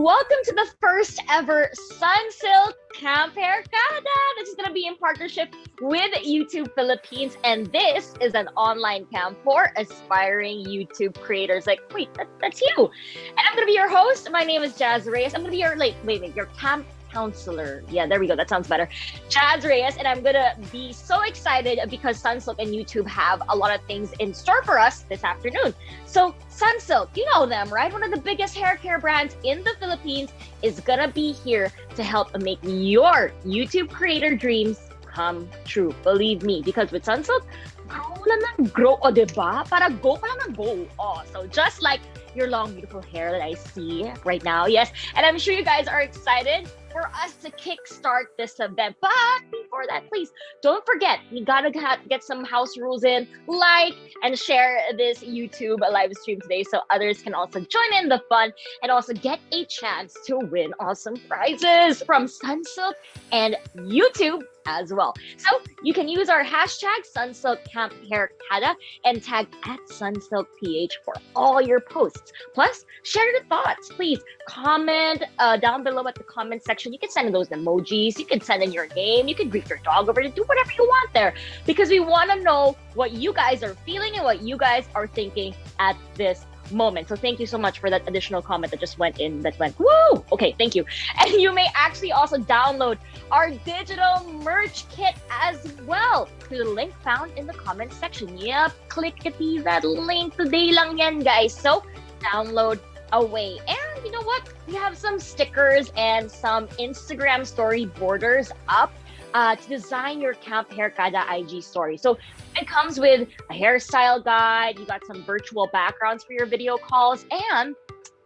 welcome to the first ever Sunsilk Camp Hairkada. This is going to be in partnership with YouTube Philippines, and this is an online camp for aspiring YouTube creators. Like, wait, that's you. And I'm going to be your host. My name is Jaz Reyes. I'm going to be your, your camp counselor. Yeah, there we go. That sounds better. Jaz Reyes, and I'm gonna be so excited because Sunsilk and YouTube have a lot of things in store for us this afternoon. So Sunsilk, you know them, right? One of the biggest hair care brands in the Philippines is gonna be here to help make your YouTube creator dreams come true. Believe me, because with Sunsilk, grow lang ng grow, o diba? Para go pa lang ng go. Oh, so just like your long, beautiful hair that I see right now. Yes, and I'm sure you guys are excited for us to kickstart this event. But before that, please don't forget, you gotta get some house rules in, like and share this YouTube live stream today so others can also join in the fun and also get a chance to win awesome prizes from Sunsilk and YouTube as well. So you can use our hashtag Sunsilk Camp Hairkada and tag at SunsilkPH for all your posts. Plus, share your thoughts. Please comment down below at the comment section. You can send in those emojis. You can send in your name. You can greet your dog over there. Do whatever you want there, because we want to know what you guys are feeling and what you guys are thinking at this moment. So thank you so much for that additional comment that just went in, that went woo. Okay, thank you. And you may actually also download our digital merch kit as well through the link found in the comment section. Yep, click that link today lang yan, guys. So download away. And you know what? We have some stickers and some Instagram story borders up to design your Camp Hairkada IG story. So it comes with a hairstyle guide, you got some virtual backgrounds for your video calls, and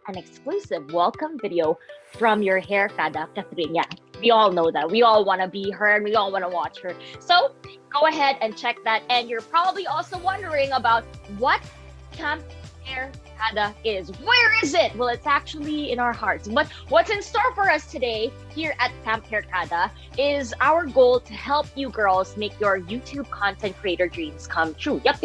an exclusive welcome video from your Hairkada, Kathryn. Yeah, we all know that. We all want to be her and we all want to watch her. So go ahead and check that. And you're probably also wondering about what Camp Hairkada is. Where is it? Well, it's actually in our hearts. But what's in store for us today here at Camp Hairkada is our goal to help you girls make your YouTube content creator dreams come true. Yup.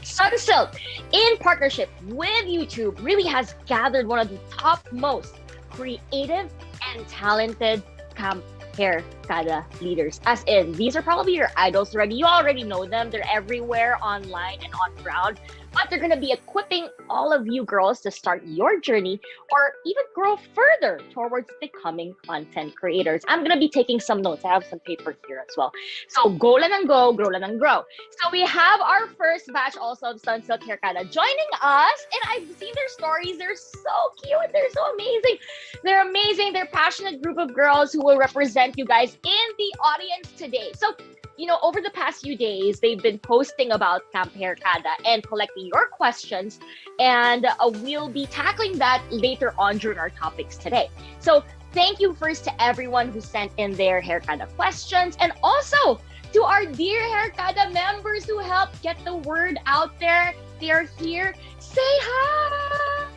Sunsilk, in partnership with YouTube, really has gathered one of the top most creative and talented Camp Hairkada leaders. As in, these are probably your idols already. You already know them. They're everywhere online and on ground. But they're going to be equipping all of you girls to start your journey or even grow further towards becoming content creators. I'm going to be taking some notes. I have some paper here as well. So go lang and go, grow lang and grow. So we have our first batch also of Sunsilk Hairkada joining us. And I've seen their stories. They're so cute. They're so amazing. They're amazing. They're a passionate group of girls who will represent you guys in the audience today. So you know, over the past few days, they've been posting about Camp Hairkada and collecting your questions. And we'll be tackling that later on during our topics today. So thank you first to everyone who sent in their Hairkada questions. And also to our dear Hairkada members who helped get the word out there. They're here. Say hi.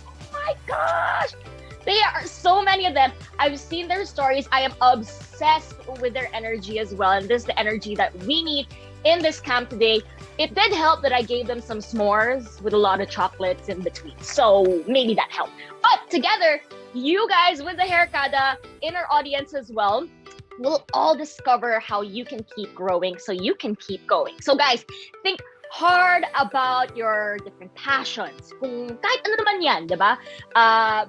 Oh my gosh. There are so many of them. I've seen their stories. I am obsessed with their energy as well. And this is the energy that we need in this camp today. It did help that I gave them some s'mores with a lot of chocolates in between. So maybe that helped. But together, you guys with the Hairkada in our audience as well, we'll all discover how you can keep growing so you can keep going. So guys, think hard about your different passions. Kung kahit ano naman yan, di ba?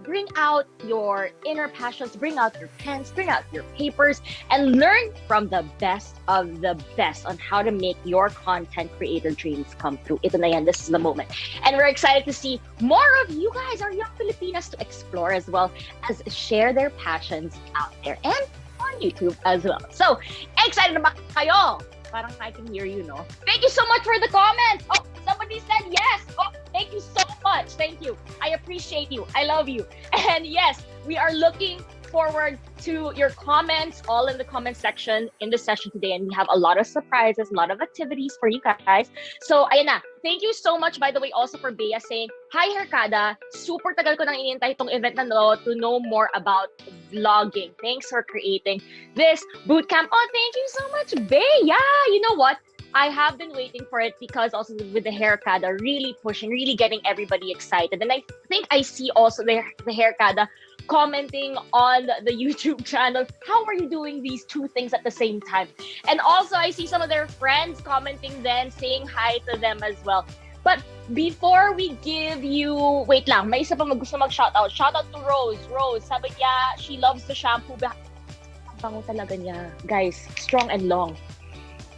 Bring out your inner passions, bring out your pens, bring out your papers, and learn from the best of the best on how to make your content creator dreams come true. Ito na yan, this is the moment. And we're excited to see more of you guys, our young Filipinas, to explore as well as share their passions out there and on YouTube as well. So, excited na ba kayo? Parang I can hear you, no? Thank you so much for the comments. Oh, somebody said yes. Oh, thank you so much. Thank you. I appreciate you. I love you. And yes, we are looking forward to your comments all in the comment section in the session today. And we have a lot of surprises, a lot of activities for you guys. So, ayan na. Thank you so much, by the way, also for Bea saying, hi, Hairkada. Super tagal ko nang inintay itong event na to know more about vlogging. Thanks for creating this bootcamp. Oh, thank you so much, Bea. You know what? I have been waiting for it because also with the Hairkada really pushing, really getting everybody excited. And I think I see also the Hairkada commenting on the YouTube channel. How are you doing these two things at the same time? And also I see some of their friends commenting then, saying hi to them as well. But before we give you, wait lang, may isa pa gusto mag-shoutout. Shoutout to Rose. Rose, sabi niya, she loves the shampoo. Ang bango talaga niya. Guys, strong and long.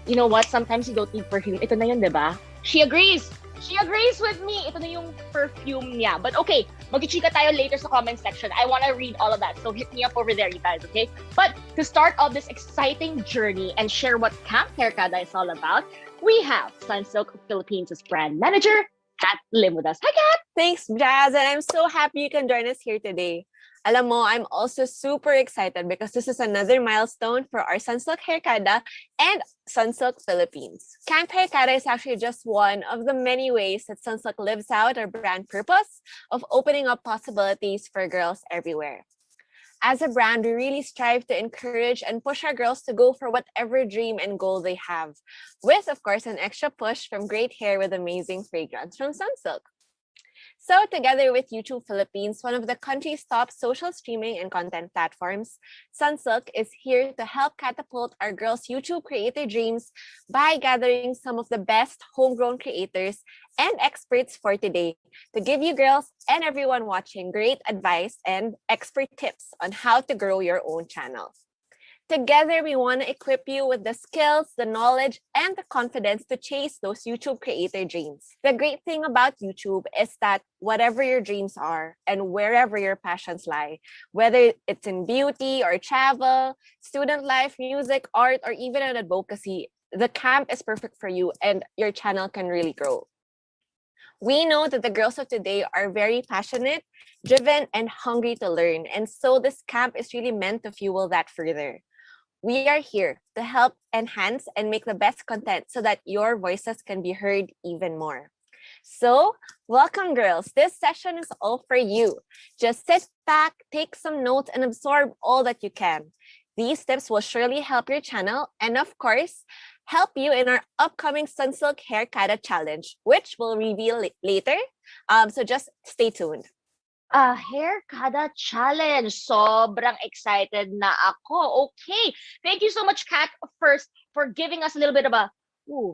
You know what? Sometimes you don't need perfume. Ito na yun, di ba? She agrees. She agrees with me. Ito na yung perfume niya. But okay, mag-chika tayo later sa comment section. I want to read all of that. So hit me up over there, you guys, okay? But to start off this exciting journey and share what Camp Hairkada is all about, we have Sunsilk Philippines' brand manager, Kathryn with us. Hi, Kat! Thanks, Jazz. And I'm so happy you can join us here today. Alam mo, I'm also super excited because this is another milestone for our Sunsilk Hairkada and Sunsilk Philippines. Camp Hairkada is actually just one of the many ways that Sunsilk lives out our brand purpose of opening up possibilities for girls everywhere. As a brand, we really strive to encourage and push our girls to go for whatever dream and goal they have, with, of course, an extra push from great hair with amazing fragrance from Sunsilk. So together with YouTube Philippines, one of the country's top social streaming and content platforms, Sunsilk is here to help catapult our girls' YouTube creator dreams by gathering some of the best homegrown creators and experts for today to give you girls and everyone watching great advice and expert tips on how to grow your own channel. Together, we want to equip you with the skills, the knowledge, and the confidence to chase those YouTube creator dreams. The great thing about YouTube is that whatever your dreams are and wherever your passions lie, whether it's in beauty or travel, student life, music, art, or even in advocacy, the camp is perfect for you and your channel can really grow. We know that the girls of today are very passionate, driven, and hungry to learn. And so this camp is really meant to fuel that further. We are here to help enhance and make the best content so that your voices can be heard even more. So, welcome, girls. This session is all for you. Just sit back, take some notes, and absorb all that you can. These tips will surely help your channel and, of course, help you in our upcoming Sunsilk Hairkada challenge, which we'll reveal later. So just stay tuned. Hairkada challenge. Sobrang excited na ako. Okay. Thank you so much, Kat, first for giving us a little bit of a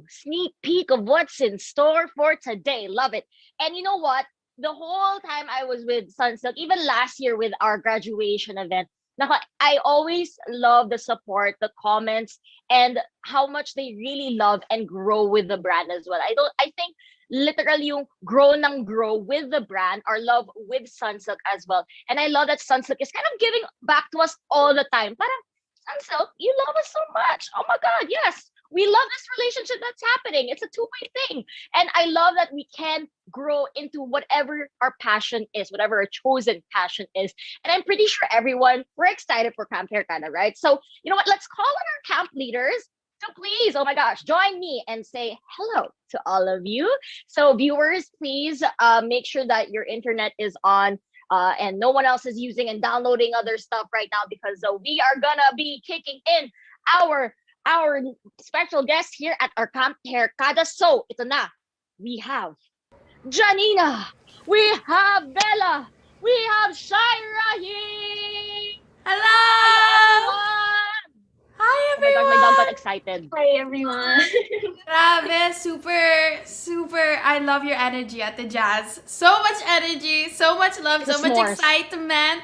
sneak peek of what's in store for today. Love it. And you know what? The whole time I was with Sunsilk, even last year with our graduation event, I always love the support, the comments, and how much they really love and grow with the brand as well. I think literally yung grow nang grow with the brand, our love with Sunsilk as well. And I love that Sunsilk is kind of giving back to us all the time. Parang, Sunsilk, you love us so much. Oh my God, yes. We love this relationship that's happening. It's a two-way thing. And I love that we can grow into whatever our passion is, whatever our chosen passion is. And I'm pretty sure everyone, we're excited for Camp Hairkada, right? So, you know what? Let's call on our camp leaders to please, oh my gosh, join me and say hello to all of you. So viewers, please make sure that your internet is on and no one else is using and downloading other stuff right now because we are gonna be kicking in our special guest here at our Camp Hairkada. So, ito na. We have Janina. We have Vela. We have Shaira here. Hello! Hi, everyone! Oh my God, my dog got excited. Hi, everyone. Grabe, super. I love your energy at the Jazz. So much energy, so much love, so much excitement.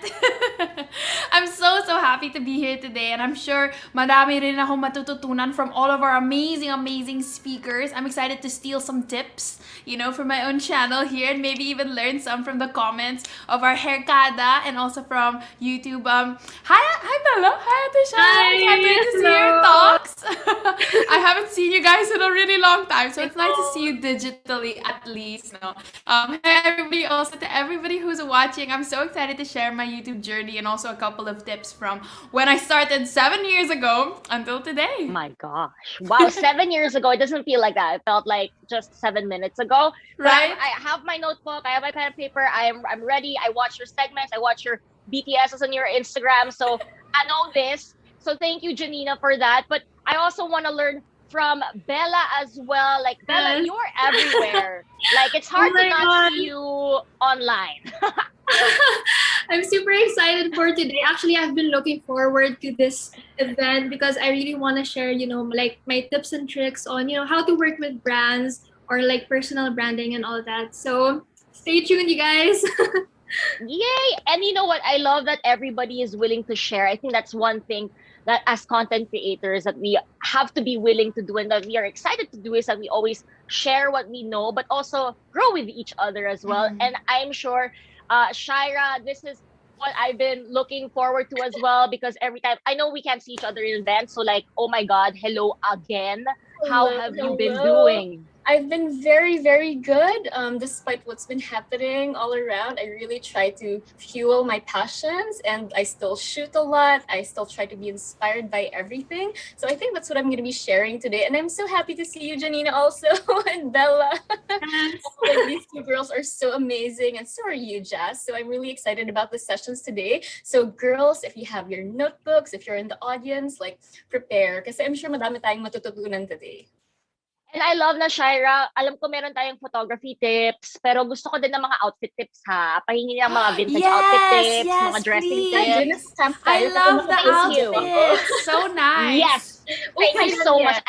I'm so happy to be here today, and I'm sure madami rin akong matututunan from all of our amazing speakers. I'm excited to steal some tips, for my own channel here, and maybe even learn some from the comments of our Hairkada and also from YouTube. Hi Bella. Hi Ate Shai. Hi. To see your talks. I haven't seen you guys in a really long time, so it's nice to see you digitally at least. Hey everybody, also to everybody who's watching, I'm so excited to share my YouTube journey and also a couple of tips from when I started 7 years ago until today. Oh my gosh. Wow, 7 years ago. It doesn't feel like that. It felt like just 7 minutes ago. Right? I have my notebook, I have my pen and paper, I'm ready. I watch your segments, I watch your BTSs on your Instagram. So I know this. So thank you, Janina, for that. But I also want to learn from Bella as well. Like, Bella, you're everywhere. Like, it's hard to not see you online. I'm super excited for today. Actually, I've been looking forward to this event because I really want to share, like my tips and tricks on, how to work with brands or like personal branding and all that. So stay tuned, you guys. Yay! And you know what? I love that everybody is willing to share. I think that's one thing that as content creators that we have to be willing to do and that we are excited to do is that we always share what we know, but also grow with each other as well. And I'm sure, Shaira, this is what I've been looking forward to as well because every time, I know we can't see each other in events, so like, oh my God, hello again. How have you been doing? I've been very, very good. Despite what's been happening all around, I really try to fuel my passions and I still shoot a lot. I still try to be inspired by everything. So I think that's what I'm going to be sharing today. And I'm so happy to see you, Janina, also, and Bella. Like, these two girls are so amazing and so are you, Jaz. So I'm really excited about the sessions today. So girls, if you have your notebooks, if you're in the audience, like prepare. Kasi I'm sure madami tayong matututunan today. And I love na, Shaira, alam ko meron tayong photography tips, pero gusto ko din ng mga outfit tips, ha? Pahingi ng mga vintage outfit tips, mga dressing tips. I love the outfits. So nice. Yes. Thank you so much.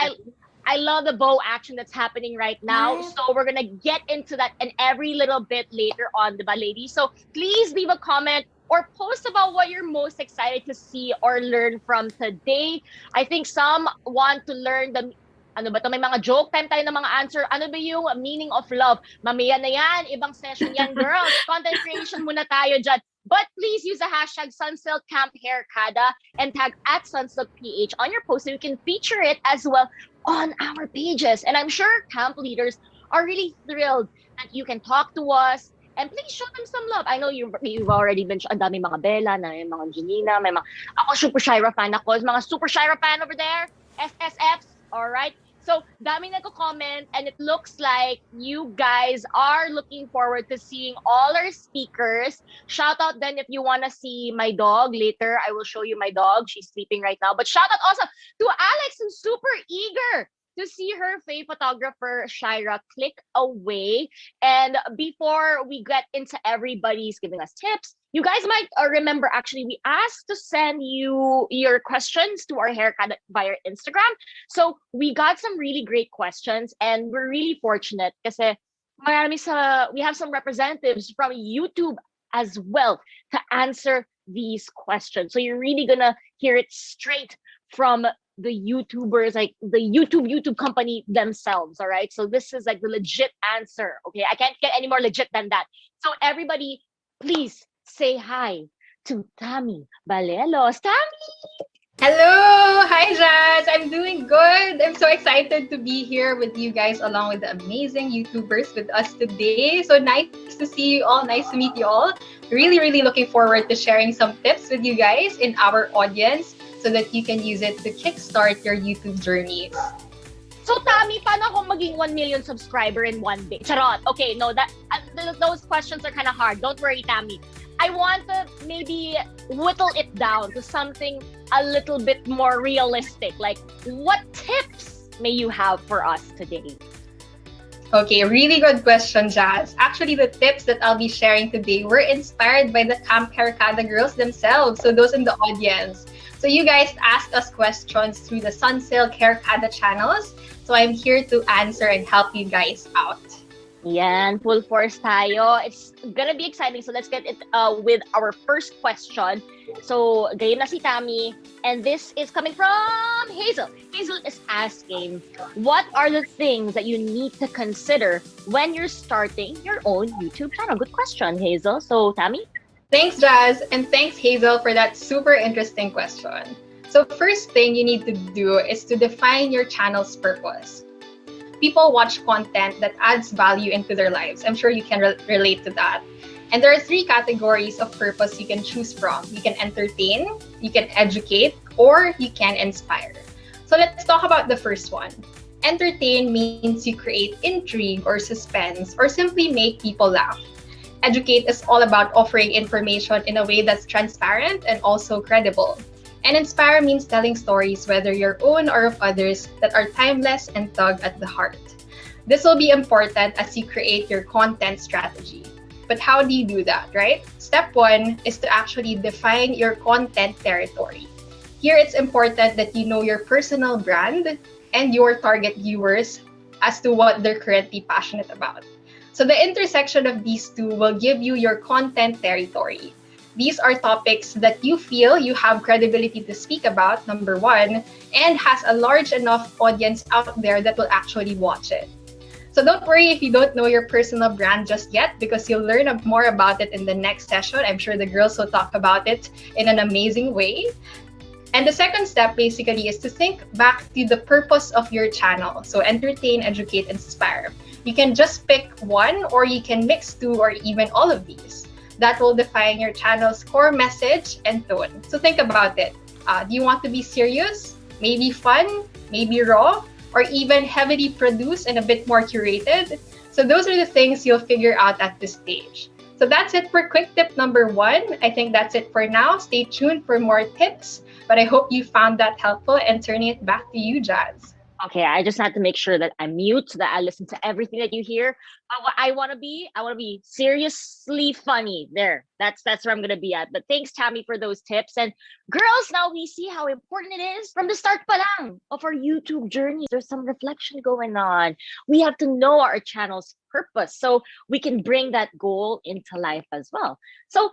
I love the bow action that's happening right now. So we're going to get into that and every little bit later on, the ladies. So please leave a comment or post about what you're most excited to see or learn from today. I think some want to learn the ano ba to, may mga joke time tayo ng mga answer. Ano ba yung meaning of love? Mamaya na yan, ibang session yan, girls. Content creation muna tayo dyan. But please use the hashtag Sunsilk Camp Hairkada and tag at SunsilkPH on your post so you can feature it as well on our pages. And I'm sure camp leaders are really thrilled that you can talk to us. And please show them some love. I know you've already been, ang dami mga Bella, na may mga Janina, may mga, ako super Shaira fan ako. Mga super Shaira fan over there. SSFs, all right? So, dami nagko-comment and it looks like you guys are looking forward to seeing all our speakers. Shout out then if you want to see my dog later. I will show you my dog. She's sleeping right now. But shout out also to Alex, who's super eager to see her fave photographer, Shaira, click away. And before we get into everybody's giving us tips, you guys might remember, actually, we asked to send you your questions to our haircut via Instagram. So we got some really great questions and we're really fortunate kasi we have some representatives from YouTube as well to answer these questions. So you're really gonna hear it straight from the YouTubers, like the YouTube company themselves, all right? So this is like the legit answer, okay? I can't get any more legit than that. So everybody, please say hi to Tammy Ballelos. Tammy! Hello! Hi, Jaz! I'm doing good. I'm so excited to be here with you guys along with the amazing YouTubers with us today. So nice to see you all. Nice to meet you all. Really, really looking forward to sharing some tips with you guys in our audience so that you can use it to kickstart your YouTube journeys. So, Tammy, paano kung maging 1 million subscriber in one day? Charot. Okay, no, those questions are kind of hard. Don't worry, Tammy. I want to maybe whittle it down to something a little bit more realistic. Like, what tips may you have for us today? Okay, really good question, Jaz. Actually, the tips that I'll be sharing today were inspired by the Camp Hairkada girls themselves. So those in the audience. So you guys asked us questions through the Sunsilk Hairkada channels. So I'm here to answer and help you guys out. Yan, full force tayo. It's gonna be exciting. So let's get it with our first question. So, game na si Tammy. And this is coming from Hazel. Hazel is asking, what are the things that you need to consider when you're starting your own YouTube channel? Good question, Hazel. So, Tammy? Thanks, Jaz. And thanks, Hazel, for that super interesting question. So first thing you need to do is to define your channel's purpose. People watch content that adds value into their lives. I'm sure you can relate to that. And there are 3 categories of purpose you can choose from. You can entertain, you can educate, or you can inspire. So let's talk about the first one. Entertain means you create intrigue or suspense or simply make people laugh. Educate is all about offering information in a way that's transparent and also credible. And inspire means telling stories, whether your own or of others, that are timeless and tug at the heart. This will be important as you create your content strategy. But how do you do that, right? Step 1 is to actually define your content territory. Here, it's important that you know your personal brand and your target viewers as to what they're currently passionate about. So the intersection of these two will give you your content territory. These are topics that you feel you have credibility to speak about, number 1, and has a large enough audience out there that will actually watch it. So don't worry if you don't know your personal brand just yet, because you'll learn more about it in the next session. I'm sure the girls will talk about it in an amazing way. And the second step basically is to think back to the purpose of your channel. So entertain, educate, inspire. You can just pick one, or you can mix 2 or even all of these. That will define your channel's core message and tone. So think about it. Do you want to be serious, maybe fun, maybe raw, or even heavily produced and a bit more curated? So those are the things you'll figure out at this stage. So that's it for quick tip number 1. I think that's it for now. Stay tuned for more tips, but I hope you found that helpful, and turning it back to you, Jaz. Okay, I just had to make sure that I mute, so that I listen to everything that you hear. What I want to be seriously funny. There, that's where I'm gonna be at. But thanks, Tammy, for those tips. And girls, now we see how important it is from the start pa lang of our YouTube journey. There's some reflection going on. We have to know our channel's purpose so we can bring that goal into life as well. So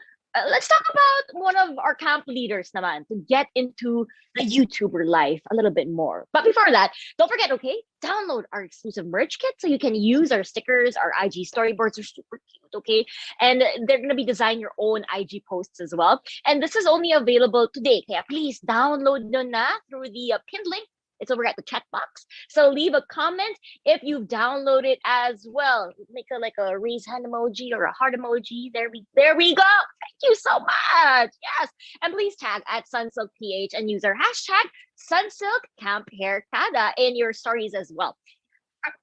let's talk about one of our camp leaders naman to get into the YouTuber life a little bit more. But before that, don't forget, okay, download our exclusive merch kit so you can use our stickers, our IG storyboards are super cute, okay? And they're gonna be design your own IG posts as well. And this is only available today. Kaya please download nyo na through the pinned link. It's over at the chat box. So leave a comment if you've downloaded as well. Make a raise hand emoji or a heart emoji. There we go. Thank you so much. Yes. And please tag at SunsilkPH and use our hashtag Sunsilk Camp Hairkada in your stories as well.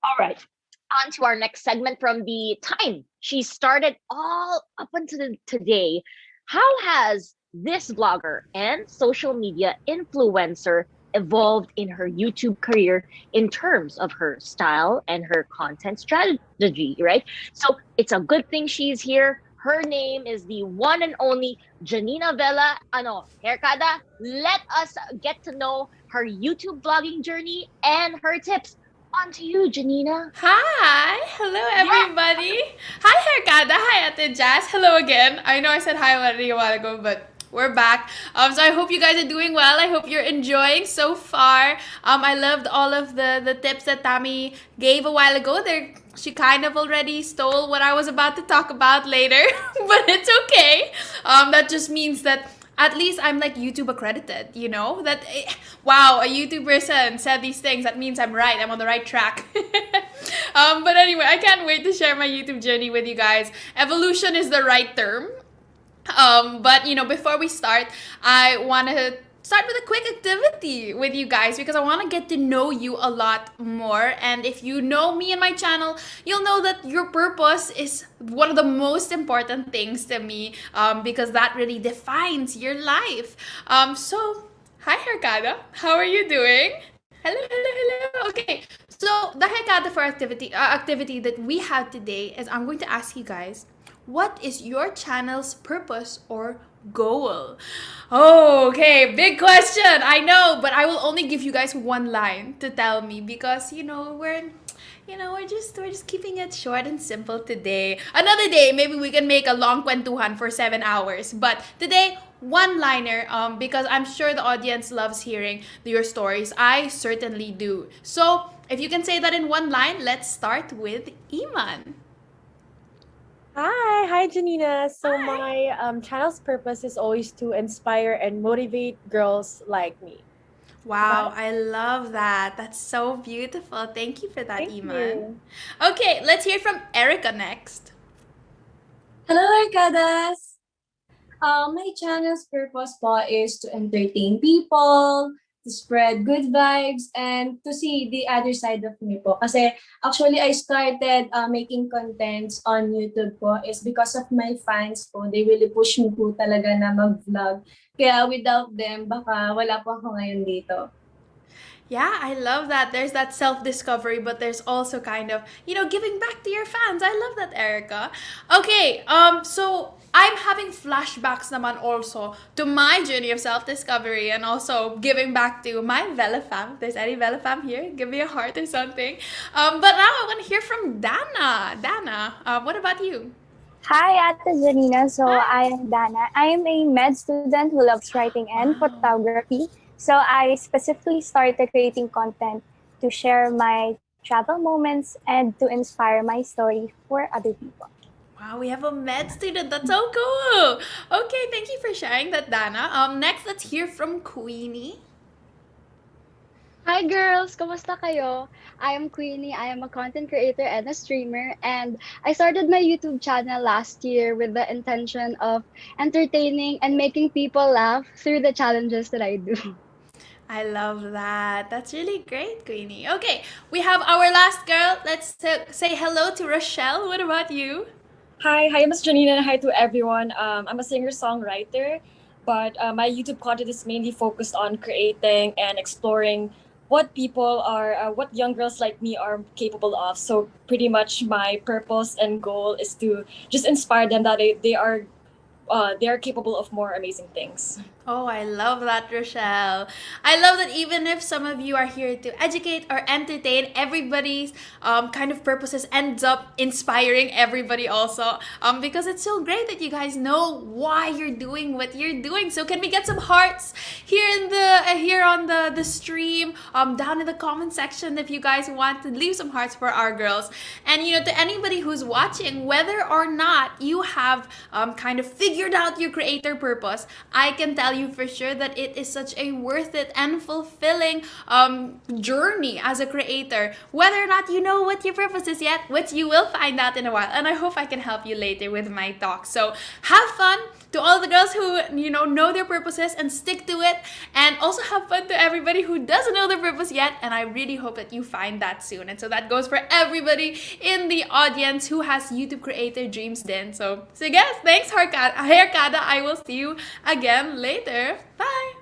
All right. On to our next segment from the time she started all up until today. How has this vlogger and social media influencer evolved in her YouTube career in terms of her style and her content strategy, right? So it's a good thing she's here. Her name is the one and only Janina Vela, Hairkada. Let us get to know her YouTube vlogging journey and her tips. On to you, Janina. Hi! Hello, everybody! Hi, Hairkada! Hi, Ate Jaz! Hello again. I know I said hi already a while ago, but we're back. So I hope you guys are doing well. I hope you're enjoying so far. I loved all of the tips that Tammy gave a while ago. She kind of already stole what I was about to talk about later, but it's okay. That just means that at least I'm like YouTube accredited, you know? Wow, a YouTube person said these things. That means I'm right. I'm on the right track. But anyway, I can't wait to share my YouTube journey with you guys. Evolution is the right term. But before we start, I want to start with a quick activity with you guys because I want to get to know you a lot more. And if you know me and my channel, you'll know that your purpose is one of the most important things to me, because that really defines your life. So hi, Hairkada, how are you doing? Hello. Okay, so the Hairkada for activity that we have today is I'm going to ask you guys, what is your channel's purpose or goal? Oh, okay, big question, I know, but I will only give you guys one line to tell me because we're just keeping it short and simple today. Another day, maybe we can make a long kwentuhan for 7 hours, but today, one-liner, because I'm sure the audience loves hearing your stories. I certainly do. So if you can say that in one line, let's start with Iman. Hi, Janina. So my channel's purpose is always to inspire and motivate girls like me. Wow, I love that. That's so beautiful. Thank you for that, Thank Iman. you. Okay, let's hear from Erica next. Hello, Arcadas! My channel's purpose po is to entertain people, to spread good vibes, and to see the other side of me po. Kasi actually, I started making contents on YouTube po is because of my fans po. They really push me po talaga na mag-vlog. Kaya without them, baka wala po ako ngayon dito. Yeah, I love that. There's that self-discovery, but there's also kind of, giving back to your fans. I love that, Erica. Okay, so I'm having flashbacks naman also to my journey of self-discovery and also giving back to my Vela fam. If there's any Vela fam here, give me a heart or something. But now I want to hear from Dana. Dana, what about you? Hi, Ate Janina. So I am Dana. I am a med student who loves writing and photography. So I specifically started creating content to share my travel moments and to inspire my story for other people. Wow, we have a med student. That's so cool. Okay, thank you for sharing that, Dana. Next, let's hear from Queenie. Hi girls! Kamusta kayo? I am Queenie. I am a content creator and a streamer, and I started my YouTube channel last year with the intention of entertaining and making people laugh through the challenges that I do. I love that. That's really great, Queenie. Okay, we have our last girl. Let's say hello to Rochelle. What about you? Hi, Miss Janina. Hi to everyone. I'm a singer-songwriter, but my YouTube content is mainly focused on creating and exploring what what young girls like me are capable of. So pretty much my purpose and goal is to just inspire them that they are capable of more amazing things. Oh, I love that, Rochelle. I love that even if some of you are here to educate or entertain, everybody's kind of purposes ends up inspiring everybody also. Because it's so great that you guys know why you're doing what you're doing. So can we get some hearts here in the here on the stream, down in the comment section if you guys want to leave some hearts for our girls. And to anybody who's watching, whether or not you have kind of figured out your creator purpose, I can tell you for sure that it is such a worth it and fulfilling journey as a creator. Whether or not you know what your purpose is yet, which you will find out in a while, and I hope I can help you later with my talk. So have fun to all the girls who know their purposes and stick to it, and also have fun to everybody who doesn't know their purpose yet, and I really hope that you find that soon. And so that goes for everybody in the audience who has YouTube creator dreams then. So yes, thanks Hairkada. I will see you again later. Bye.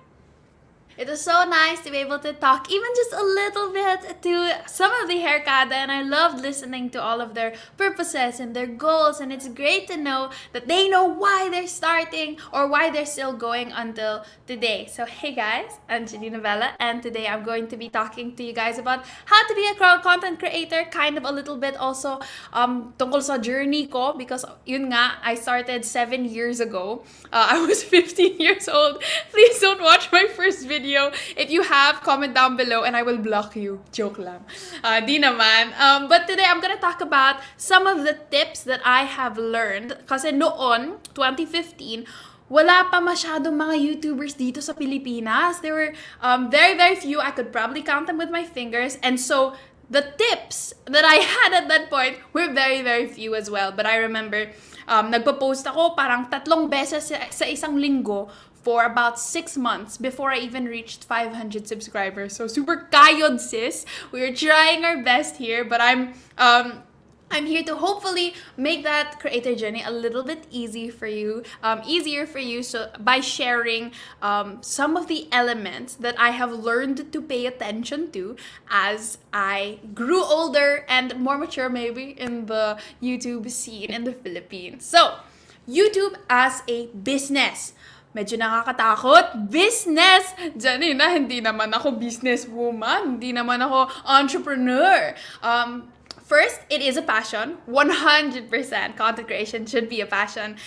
It was so nice to be able to talk even just a little bit to some of the Hairkada, and I loved listening to all of their purposes and their goals, and it's great to know that they know why they're starting or why they're still going until today. So hey guys, I'm Janina Vela, and today I'm going to be talking to you guys about how to be a content creator, kind of a little bit also tungkol sa journey ko, because yun nga, I started 7 years ago. I was 15 years old. Please don't watch my first video. If you have, comment down below and I will block you. Joke lang. Di naman. But today I'm gonna talk about some of the tips that I have learned. Kasi noon, 2015, wala pa masyadong mga YouTubers dito sa Pilipinas. There were very, very few. I could probably count them with my fingers. And so the tips that I had at that point were very, very few as well. But I remember nagpo-post ako parang 3 beses sa isang linggo for about 6 months before I even reached 500 subscribers. So super kayod, sis. We're trying our best here, but I'm here to hopefully make that creator journey a little bit easier for you. So by sharing some of the elements that I have learned to pay attention to as I grew older and more mature, maybe in the YouTube scene in the Philippines. So YouTube as a business. Medyo nakakatakot. Business! Janina, hindi naman ako businesswoman. Hindi naman ako entrepreneur. First, it is a passion. 100% content creation should be a passion.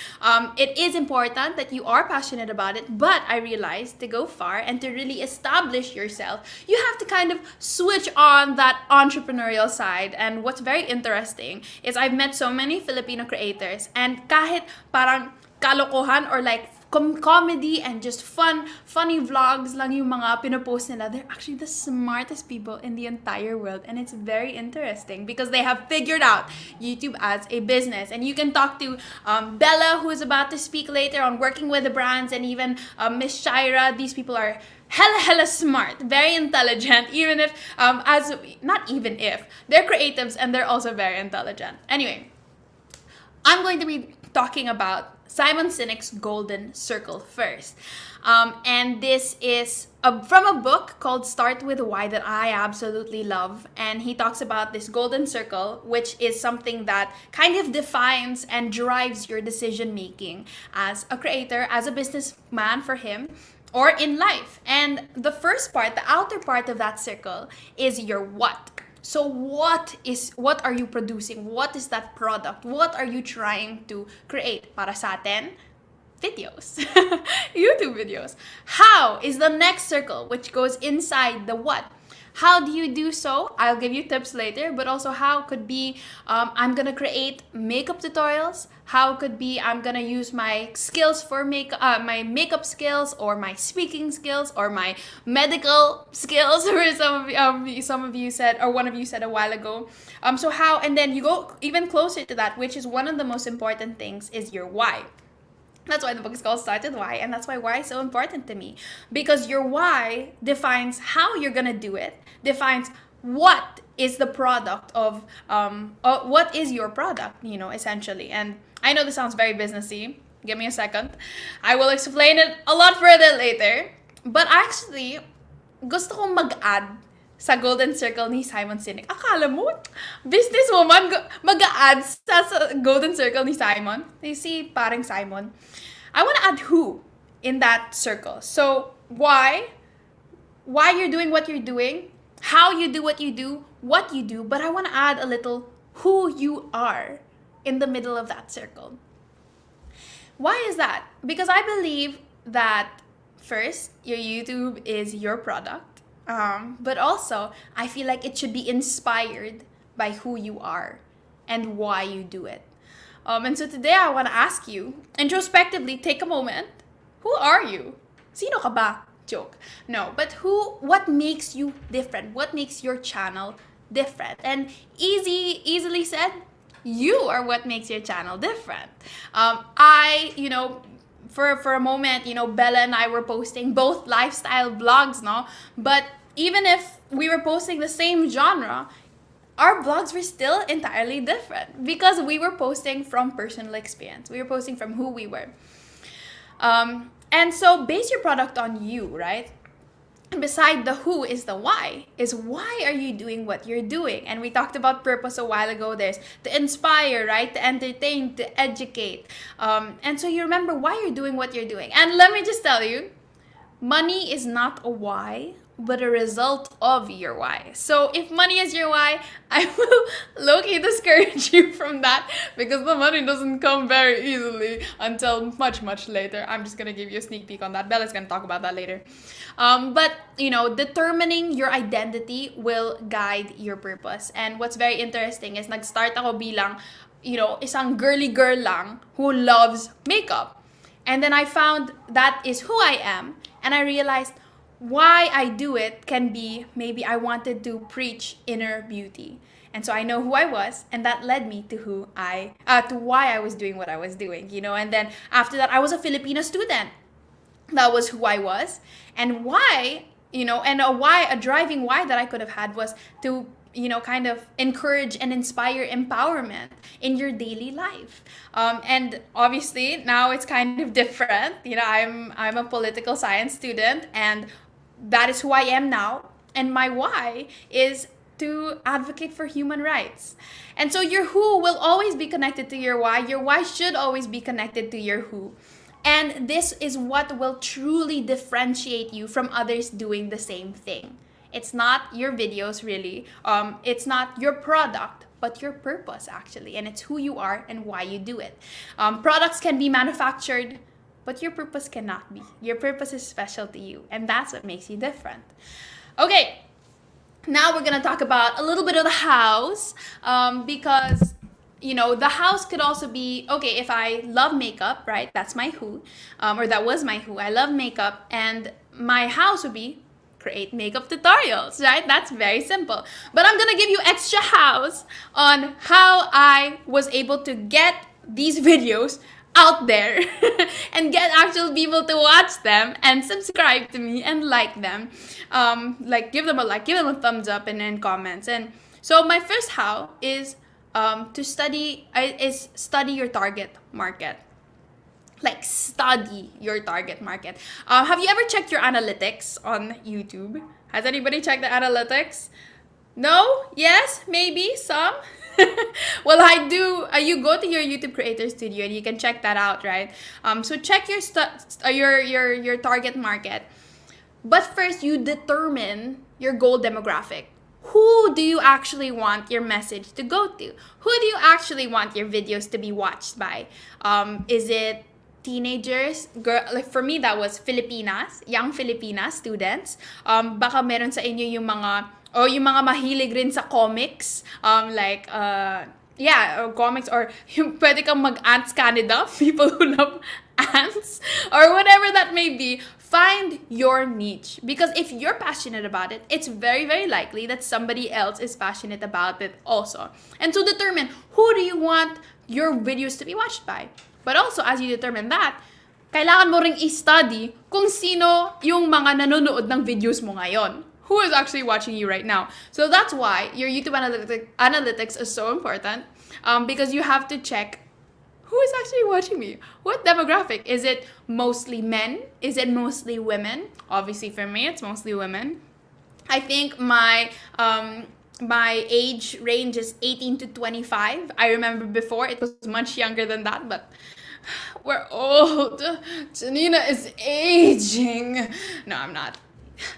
It is important that you are passionate about it, but I realized to go far and to really establish yourself, you have to kind of switch on that entrepreneurial side. And what's very interesting is I've met so many Filipino creators, and kahit parang kalokohan or like comedy and just funny vlogs lang yung mga pinopost nila, they're actually the smartest people in the entire world. And it's very interesting because they have figured out YouTube as a business. And you can talk to Bella, who is about to speak later on working with the brands, and even Miss Shaira. These people are hella smart, very intelligent, even if they're creatives and they're also very intelligent. Anyway, I'm going to be talking about Simon Sinek's Golden Circle first. And this is from a book called Start With Why that I absolutely love. And he talks about this golden circle, which is something that kind of defines and drives your decision making as a creator, as a businessman for him, or in life. And the first part, the outer part of that circle, is your what. So what are you producing? What is that product? What are you trying to create? Para sa atin, videos. YouTube videos. How is the next circle, which goes inside the what. How do you do so? I'll give you tips later, but also how could be I'm gonna create makeup tutorials. How could be I'm gonna use my skills for my makeup skills, or my speaking skills, or my medical skills, or some of you said, or one of you said a while ago. So how, and then you go even closer to that, which is one of the most important things, is your why. That's why the book is called Start With Why, and that's why is so important to me. Because your why defines how you're gonna do it, defines what is the product of, what is your product, essentially. And I know this sounds very businessy. Give me a second. I will explain it a lot further later. But actually, gusto kong mag-add sa Golden Circle ni Simon Sinek. Akala mo, businesswoman, mag-a-add sa Golden Circle ni Simon. You see, parang Simon. I want to add who. in that circle. So why you're doing what you're doing, how you do what you do, but I want to add a little who you are in the middle of that circle. Why is that? Because I believe that first, your YouTube is your product, but also I feel like it should be inspired by who you are and why you do it. And so today I want to ask you, introspectively, take a moment. Who are you? Sino ka ba? Joke. No, but what makes you different? What makes your channel different? And easily said, you are what makes your channel different. For a moment, Bella and I were posting both lifestyle vlogs, no? But even if we were posting the same genre, our vlogs were still entirely different because we were posting from personal experience. We were posting from who we were. And so base your product on you, right? And beside the who is the why. Is why are you doing what you're doing? And we talked about purpose a while ago. There's to inspire, right? To entertain, to educate. And so you remember why you're doing what you're doing. And let me just tell you, money is not a why, but a result of your why. So if money is your why, I will low-key discourage you from that because the money doesn't come very easily until much, much later. I'm just gonna give you a sneak peek on that. Bella's gonna talk about that later. But determining your identity will guide your purpose. And what's very interesting is nag-start ako bilang, isang girly girl lang who loves makeup. And then I found that is who I am, and I realized why I do it can be maybe I wanted to preach inner beauty. And so I know who I was, and that led me to why I was doing what I was doing, And then after that, I was a Filipino student. That was who I was. And why, a driving why that I could have had was to, kind of encourage and inspire empowerment in your daily life. And obviously now it's kind of different. I'm a political science student, and that is who I am now. And my why is to advocate for human rights. And so your who will always be connected to your why. Your why should always be connected to your who. And this is what will truly differentiate you from others doing the same thing. It's not your videos, really. It's not your product, but your purpose, actually. And it's who you are and why you do it. Products can be manufactured, but your purpose cannot be. Your purpose is special to you, and that's what makes you different. Okay, now we're gonna talk about a little bit of the house, because the house could also be, okay, if I love makeup, right? That's my who, or that was my who. I love makeup, and my house would be create makeup tutorials, right? That's very simple. But I'm gonna give you extra house on how I was able to get these videos out there and get actual people to watch them and subscribe to me and like them. Give them a like, give them a thumbs up, and then comments. And so my first how is to study your target market. Study your target market. Have you ever checked your analytics on YouTube? Has anybody checked the analytics? No? Yes? Maybe? Some? Well, I do. You go to your YouTube Creator Studio and you can check that out, right? So check your target market. But first, you determine your goal demographic. Who do you actually want your message to go to? Who do you actually want your videos to be watched by? Is it teenagers? For me, that was Filipinas, young Filipinas students. Baka meron sa inyo yung mga mahilig rin sa comics, comics, or yung pwede kang mag-Ants Canada, people who love ants, or whatever that may be. Find your niche, because if you're passionate about it, it's very, very likely that somebody else is passionate about it also. And so determine who do you want your videos to be watched by. But also, as you determine that, kailangan mo ring i-study kung sino yung mga nanonood ng videos mo ngayon. Who is actually watching you right now? So that's why your YouTube analytics is so important, because you have to check who is actually watching me. What demographic? Is it mostly men? Is it mostly women? Obviously, for me, it's mostly women. I think my age range is 18 to 25. I remember before it was much younger than that, but We're old. Janina is aging. No, I'm not.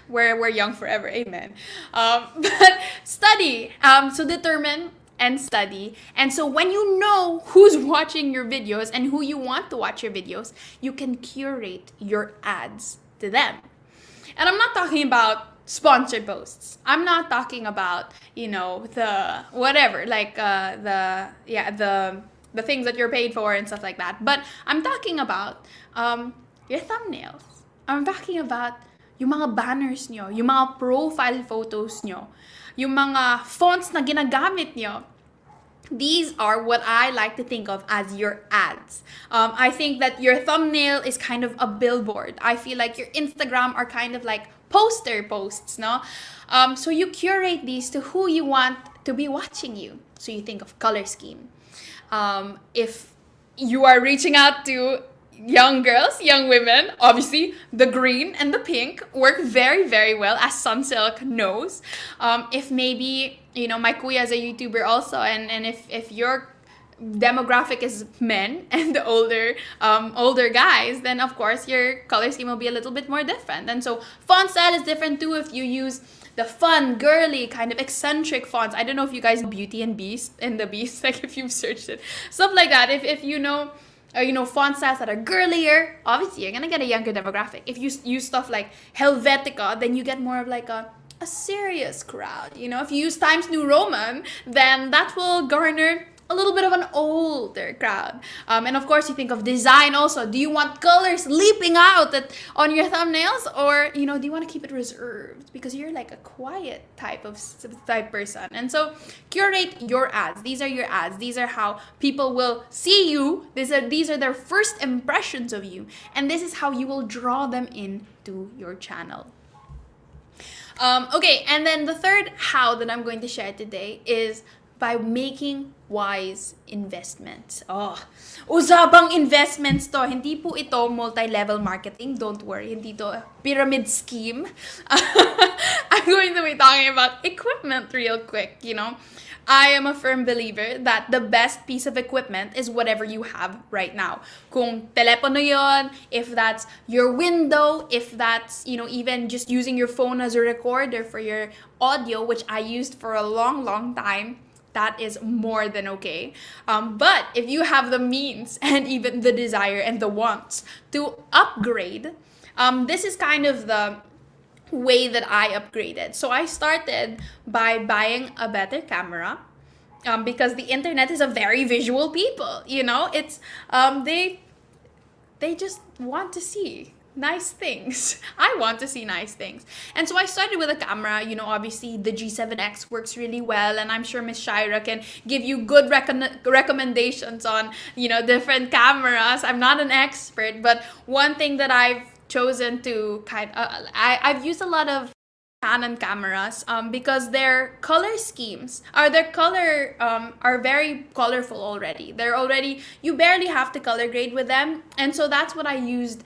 We're young forever. Amen. But study. So determine and study. And so when you know who's watching your videos and who you want to watch your videos, you can curate your ads to them. And I'm not talking about sponsored posts. I'm not talking about, the whatever, like the things that you're paid for and stuff like that. But I'm talking about your thumbnails. I'm talking about yung mga banners nyo, yung mga profile photos nyo, yung mga fonts na ginagamit nyo. These are what I like to think of as your ads. I think that your thumbnail is kind of a billboard. I feel like your Instagram are kind of like poster posts, no? So you curate these to who you want to be watching you. So you think of color scheme. If you are reaching out to young girls, young women, obviously the green and the pink work very, very well, as Sunsilk knows. If maybe, my kuya is a YouTuber also, and if your demographic is men and the older guys, then of course your color scheme will be a little bit more different. And so font style is different too if you use the fun, girly, kind of eccentric fonts. I don't know if you guys know Beauty and Beast and the Beast, like if you've searched it, stuff like that. If you know font styles that are girlier, obviously you're gonna get a younger demographic. If you use stuff like Helvetica, then you get more of like a serious crowd. If you use Times New Roman, then that will garner a little bit of an older crowd. And of course, you think of design also. Do you want colors leaping out on your thumbnails, or do you want to keep it reserved because you're like a quiet type person? And so curate your ads. These are your ads. These are how people will see you. These are their first impressions of you, and this is how you will draw them into your channel. Okay, and then the third how that I'm going to share today is by making wise investments. Usapang investments to. Hindi po ito multi-level marketing. Don't worry. Hindi to pyramid scheme. I'm going to be talking about equipment real quick, I am a firm believer that the best piece of equipment is whatever you have right now. Kung telepono yon, if that's your window, if that's, even just using your phone as a recorder for your audio, which I used for a long, long time, that is more than okay. But if you have the means and even the desire and the wants to upgrade, this is kind of the way that I upgraded. So I started by buying a better camera, because the internet is a very visual people. It's they just want to see nice things. I want to see nice things. And so I started with a camera. Obviously the G7X works really well, and I'm sure Miss Shaira can give you good recommendations on, different cameras. I'm not an expert, but one thing that I've chosen to I've used a lot of Canon cameras because their color schemes are very colorful already. You barely have to color grade with them, and so that's what I used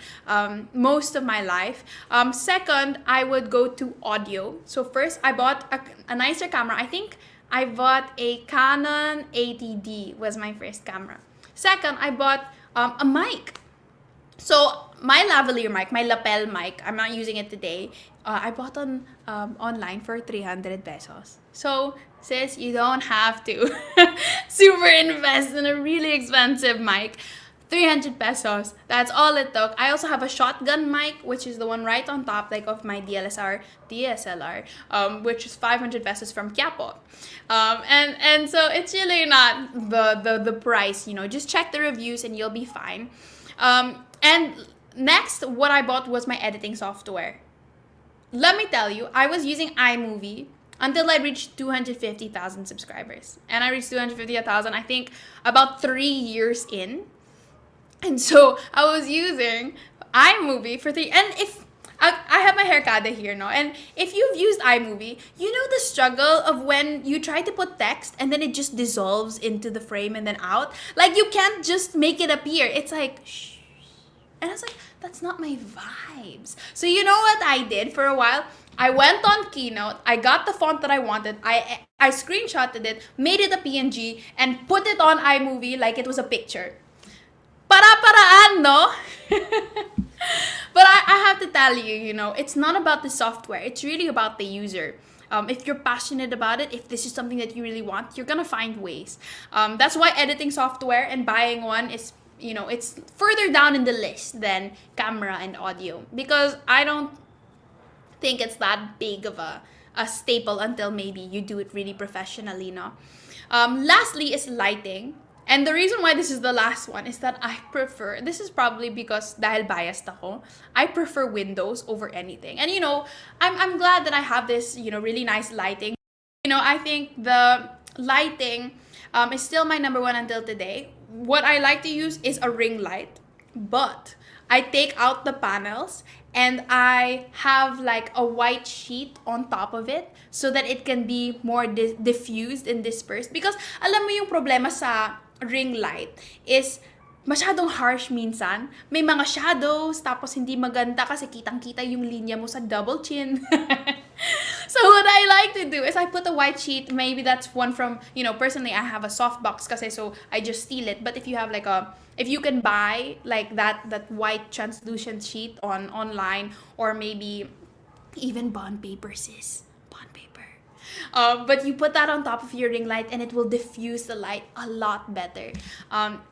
most of my life. Second, I would go to audio. So first I bought a nicer camera. I think I bought a Canon 80D was my first camera. Second, I bought a mic. So my lavalier mic, my lapel mic, I'm not using it today. I bought online for 300 pesos. So sis, you don't have to super invest in a really expensive mic. 300 pesos. That's all it took. I also have a shotgun mic, which is the one right on top, like of my DSLR, which is 500 pesos from Quiapo. And so it's really not the price. Just check the reviews and you'll be fine. And next, what I bought was my editing software. Let me tell you, I was using iMovie until I reached 250,000 subscribers. And I reached 250,000, I think, about 3 years in. And so I was using iMovie for and if I have my Hairkada here, no? And if you've used iMovie, you know the struggle of when you try to put text and then it just dissolves into the frame and then out. Like, you can't just make it appear. It's like, shh. And I was like, that's not my vibes. So you know what I did for a while? I went on Keynote, I got the font that I wanted, I screenshotted it, made it a PNG, and put it on iMovie like it was a picture. para-paraan, no? But I have to tell you, it's not about the software. It's really about the user. If you're passionate about it, if this is something that you really want, you're gonna find ways. That's why editing software and buying one is, it's further down in the list than camera and audio, because I don't think it's that big of a staple until maybe you do it really professionally, no? Lastly is lighting. And the reason why this is the last one is that I prefer, this is probably because dahil biased ako, I prefer windows over anything. And I'm glad that I have this, really nice lighting. I think the lighting is still my number one until today. What I like to use is a ring light, but I take out the panels and I have like a white sheet on top of it so that it can be more diffused and dispersed. Because alam mo yung problema sa ring light is masyadong harsh minsan. May mga shadows, tapos hindi maganda kasi kitang-kita yung linya mo sa double chin. So what I like to do is I put a white sheet. Maybe that's one from, personally I have a softbox kasi, so I just steal it. But if you have if you can buy like that white translucent sheet online, or maybe even bond paper, sis. Bond paper. But you put that on top of your ring light and it will diffuse the light a lot better.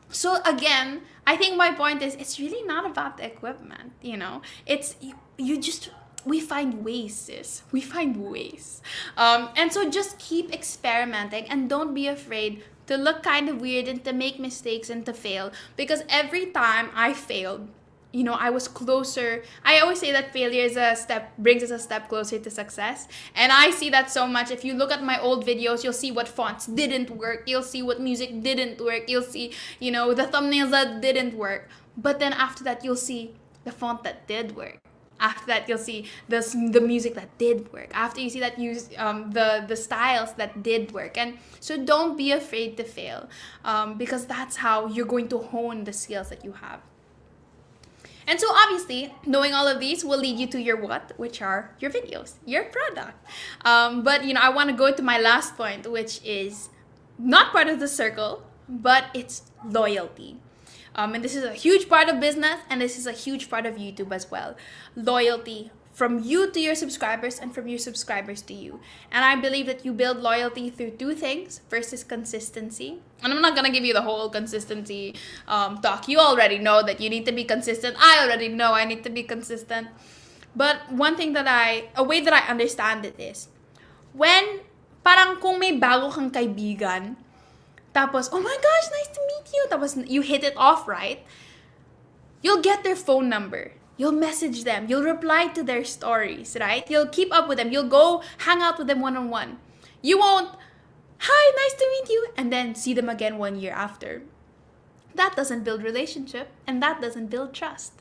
So again, I think my point is it's really not about the equipment, It's we find ways, sis. We find ways. And so just keep experimenting and don't be afraid to look kind of weird and to make mistakes and to fail. Because every time I failed, I was closer. I always say that failure brings us a step closer to success. And I see that so much. If you look at my old videos, you'll see what fonts didn't work. You'll see what music didn't work. You'll see, the thumbnails that didn't work. But then after that, you'll see the font that did work. After that, you'll see the music that did work. After you see that, the styles that did work. And so don't be afraid to fail, because that's how you're going to hone the skills that you have. And so obviously, knowing all of these will lead you to your what, which are your videos, your product. But I want to go to my last point, which is not part of the circle, but it's loyalty. And this is a huge part of business, and this is a huge part of YouTube as well. Loyalty from you to your subscribers and from your subscribers to you. And I believe that you build loyalty through two things. First is consistency. And I'm not going to give you the whole consistency talk. You already know that you need to be consistent. I already know I need to be consistent. But a way that I understand it is, when parang kung may bago kang kaibigan, tapos, oh my gosh, nice to meet you. Tapos you hit it off, right? You'll get their phone number. You'll message them. You'll reply to their stories, right? You'll keep up with them. You'll go hang out with them one-on-one. You won't, hi, nice to meet you, and then see them again 1 year after. That doesn't build relationship, and that doesn't build trust.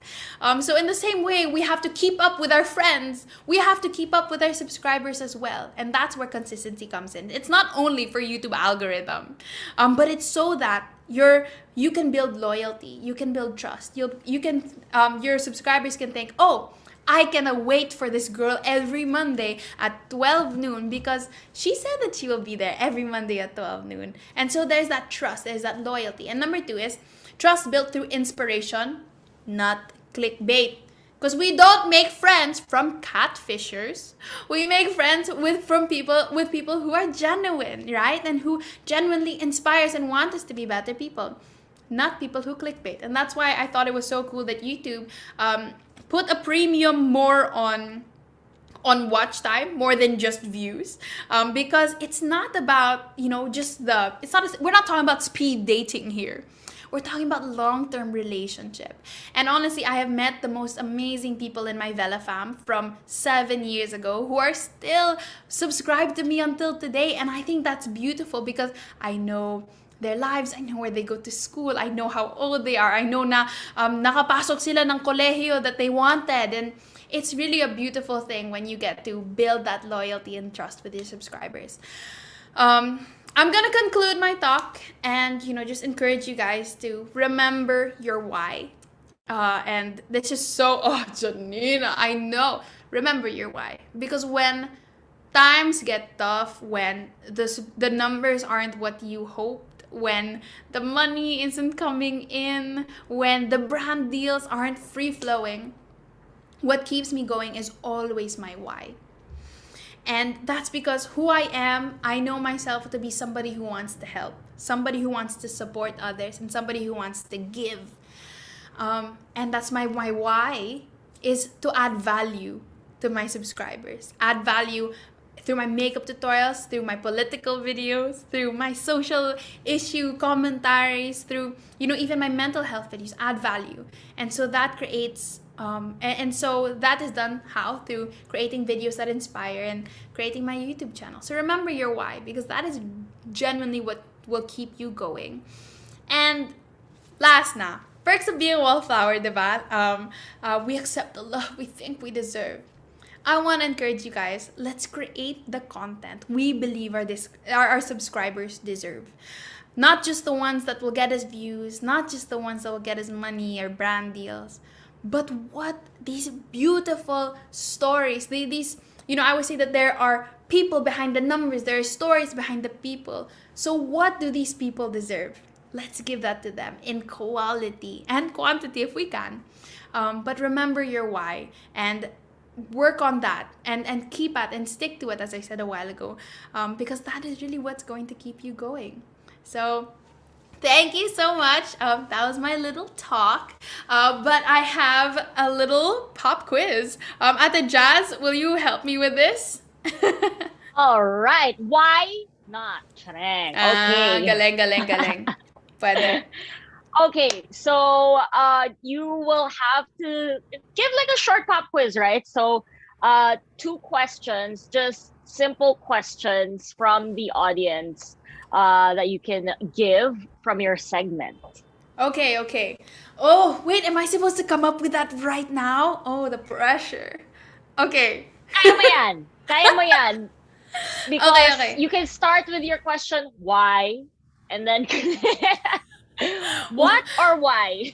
So in the same way, we have to keep up with our friends. We have to keep up with our subscribers as well. And that's where consistency comes in. It's not only for YouTube algorithm, but it's so that you can build loyalty, you can build trust. Your subscribers can think, oh, I cannot wait for this girl every Monday at 12 noon because she said that she will be there every Monday at 12 noon. And so there's that trust, there's that loyalty. And number two is trust built through inspiration, not clickbait. Because we don't make friends from catfishers. We make friends with people who are genuine, right? And who genuinely inspires and want us to be better people, not people who clickbait. And that's why I thought it was so cool that YouTube put a premium more on watch time more than just views, because it's not about we're not talking about speed dating here. We're talking about long-term relationship. And honestly, I have met the most amazing people in my Vela fam from 7 years ago who are still subscribed to me until today. And I think that's beautiful because I know their lives, I know where they go to school, I know how old they are, I know na nakapasok sila ng kolehiyo that they wanted. And it's really a beautiful thing when you get to build that loyalty and trust with your subscribers. I'm gonna conclude my talk and just encourage you guys to remember your why. And this is so Janina, I know. Remember your why. Because when times get tough, when the numbers aren't what you hoped, when the money isn't coming in, when the brand deals aren't free-flowing, what keeps me going is always my why. And that's because who I am, I know myself to be somebody who wants to help, somebody who wants to support others, and somebody who wants to give. And that's my why is to add value to my subscribers, add value through my makeup tutorials, through my political videos, through my social issue commentaries, through, even my mental health videos, add value. And so that creates, and so that is done how? Through creating videos that inspire and creating my YouTube channel. So remember your why, because that is genuinely what will keep you going. And last na, perks of being a wallflower, diba? We accept the love we think we deserve. I want to encourage you guys, let's create the content we believe our subscribers deserve. Not just the ones that will get us views, not just the ones that will get us money or brand deals, but what these beautiful stories, these, I would say that there are people behind the numbers, there are stories behind the people. So what do these people deserve? Let's give that to them in quality and quantity if we can. But remember your why and work on that and keep at and stick to it, as I said a while ago, because that is really what's going to keep you going. So thank you so much. That was my little talk, but I have a little pop quiz. Ate Jaz, will you help me with this? All right, why not? Okay. Galing. Pwede. Okay, so you will have to give like a short pop quiz, right? So 2 questions, just simple questions from the audience that you can give from your segment. Okay. Oh, wait, am I supposed to come up with that right now? Oh, the pressure. Okay. Kaya mo yan. Because Okay. you can start with your question, why? And then what or why?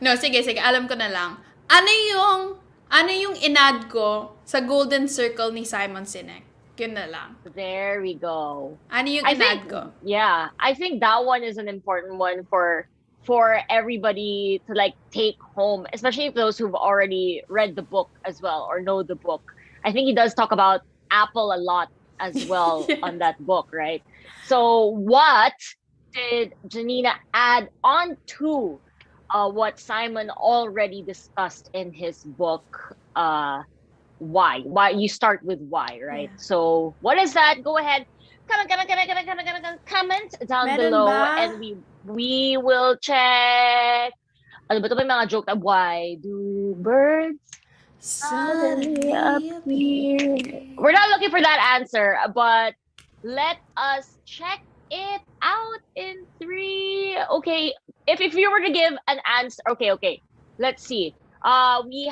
No, sige, alam ko na lang. Ano yung inad ko sa Golden Circle ni Simon Sinek? Yun na lang. There we go. Ano yung inad ko? Yeah, I think that one is an important one for everybody to like take home, especially those who've already read the book as well or know the book. I think he does talk about Apple a lot as well Yes. on that book, right? So what did Janina add on to what Simon already discussed in his book? Why? You start with why, right? Yeah. So what is that? Go ahead, comment down Meron below, ba? and we will check. Ano ba ito? May mga joke na, why do birds suddenly appear? We're not looking for that answer, but let us check it out in 3. Okay, if you were to give an answer, okay. Let's see. We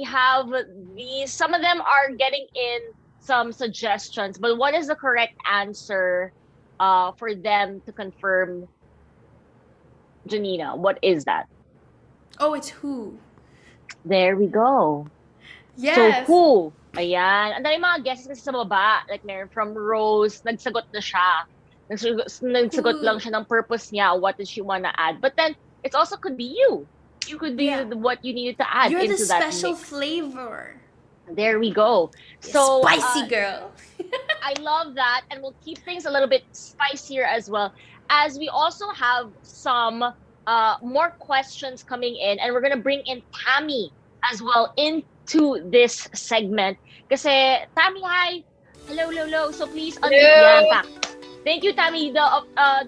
have these. Some of them are getting in some suggestions, but what is the correct answer for them to confirm? Janina, what is that? Oh, it's who? There we go. Yes. So who? Ayan. Ang dami mga guesses kasi sa baba. Like meron from Rose, nagsagot na siya. Nagsagot lang siya ng purpose niya. What does she want to add? But then, it also could be you. You could be what you needed to add You're into the that special mix. flavor. There we go. So Spicy girl. I love that. And we'll keep things a little bit spicier as well. As we also have some more questions coming in. And we're going to bring in Tammy as well into this segment. Kasi, Tammy, hi. Hello. So please unmute. Yan, back. Thank you, Tammy, the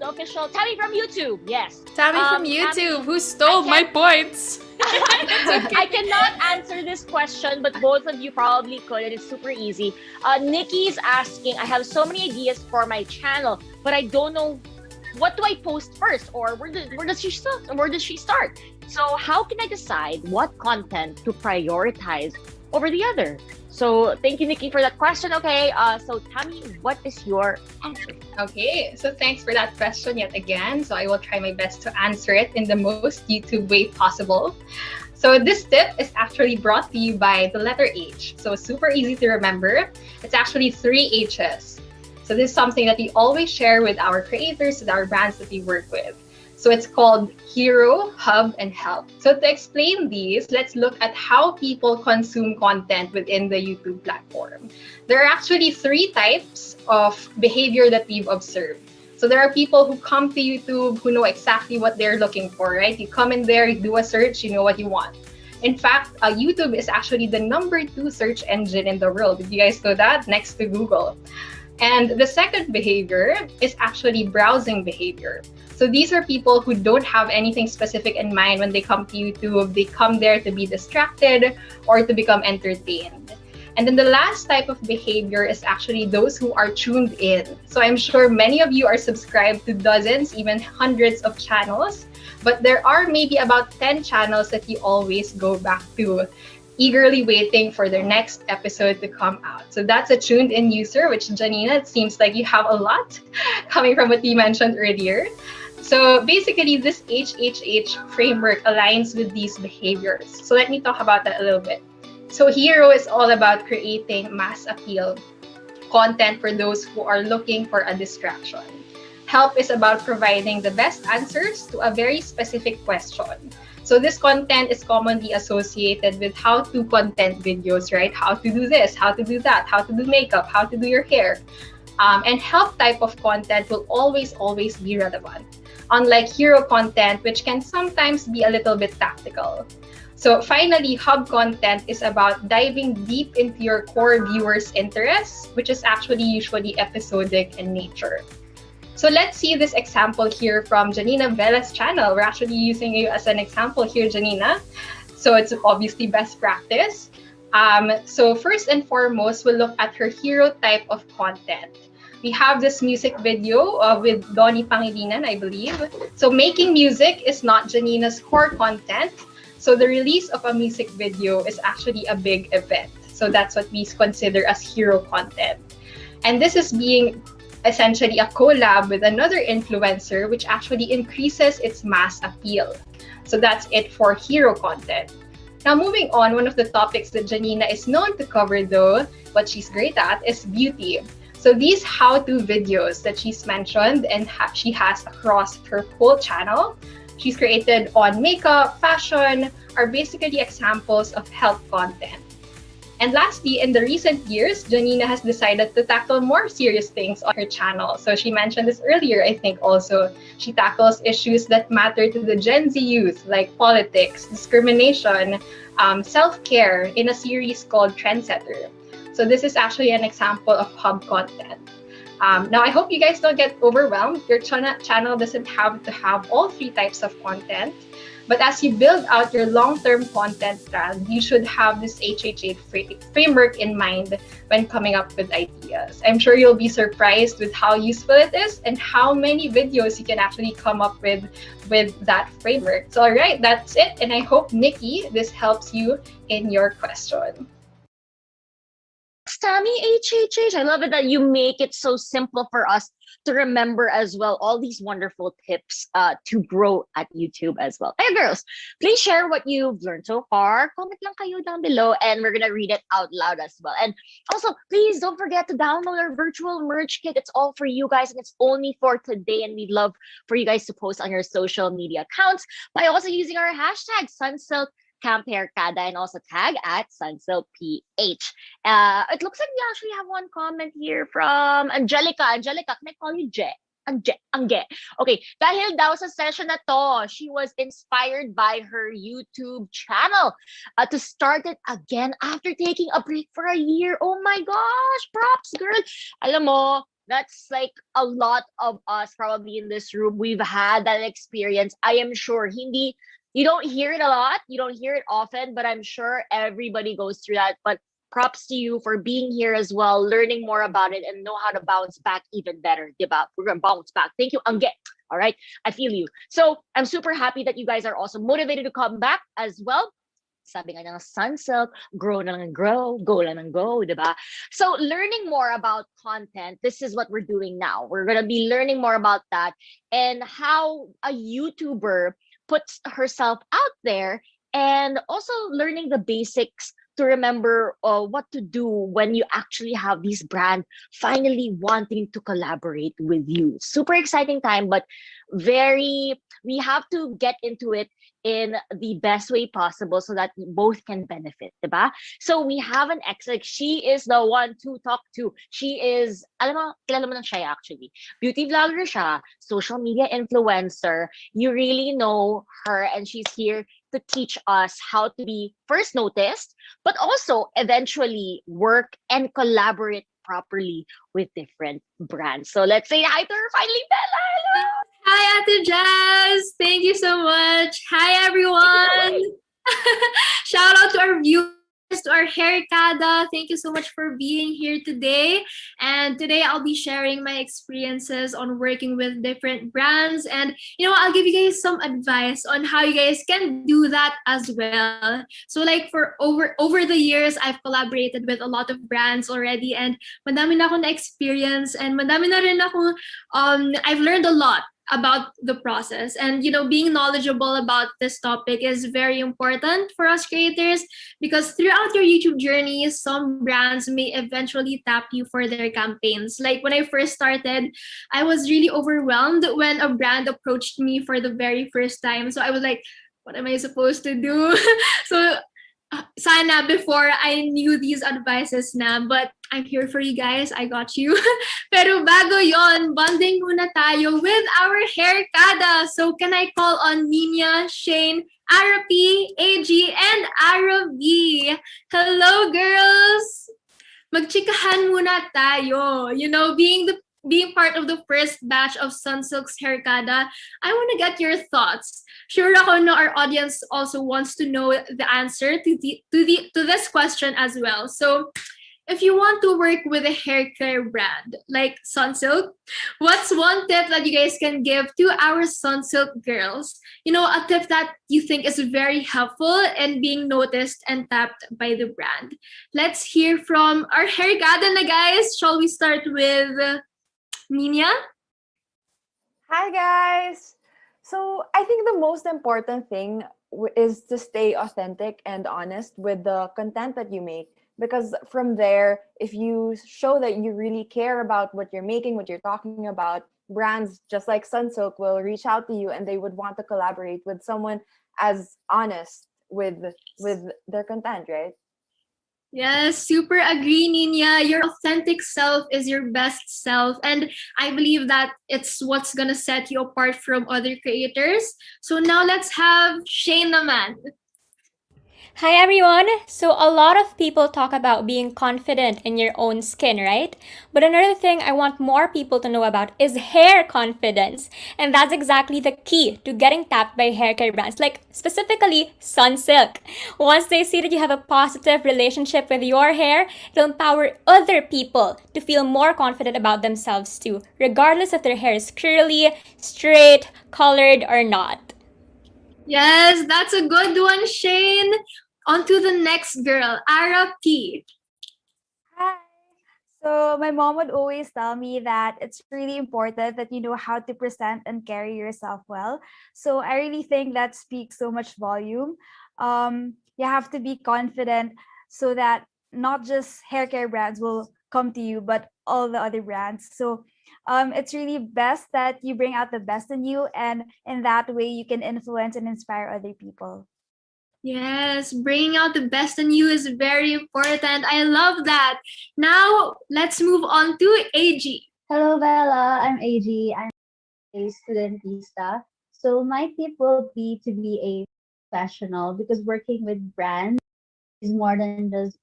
official Tammy from YouTube. Yes. Tammy from YouTube, who stole my points. I cannot answer this question, but both of you probably could. It is super easy. Nikki's asking, I have so many ideas for my channel, but I don't know what do I post first, or where does she start? So how can I decide what content to prioritize over the other? So thank you, Nikki, for that question. Okay, so Tammy, what is your answer? Okay, so thanks for that question yet again. So I will try my best to answer it in the most YouTube way possible. So this tip is actually brought to you by the letter H. So super easy to remember. It's actually 3 H's. So this is something that we always share with our creators, with our brands that we work with. So it's called Hero, Hub, and Help. So to explain these, let's look at how people consume content within the YouTube platform. There are actually 3 types of behavior that we've observed. So there are people who come to YouTube who know exactly what they're looking for, right? You come in there, you do a search, you know what you want. In fact, YouTube is actually the #2 search engine in the world. Did you guys know that? Next to Google. And the second behavior is actually browsing behavior. So these are people who don't have anything specific in mind when they come to YouTube. They come there to be distracted or to become entertained. And then the last type of behavior is actually those who are tuned in. So I'm sure many of you are subscribed to dozens, even hundreds of channels, but there are maybe about 10 channels that you always go back to, eagerly waiting for their next episode to come out. So that's a tuned in user, which Janina, it seems like you have a lot coming from what you mentioned earlier. So basically this HHH framework aligns with these behaviors. So let me talk about that a little bit. So Hero is all about creating mass appeal content for those who are looking for a distraction. Help is about providing the best answers to a very specific question. So this content is commonly associated with how-to content videos, right? How to do this, how to do that, how to do makeup, how to do your hair. And help type of content will always be relevant. Unlike hero content, which can sometimes be a little bit tactical. So finally, hub content is about diving deep into your core viewers' interests, which is actually usually episodic in nature. So let's see this example here from Janina Vela's channel. We're actually using you as an example here, Janina. So it's obviously best practice. So first and foremost, we'll look at her hero type of content. We have this music video with Donnie Pangilinan, I believe. So making music is not Janina's core content. So the release of a music video is actually a big event. So that's what we consider as hero content. And this is being essentially a collab with another influencer, which actually increases its mass appeal. So that's it for hero content. Now moving on, one of the topics that Janina is known to cover though, what she's great at, is beauty. So these how-to videos that she's mentioned and she has across her whole channel, she's created on makeup, fashion, are basically examples of health content. And lastly, in the recent years, Janina has decided to tackle more serious things on her channel. So she mentioned this earlier, I think also. She tackles issues that matter to the Gen Z youth, like politics, discrimination, self-care, in a series called Trendsetter. So this is actually an example of hub content. Now, I hope you guys don't get overwhelmed. Your channel doesn't have to have all 3 types of content. But as you build out your long-term content plan, you should have this HHH framework in mind when coming up with ideas. I'm sure you'll be surprised with how useful it is and how many videos you can actually come up with that framework. So all right, that's it. And I hope, Nikki, this helps you in your question. Tammy, HHH. I love it that you make it so simple for us to remember as well, all these wonderful tips to grow at YouTube as well. Hey girls, please share what you've learned so far. Comment lang kayo down below and we're gonna read it out loud as well. And also, please don't forget to download our virtual merch kit. It's all for you guys and it's only for today. And we'd love for you guys to post on your social media accounts by also using our hashtag Sunsilk Camp Hairkada and also tag at SunsilkPH. It looks like we actually have one comment here from Angelica. Angelica, can I call you Je? Angge. Okay, dahil daw sa session na to, she was inspired by her YouTube channel to start it again after taking a break for a year. Oh my gosh, props, girl. Alam mo, that's like a lot of us probably in this room. We've had that experience. I am sure you don't hear it a lot, you don't hear it often, but I'm sure everybody goes through that. But props to you for being here as well, learning more about it and know how to bounce back even better. Diba? We're gonna bounce back. Thank you, Angge. All right, I feel you. So I'm super happy that you guys are also motivated to come back as well. Sabi nga ng Sunsilk, grow na lang and grow, go lang and go, diba? So learning more about content, this is what we're doing now. We're gonna be learning more about that and how a YouTuber puts herself out there and also learning the basics to remember what to do when you actually have these brands finally wanting to collaborate with you. Super exciting time, but we have to get into it in the best way possible so that both can benefit, diba? So we have an ex, like she is the one to talk to. She is, alam mo, kilala mo na siya actually. Beauty vlogger siya, social media influencer. You really know her and she's here to teach us how to be first noticed, but also eventually work and collaborate properly with different brands. So let's say hi to her finally, Bella. Hello. Hi, Ate Jazz. Thank you so much. Hi, everyone. Shout out to our viewers, to our Hairkada. Thank you so much for being here today. And today I'll be sharing my experiences on working with different brands. And, I'll give you guys some advice on how you guys can do that as well. So like for over the years, I've collaborated with a lot of brands already. And madami na ako na experience and madami na rin ako, I've learned a lot about the process, and being knowledgeable about this topic is very important for us creators, because throughout your YouTube journey some brands may eventually tap you for their campaigns. Like when I first started, I was really overwhelmed when a brand approached me for the very first time. So I was like, what am I supposed to do? So sana before I knew these advices na, but I'm here for you guys. I got you. Pero bago yon, bonding muna tayo with our Hairkada. So can I call on Nina, Shane, Ara P, AG, and Ara V? Hello, girls! Magchikahan muna tayo. Being part of the first batch of Sunsilk's Hairkada, I want to get your thoughts. Sure ako no, our audience also wants to know the answer to this question as well. So, if you want to work with a hair care brand like Sunsilk, what's one tip that you guys can give to our Sunsilk girls? A tip that you think is very helpful in being noticed and tapped by the brand. Let's hear from our Hairkada na, guys. Shall we start with Nina? Hi, guys. So I think the most important thing is to stay authentic and honest with the content that you make. Because from there, if you show that you really care about what you're making, what you're talking about, brands just like Sunsilk will reach out to you and they would want to collaborate with someone as honest with their content, right? Yes, super agree, Nina. Your authentic self is your best self. And I believe that it's what's gonna set you apart from other creators. So now let's have Shane naman. Hi everyone! So a lot of people talk about being confident in your own skin, right? But another thing I want more people to know about is hair confidence. And that's exactly the key to getting tapped by hair care brands, like specifically Sunsilk. Once they see that you have a positive relationship with your hair, it'll empower other people to feel more confident about themselves too, regardless if their hair is curly, straight, colored, or not. Yes, that's a good one, Shane. On to the next girl, Ara P. Hi. So my mom would always tell me that it's really important that you know how to present and carry yourself well. So I really think that speaks so much volume. You have to be confident so that not just hair care brands will come to you, but all the other brands. So it's really best that you bring out the best in you, and in that way you can influence and inspire other people. Yes, bringing out the best in you is very important. I love that. Now, let's move on to AG. Hello, Bella. I'm AG. I'm a studentista. So my tip will be to be a professional, because working with brands is more than just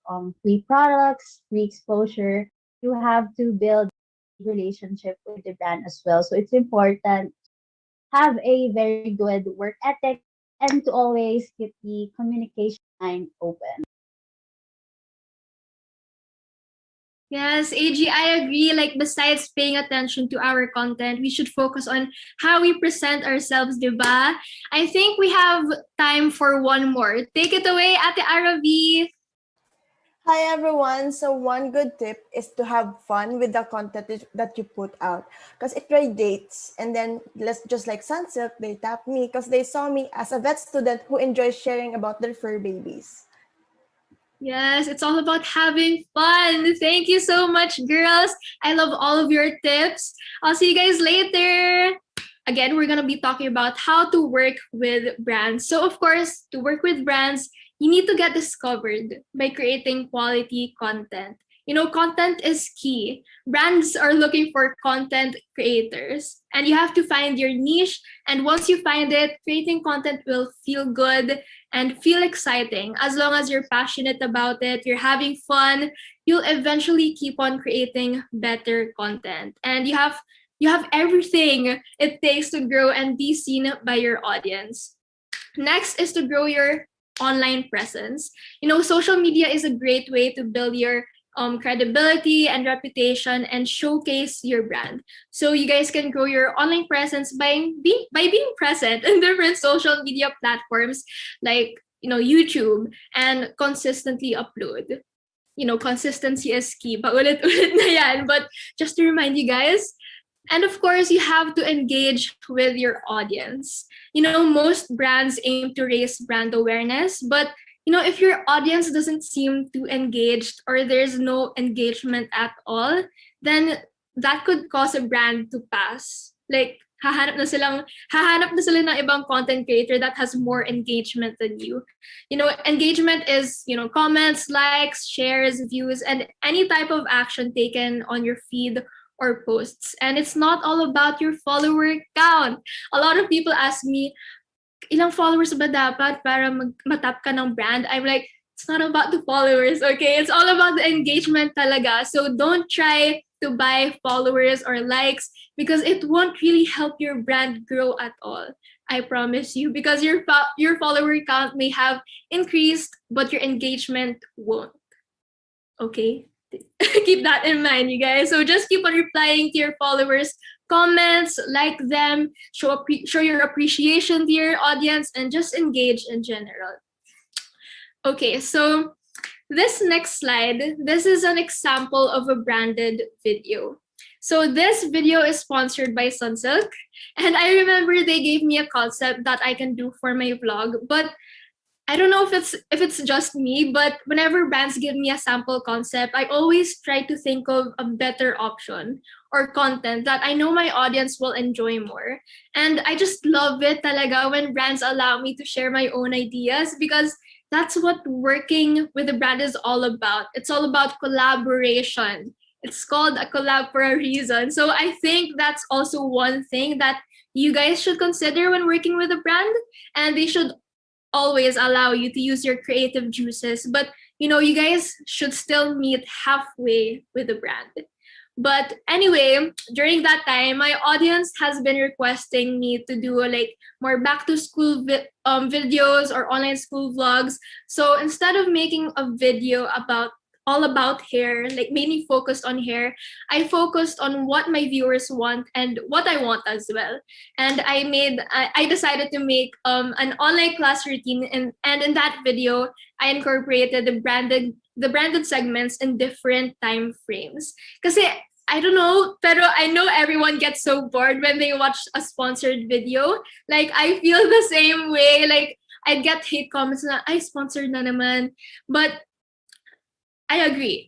free products, free exposure. You have to build a relationship with the brand as well. So it's important have a very good work ethic and to always keep the communication line open. Yes, AG, I agree. Like, besides paying attention to our content, we should focus on how we present ourselves, diba? I think we have time for one more. Take it away, Ate Aravi. Hi everyone. So one good tip is to have fun with the content that you put out, because it radiates. And then just like Sunsilk, they tapped me because they saw me as a vet student who enjoys sharing about their fur babies. Yes, it's all about having fun. Thank you so much, girls. I love all of your tips. I'll see you guys later. Again, we're going to be talking about how to work with brands. So, of course, to work with brands, you need to get discovered by creating quality content. You know, content is key. Brands are looking for content creators, and you have to find your niche. And once you find it, creating content will feel good and feel exciting. As long as you're passionate about it, you're having fun, you'll eventually keep on creating better content. And you have everything it takes to grow and be seen by your audience. Next is to grow your online presence. You know, social media is a great way to build your credibility and reputation and showcase your brand. So you guys can grow your online presence by being present in different social media platforms like, you know, YouTube, and consistently upload. You know, consistency is key. Paulit-ulit na yan. But just to remind you guys, and of course, you have to engage with your audience. You know, most brands aim to raise brand awareness, but you know, if your audience doesn't seem too engaged or there's no engagement at all, then that could cause a brand to pass. Like, hahanap na sila ng ibang content creator that has more engagement than you. You know, engagement is, you know, comments, likes, shares, views, and any type of action taken on your feed or posts. And it's not all about your follower count. A lot of people ask me, ilang followers ba dapat para matap ka ng brand? I'm like, it's not about the followers, okay? It's all about the engagement talaga. So don't try to buy followers or likes because it won't really help your brand grow at all. I promise you, because your follower count may have increased, but your engagement won't. Okay? Keep that in mind, you guys. So just keep on replying to your followers' comments, like them, show your appreciation to your audience, and just engage in general. Okay, so this next slide, this is an example of a branded video. So this video is sponsored by Sunsilk, and I remember they gave me a concept that I can do for my vlog, but I don't know if it's just me, but whenever brands give me a sample concept, I always try to think of a better option or content that I know my audience will enjoy more. And I just love it talaga when brands allow me to share my own ideas, because that's what working with a brand is all about. It's all about collaboration. It's called a collab for a reason. So I think that's also one thing that you guys should consider when working with a brand, and they should always allow you to use your creative juices, but you know, you guys should still meet halfway with the brand. But anyway, during that time, my audience has been requesting me to do like more back to school videos or online school vlogs. So instead of making a video all about hair, like mainly focused on hair, I focused on what my viewers want and what I want as well. And I decided to make an online class routine, and in that video, I incorporated the branded segments in different time frames. Kasi I don't know, pero I know everyone gets so bored when they watch a sponsored video. Like, I feel the same way. Like, I get hate comments na, ay, sponsored na naman. But I agree.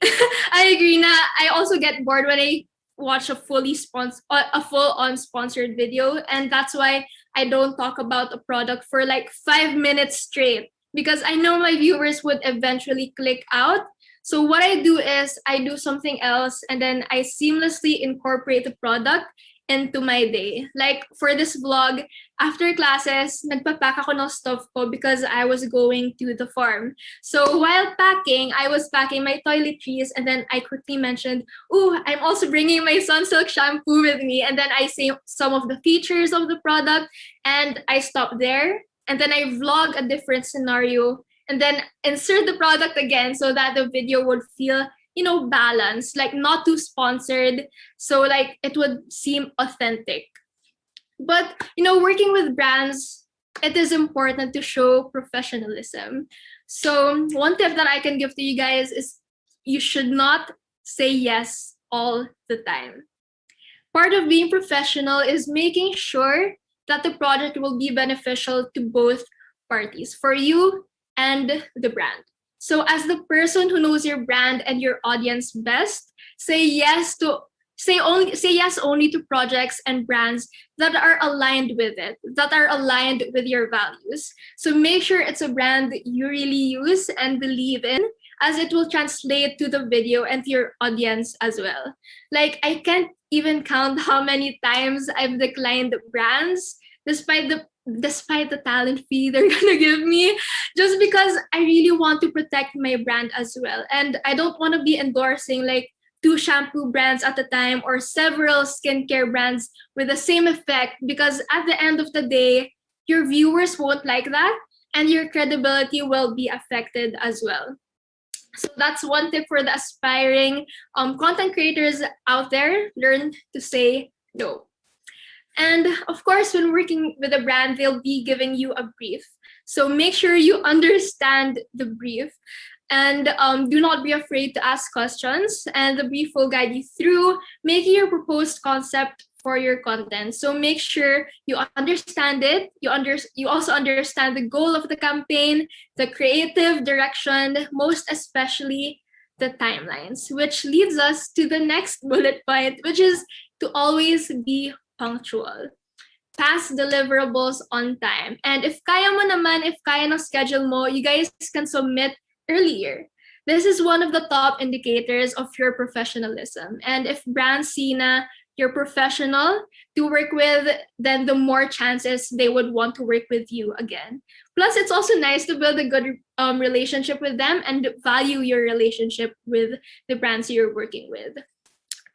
I agree na I also get bored when I watch a full-on sponsored video, and that's why I don't talk about a product for like 5 minutes straight, because I know my viewers would eventually click out. So what I do is I do something else, and then I seamlessly incorporate the product into my day. Like for this vlog, after classes, nagpapack ako ng stuff ko because I was going to the farm. So while packing, I was packing my toiletries, and then I quickly mentioned, "Ooh, I'm also bringing my Sunsilk shampoo with me." And then I say some of the features of the product, and I stop there. And then I vlog a different scenario, and then insert the product again so that the video would feel, you know, balanced, like not too sponsored, so like it would seem authentic. But you know, working with brands, it is important to show professionalism. So one tip that I can give to you guys is you should not say yes all the time. Part of being professional is making sure that the project will be beneficial to both parties, for you and the brand. So as the person who knows your brand and your audience best, say yes only to projects and brands that are aligned with it, that are aligned with your values. So make sure it's a brand that you really use and believe in, as it will translate to the video and to your audience as well. Like, I can't even count how many times I've declined brands despite the talent fee they're gonna give me, just because I really want to protect my brand as well. And I don't want to be endorsing like 2 shampoo brands at a time or several skincare brands with the same effect, because at the end of the day, your viewers won't like that and your credibility will be affected as well. So that's one tip for the aspiring content creators out there. Learn to say no. And of course, when working with a brand, they'll be giving you a brief. So make sure you understand the brief, and do not be afraid to ask questions. And the brief will guide you through making your proposed concept for your content. So make sure you understand it. You also understand the goal of the campaign, the creative direction, most especially the timelines, which leads us to the next bullet point, which is to always be punctual. Pass deliverables on time. And if kaya mo naman, if kaya ng schedule mo, you guys can submit earlier. This is one of the top indicators of your professionalism. And if brands see na you're professional to work with, then the more chances they would want to work with you again. Plus, it's also nice to build a good relationship with them and value your relationship with the brands you're working with.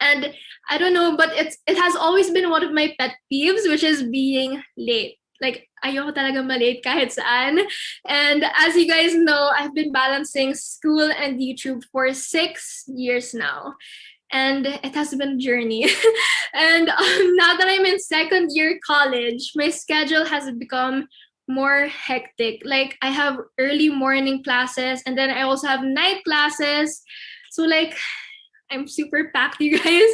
And I don't know, but it has always been one of my pet peeves, which is being late. Like, ayoko talaga malate kahit saan. And as you guys know, I've been balancing school and YouTube for 6 years now. And it has been a journey. And now that I'm in second year college, my schedule has become more hectic. Like, I have early morning classes, and then I also have night classes. So like, I'm super packed, you guys.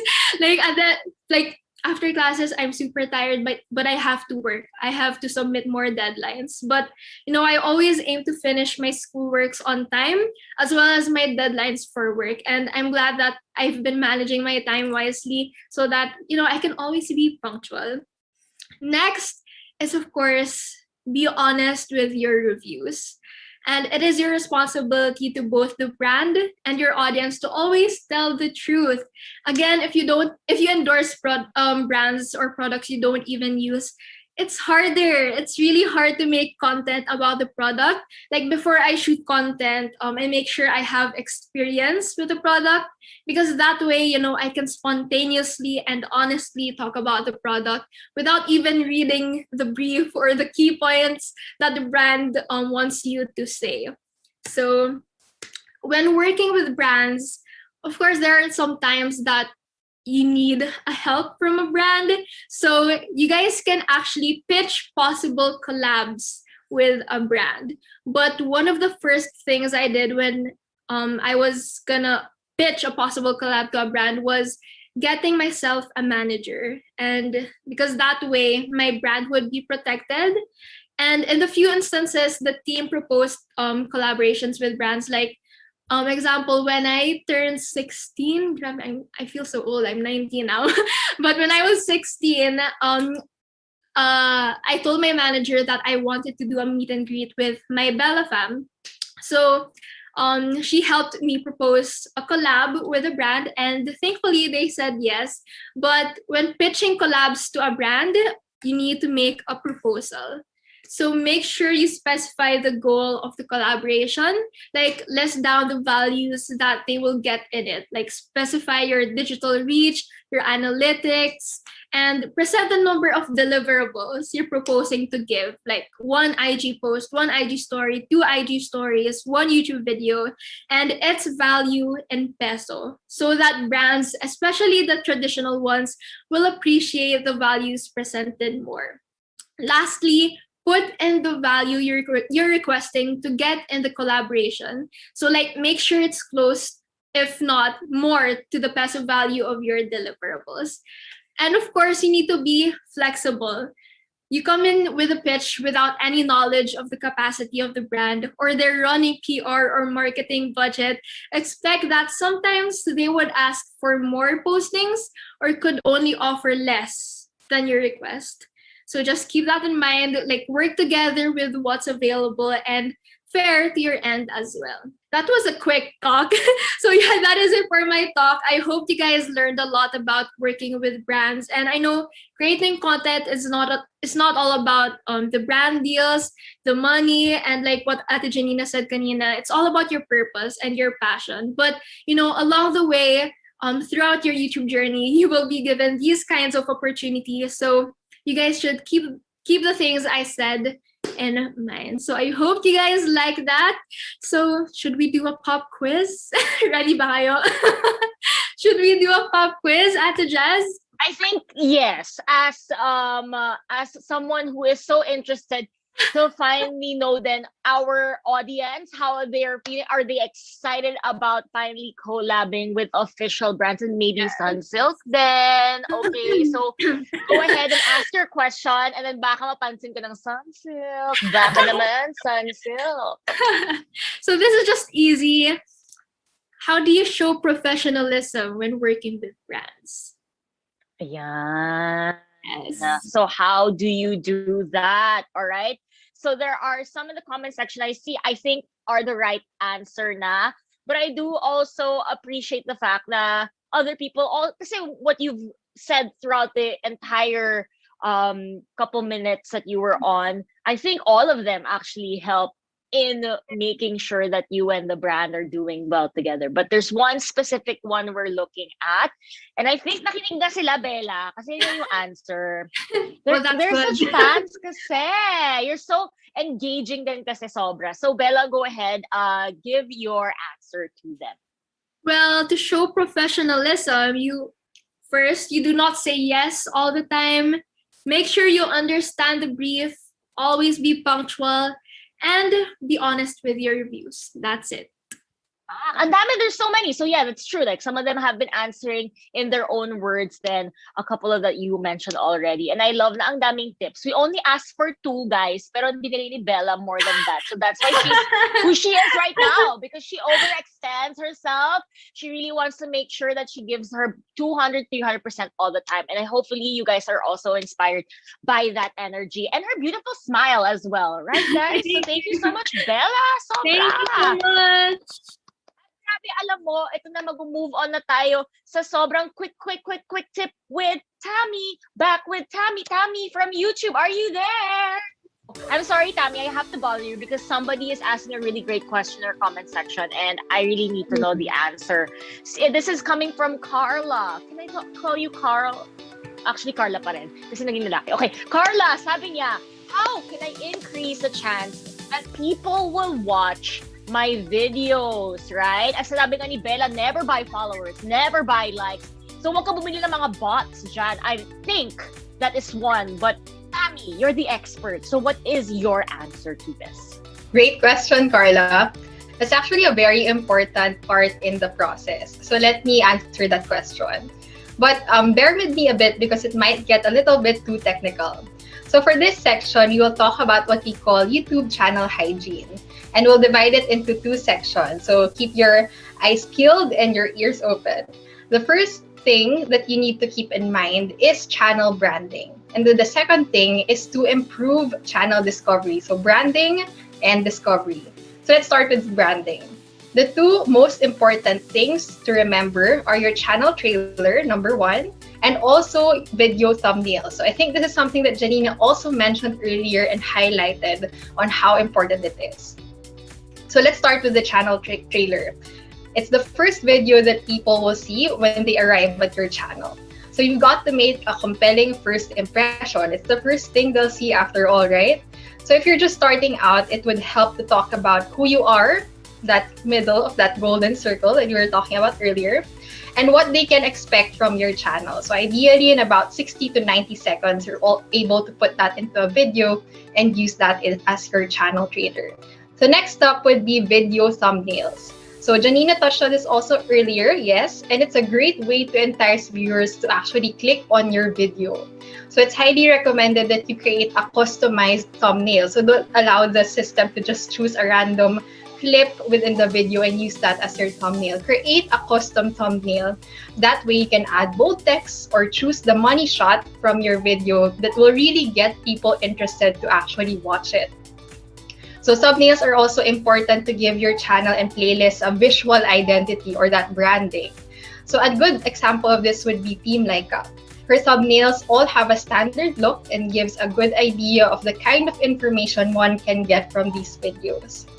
After classes, I'm super tired, but I have to work. I have to submit more deadlines. But I always aim to finish my schoolworks on time, as well as my deadlines for work. And I'm glad that I've been managing my time wisely so that I can always be punctual. Next is, of course, be honest with your reviews. And it is your responsibility to both the brand and your audience to always tell the truth. Again, if you endorse brands or products you don't even use, it's harder. It's really hard to make content about the product. Like, before I shoot content, I make sure I have experience with the product, because that way, I can spontaneously and honestly talk about the product without even reading the brief or the key points that the brand wants you to say. So when working with brands, of course, there are some times that you need a help from a brand. So you guys can actually pitch possible collabs with a brand. But one of the first things I did when I was gonna pitch a possible collab to a brand was getting myself a manager. And because that way my brand would be protected. And in the few instances, the team proposed collaborations with brands, like example, when I turned 16, I feel so old, I'm 19 now. But when I was 16, I told my manager that I wanted to do a meet and greet with my Bella fam. So she helped me propose a collab with a brand, and thankfully they said yes. But when pitching collabs to a brand, you need to make a proposal. So make sure you specify the goal of the collaboration, like list down the values that they will get in it, like specify your digital reach, your analytics, and present the number of deliverables you're proposing to give, like 1 IG post, 1 IG story, 2 IG stories, 1 YouTube video, and its value in peso, so that brands, especially the traditional ones, will appreciate the values presented more. Lastly, put in the value you're requesting to get in the collaboration. So like, make sure it's close, if not more, to the peso value of your deliverables. And of course, you need to be flexible. you come in with a pitch without any knowledge of the capacity of the brand or their running PR or marketing budget, expect that sometimes they would ask for more postings or could only offer less than your request. So just keep that in mind, like work together with what's available and fair to your end as well. That was a quick talk. So yeah, that is it for my talk. I hope you guys learned a lot about working with brands. And I know creating content is it's not all about the brand deals, the money, and like what Ate Janina said kanina, it's all about your purpose and your passion. But along the way, throughout your YouTube journey, you will be given these kinds of opportunities. So you guys should keep the things I said in mind. So I hope you guys like that. So should we do a pop quiz? Ready ba kayo? Should we do a pop quiz, Ate Jaz? I think yes. As someone who is so interested to finally know then our audience, how they're feeling. Are they excited about finally collabing with official brands and maybe Sunsilk? Then okay, so go ahead and ask your question and then baka mapansin ko ng Sunsilk. Baka naman Sunsilk. So this is just easy. How do you show professionalism when working with brands? Yeah. Yes. So how do you do that? All right. So there are some in the comment section I see, I think are the right answer na. But I do also appreciate the fact that other people, kasi what you've said throughout the entire couple minutes that you were on, I think all of them actually help in making sure that you and the brand are doing well together. But there's one specific one we're looking at. And I think nakinig na sila, Bella, kasi yun yung answer. Well, They're that's such good. fans kasi. You're so engaging din kasi sobra. So Bella, go ahead, give your answer to them. Well, to show professionalism, you do not say yes all the time. Make sure you understand the brief. Always be punctual. And be honest with your reviews. That's it. Ang dami, there's so many. So yeah, that's true. Like some of them have been answering in their own words than a couple of that you mentioned already. And I love na ang daming tips. We only asked for 2 guys, pero binigay ni Bella more than that. So that's why she's who she is right now, because she overextends herself. She really wants to make sure that she gives her 200, 300% all the time. And hopefully you guys are also inspired by that energy and her beautiful smile as well. Right, guys? So thank you so much, Bella. Thank you so much. Grabe, alam mo, ito na mag-move on na tayo sa sobrang quick tip with Tammy. Back with Tammy. Tammy from YouTube, are you there? I'm sorry, Tammy, I have to bother you because somebody is asking a really great question in our comment section and I really need to know the answer. This is coming from Carla. Can I call you Carl? Actually, Carla pa rin kasi naging lalaki. Okay, Carla, sabi niya, how can I increase the chance that people will watch my videos, right? As sabi nga ni Bella, never buy followers, never buy likes. So wag ka bumili ng mga bots dyan. I think that is one. But Tammy, you're the expert. So what is your answer to this? Great question, Carla. That's actually a very important part in the process. So let me answer that question. But bear with me a bit because it might get a little bit too technical. So for this section, we will talk about what we call YouTube channel hygiene. And we'll divide it into 2 sections. So keep your eyes peeled and your ears open. The first thing that you need to keep in mind is channel branding. And then the second thing is to improve channel discovery. So branding and discovery. So let's start with branding. The 2 most important things to remember are your channel trailer, number 1, and also video thumbnails. So I think this is something that Janina also mentioned earlier and highlighted on how important it is. So let's start with the channel trailer. It's the first video that people will see when they arrive at your channel. So you've got to make a compelling first impression. It's the first thing they'll see after all, right? So if you're just starting out, it would help to talk about who you are, that middle of that golden circle that you were talking about earlier, and what they can expect from your channel. So ideally in about 60 to 90 seconds, you're all able to put that into a video and use that as your channel trailer. So next up would be video thumbnails. So Janina touched on this also earlier, yes, and it's a great way to entice viewers to actually click on your video. So it's highly recommended that you create a customized thumbnail. So don't allow the system to just choose a random clip within the video and use that as your thumbnail. Create a custom thumbnail. That way you can add bold text or choose the money shot from your video that will really get people interested to actually watch it. So thumbnails are also important to give your channel and playlist a visual identity or that branding. So a good example of this would be Team Laika. Her thumbnails all have a standard look and gives a good idea of the kind of information one can get from these videos.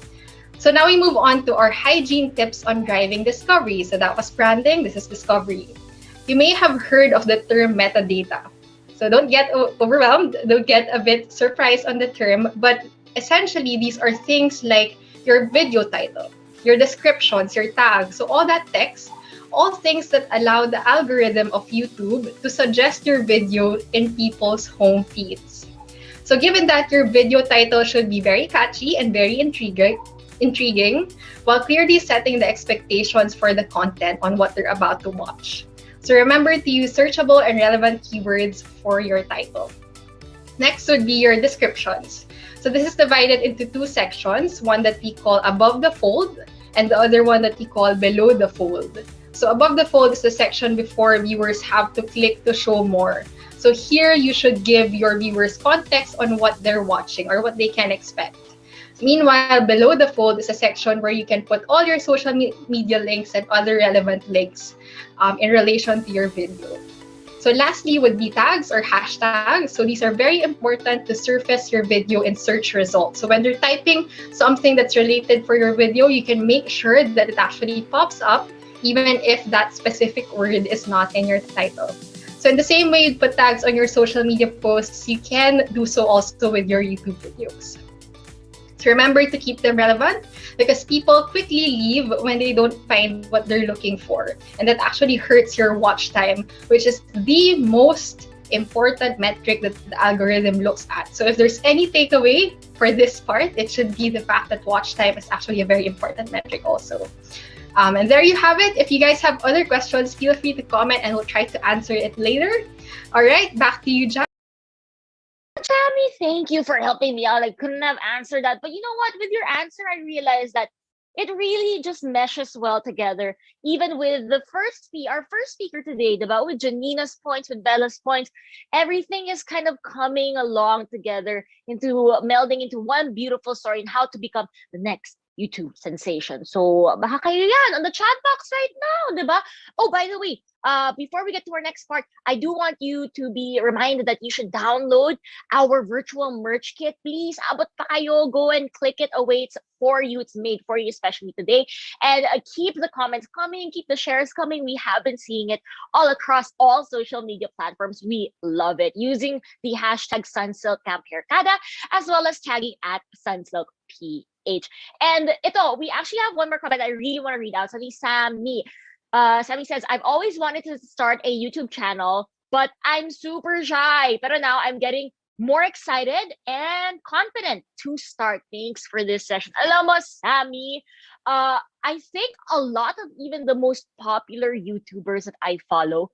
So now we move on to our hygiene tips on driving discovery. So that was branding, this is discovery. You may have heard of the term metadata. So don't get overwhelmed, don't get a bit surprised on the term, but essentially these are things like your video title, your descriptions, your tags, so all that text, all things that allow the algorithm of YouTube to suggest your video in people's home feeds. So given that your video title should be very catchy and very intriguing, while clearly setting the expectations for the content on what they're about to watch. So remember to use searchable and relevant keywords for your title. Next would be your descriptions. So this is divided into two sections, one that we call above the fold and the other one that we call below the fold. So above the fold is the section before viewers have to click to show more. So here you should give your viewers context on what they're watching or what they can expect. Meanwhile, below the fold is a section where you can put all your social media links and other relevant links in relation to your video. So lastly would be tags or hashtags. So these are very important to surface your video in search results. So when you're typing something that's related for your video, you can make sure that it actually pops up even if that specific word is not in your title. So in the same way you put tags on your social media posts, you can do so also with your YouTube videos. So remember to keep them relevant because people quickly leave when they don't find what they're looking for. And that actually hurts your watch time, which is the most important metric that the algorithm looks at. So if there's any takeaway for this part, it should be the fact that watch time is actually a very important metric also. And there you have it. If you guys have other questions, feel free to comment and we'll try to answer it later. All right, back to you, Jaz. Tammy, thank you for helping me out. I couldn't have answered that. But you know what? With your answer, I realized that it really just meshes well together. Even with our first speaker today, diba? With Janina's points, with Bella's points, everything is kind of coming along together melding into one beautiful story in how to become the next YouTube sensation. So, baka kayo yan on the chat box right now, diba? Oh, by the way, before we get to our next part, I do want you to be reminded that you should download our virtual merch kit. Please, abot pa kayo, go and click it away. It's for you. It's made for you, especially today. And keep the comments coming, keep the shares coming. We have been seeing it all across all social media platforms. We love it. Using the hashtag Sunsilk Camp Hairkada, as well as tagging at SunsilkPH. And we actually have one more comment I really want to read out. Sammy says, I've always wanted to start a YouTube channel, but I'm super shy. But now I'm getting more excited and confident to start. Thanks for this session. Alam mo, Sammy, I think a lot of even the most popular YouTubers that I follow,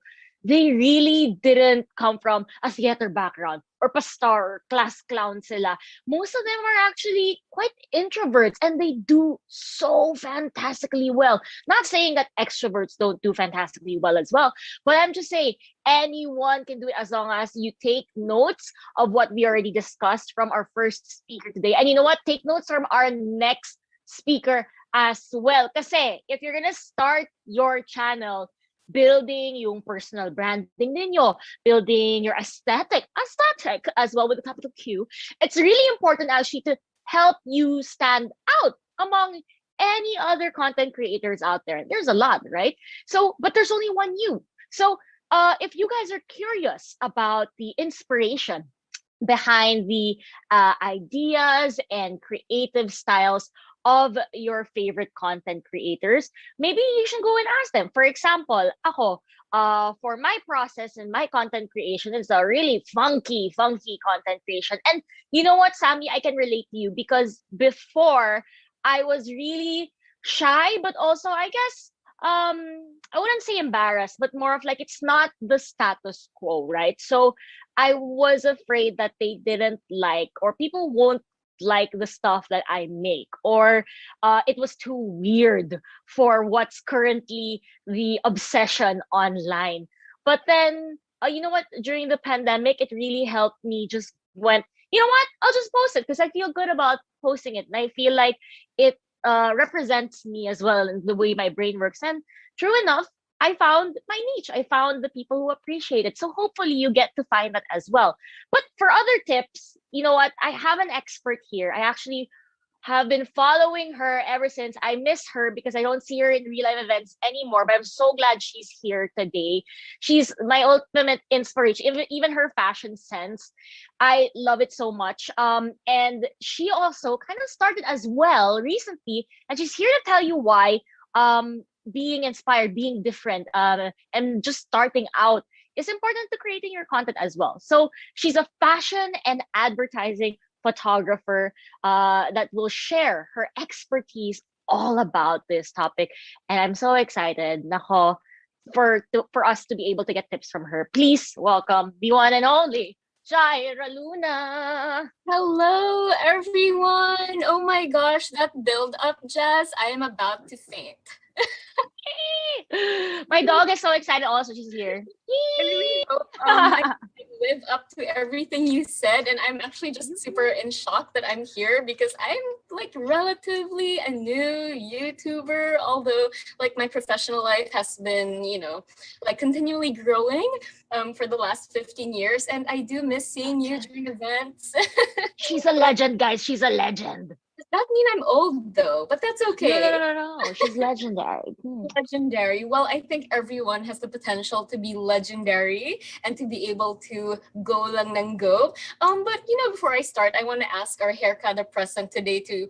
they really didn't come from a theater background or pastar or class clown sila. Most of them are actually quite introverts and they do so fantastically well. Not saying that extroverts don't do fantastically well as well, but I'm just saying anyone can do it as long as you take notes of what we already discussed from our first speaker today. And you know what? Take notes from our next speaker as well. Kasi if you're gonna start your channel, building yung personal branding ninyo, building your aesthetic as well with a capital Q, it's really important actually to help you stand out among any other content creators out there. There's a lot, right? So, but there's only one you. So, if you guys are curious about the inspiration behind the ideas and creative styles of your favorite content creators, maybe you should go and ask them. For example, ako, for my process and my content creation is a really funky content creation. And you know what, Sammy, I can relate to you because before I was really shy, but also I guess I wouldn't say embarrassed, but more of like it's not the status quo, right? So I was afraid that they didn't like, or people won't like the stuff that I make, or it was too weird for what's currently the obsession online. But then, you know what? During the pandemic, it really helped me. Just went, you know what? I'll just post it because I feel good about posting it, and I feel like it represents me as well in the way my brain works. And true enough, I found my niche. I found the people who appreciate it. So hopefully you get to find that as well. But for other tips, you know what? I have an expert here. I actually have been following her ever since. I miss her because I don't see her in real life events anymore, but I'm so glad she's here today. She's my ultimate inspiration. Even her fashion sense, I love it so much. And she also kind of started as well recently, and she's here to tell you why. Being inspired, being different, and just starting out is important to creating your content as well. So she's a fashion and advertising photographer that will share her expertise all about this topic. And I'm so excited, nako, for us to be able to get tips from her. Please welcome the one and only Shaira Luna. Hello, everyone. Oh my gosh, that build up, Jazz. I am about to faint. My dog is so excited also. She's here. I really hope I live up to everything you said, and I'm actually just super in shock that I'm here because I'm like relatively a new YouTuber, although like my professional life has been, like continually growing for the last 15 years, and I do miss seeing you during events. She's a legend, guys. She's a legend. Does that mean I'm old though? But that's okay. No. She's legendary. Legendary. Well, I think everyone has the potential to be legendary and to be able to go lang nang go. But before I start, I want to ask our haircut present today to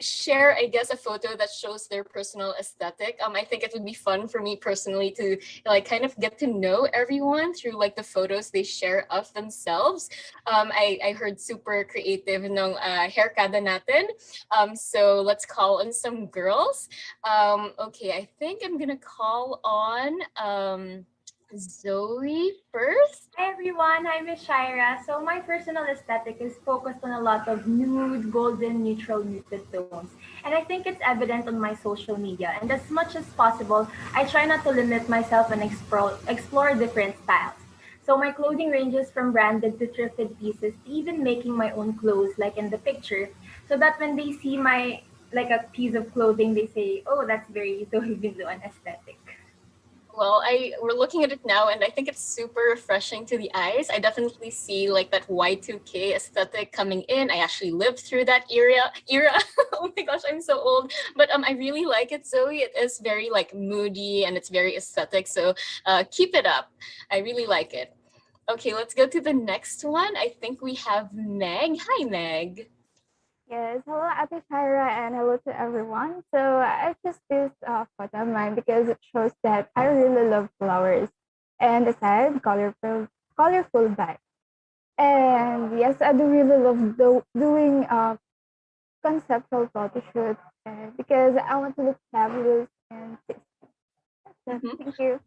share, I guess, a photo that shows their personal aesthetic. I think it would be fun for me personally to like kind of get to know everyone through like the photos they share of themselves. I heard super creative nung hairkada natin. So let's call on some girls. Okay, I think I'm gonna call on Zoe first. Hi everyone, I'm Miss Shaira. So my personal aesthetic is focused on a lot of nude, golden, neutral, muted tones. And I think it's evident on my social media. And as much as possible, I try not to limit myself and explore different styles. So my clothing ranges from branded to thrifted pieces to even making my own clothes like in the picture. So that when they see my like a piece of clothing, they say, oh, that's very Zoe Binduan aesthetic. Well, we're looking at it now, and I think it's super refreshing to the eyes. I definitely see like that Y2K aesthetic coming in. I actually lived through that era. Oh my gosh, I'm so old. But I really like it, Zoe. It is very like moody and it's very aesthetic. So keep it up. I really like it. Okay, let's go to the next one. I think we have Meg. Hi, Meg. Yes, hello Ate Shaira and hello to everyone. So I just this photo of mine because it shows that I really love flowers and aside colorful vibe. And yes, I do really love doing conceptual photo shoot because I want to look fabulous and sexy. Thank you.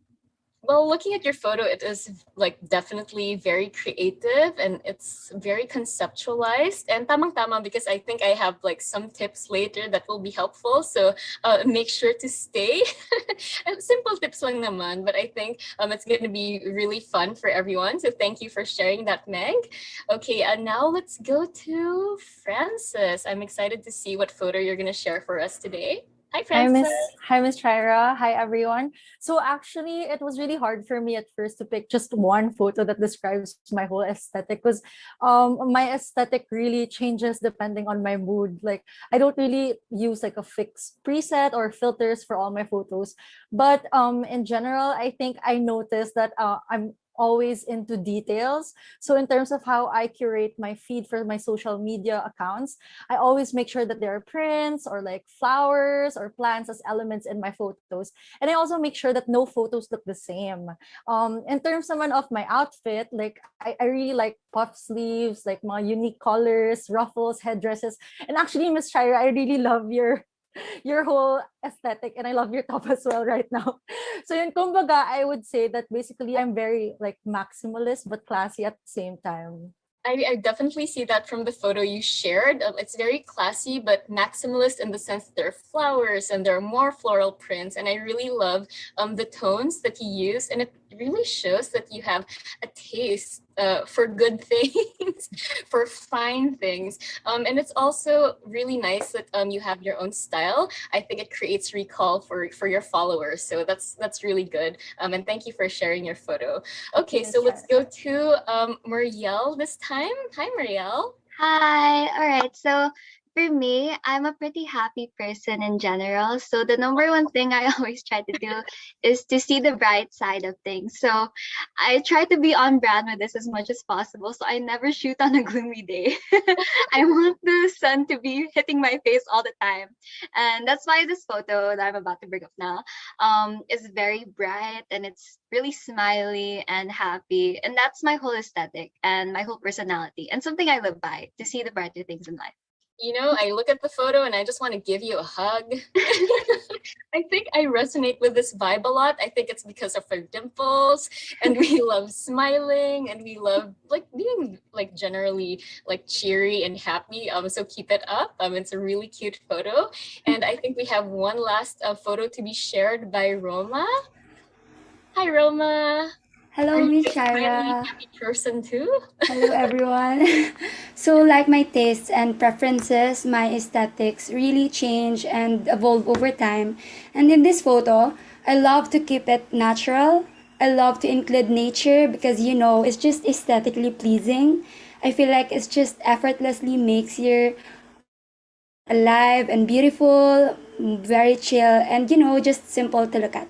Well, looking at your photo, it is like definitely very creative and it's very conceptualized and tamang-tama because I think I have like some tips later that will be helpful. So make sure to stay. Simple tips lang naman, but I think it's going to be really fun for everyone. So thank you for sharing that, Meg. Okay, and now let's go to Frances. I'm excited to see what photo you're going to share for us today. Hi, Frances. Hi, Miss Shaira. Hi, everyone. So actually, it was really hard for me at first to pick just one photo that describes my whole aesthetic because my aesthetic really changes depending on my mood. Like, I don't really use like a fixed preset or filters for all my photos. But in general, I think I noticed that I'm always into details. So in terms of how I curate my feed for my social media accounts, I always make sure that there are prints or like flowers or plants as elements in my photos. And I also make sure that no photos look the same. In terms naman of my outfit, like I really like puff sleeves, like my unique colors, ruffles, headdresses. And actually, Miss Shaira, I really love your your whole aesthetic, and I love your top as well right now. So yun, kumbaga, I would say that basically I'm very like maximalist but classy at the same time. I definitely see that from the photo you shared. It's very classy, but maximalist in the sense that there are flowers and there are more floral prints. And I really love the tones that you use. And it really shows that you have a taste for good things, for fine things. And it's also really nice that you have your own style. I think it creates recall for your followers. So that's really good. And thank you for sharing your photo. Okay, so let's go to Marielle this time. Hi, Marielle. Hi. All right. So for me, I'm a pretty happy person in general. So the number one thing I always try to do is to see the bright side of things. So I try to be on brand with this as much as possible. So I never shoot on a gloomy day. I want the sun to be hitting my face all the time. And that's why this photo that I'm about to bring up now is very bright and it's really smiley and happy. And that's my whole aesthetic and my whole personality and something I live by to see the brighter things in life. You know, I look at the photo and I just want to give you a hug. I think I resonate with this vibe a lot. I think it's because of our dimples and we love smiling and we love like being like generally like cheery and happy. So keep it up. It's a really cute photo. And I think we have one last photo to be shared by Roma. Hi, Roma. Hello, Miss Shaira. Happy person too. Hello, everyone. So, like my tastes and preferences, my aesthetics really change and evolve over time. And in this photo, I love to keep it natural. I love to include nature because, it's just aesthetically pleasing. I feel like it's just effortlessly makes your alive and beautiful, very chill, and, just simple to look at.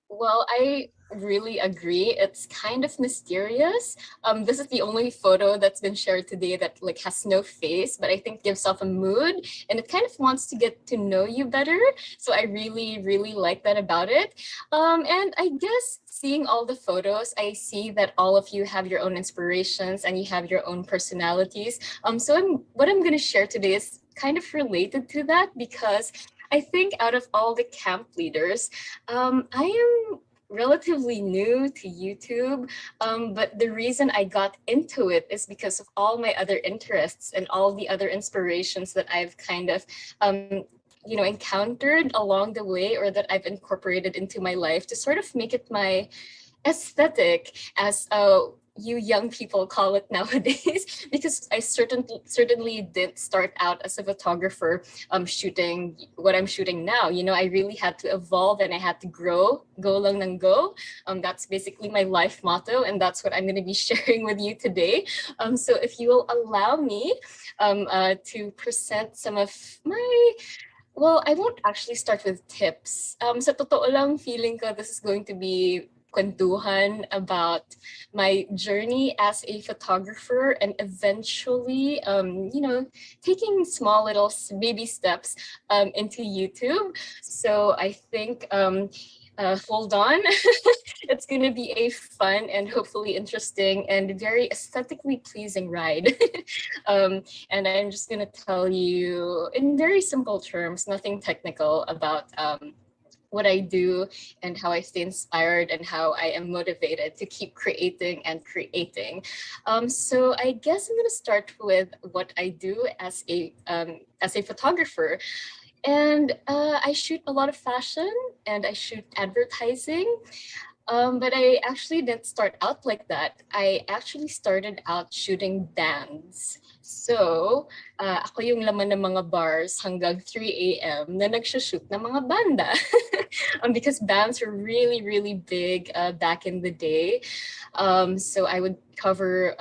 Well, I really agree. It's kind of mysterious. This is the only photo that's been shared today that like has no face, but I think gives off a mood and it kind of wants to get to know you better. So I really, really like that about it. And I guess seeing all the photos, I see that all of you have your own inspirations and you have your own personalities. What I'm going to share today is kind of related to that because I think out of all the camp leaders, I am relatively new to YouTube, but the reason I got into it is because of all my other interests and all the other inspirations that I've kind of encountered along the way or that I've incorporated into my life to sort of make it my aesthetic, as you young people call it nowadays, because I certainly didn't start out as a photographer shooting what I'm shooting now. I really had to evolve and I had to grow, go lang nang go. That's basically my life motto, and that's what I'm going to be sharing with you today. So if you will allow me to present some of my I won't actually start with tips. Sa totoo lang, feeling ko this is going to be kwentuhan about my journey as a photographer and eventually, taking small little baby steps into YouTube. So I think, hold on, it's going to be a fun and hopefully interesting and very aesthetically pleasing ride. And I'm just going to tell you in very simple terms, nothing technical, about what I do and how I stay inspired and how I am motivated to keep creating and creating. So I guess I'm going to start with what I do as a photographer. And I shoot a lot of fashion and I shoot advertising. But I actually didn't start out like that. I actually started out shooting bands. So, ako yung laman ng mga bars hanggang 3 a.m. na nagsushoot ng mga banda. Because bands were really, really big back in the day. So I would cover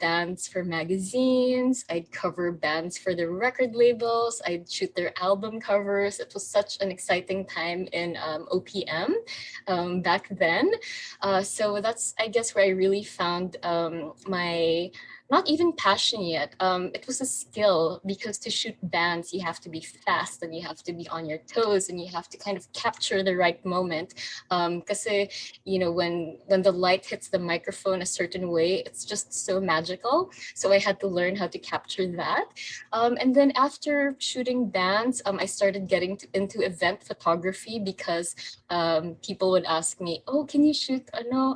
bands for magazines. I'd cover bands for the record labels. I'd shoot their album covers. It was such an exciting time in OPM back then. So that's, I guess, where I really found my not even passion yet. It was a skill, because to shoot bands, you have to be fast and you have to be on your toes and you have to kind of capture the right moment. Because when the light hits the microphone a certain way, it's just so magical. So I had to learn how to capture that. And then after shooting bands, I started getting into event photography, because people would ask me, "Oh, can you shoot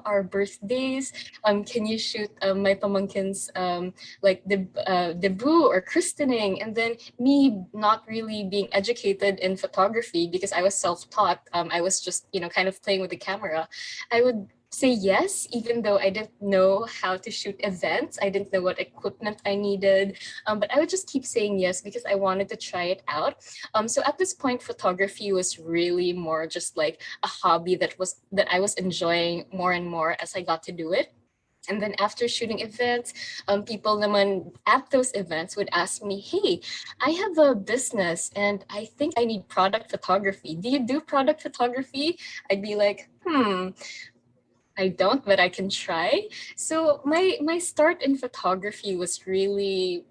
our birthdays? Can you shoot my pamangkin's like debut or christening?" And then me not really being educated in photography, because I was self-taught, I was just kind of playing with the camera, I would say yes, even though I didn't know how to shoot events. I didn't know what equipment I needed, but I would just keep saying yes because I wanted to try it out. So at this point, photography was really more just like a hobby that I was enjoying more and more as I got to do it. And then after shooting events, people naman at those events would ask me, "Hey, I have a business and I think I need product photography. Do you do product photography?" I'd be like, I don't, but I can try. So my start in photography was really,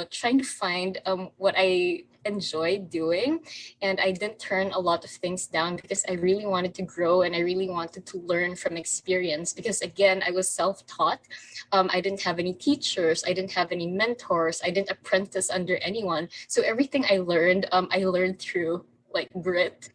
trying to find what I enjoyed doing. And I didn't turn a lot of things down because I really wanted to grow and I really wanted to learn from experience. Because again, I was self-taught. I didn't have any teachers. I didn't have any mentors. I didn't apprentice under anyone. So everything I learned through like grit.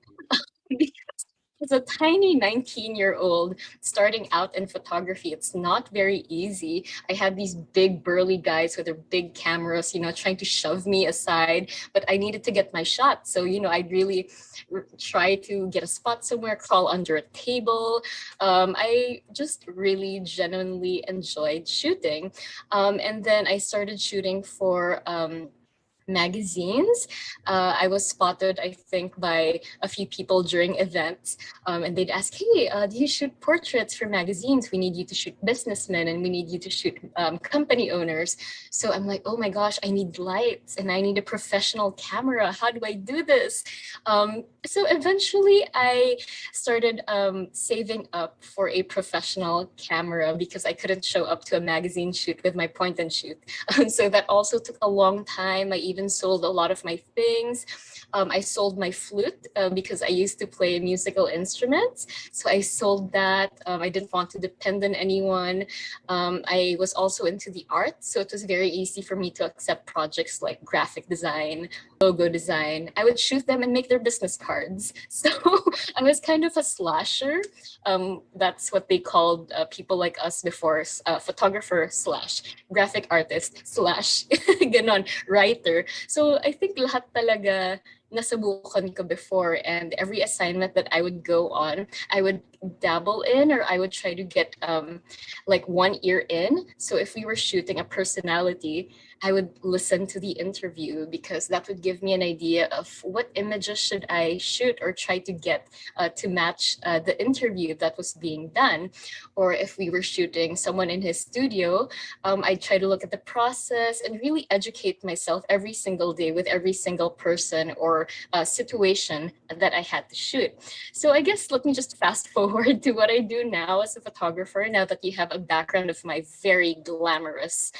As a tiny 19-year-old starting out in photography, it's not very easy. I had these big burly guys with their big cameras, trying to shove me aside, but I needed to get my shot. So, I'd really try to get a spot somewhere, crawl under a table. I just really genuinely enjoyed shooting. And then I started shooting for magazines. I was spotted, I think, by a few people during events, and they'd ask, "Hey, do you shoot portraits for magazines? We need you to shoot businessmen, and we need you to shoot company owners." So I'm like, "Oh my gosh, I need lights, and I need a professional camera. How do I do this?" So eventually, I started saving up for a professional camera because I couldn't show up to a magazine shoot with my point and shoot. So that also took a long time. I even sold a lot of my things. I sold my flute because I used to play musical instruments. So I sold that. I didn't want to depend on anyone. I was also into the arts. So it was very easy for me to accept projects like graphic design, logo design. I would shoot them and make their business cards. So I was kind of a slasher. That's what they called people like us before, photographer slash graphic artist slash ganon, writer. So I think lahat talaga nasubukan ko before, and every assignment that I would go on, I would dabble in, or I would try to get like one ear in. So if we were shooting a personality, I would listen to the interview because that would give me an idea of what images should I shoot or try to get to match the interview that was being done. Or if we were shooting someone in his studio, I'd try to look at the process and really educate myself every single day with every single person or situation that I had to shoot. So I guess let me just fast forward to what I do now as a photographer, now that you have a background of my very glamorous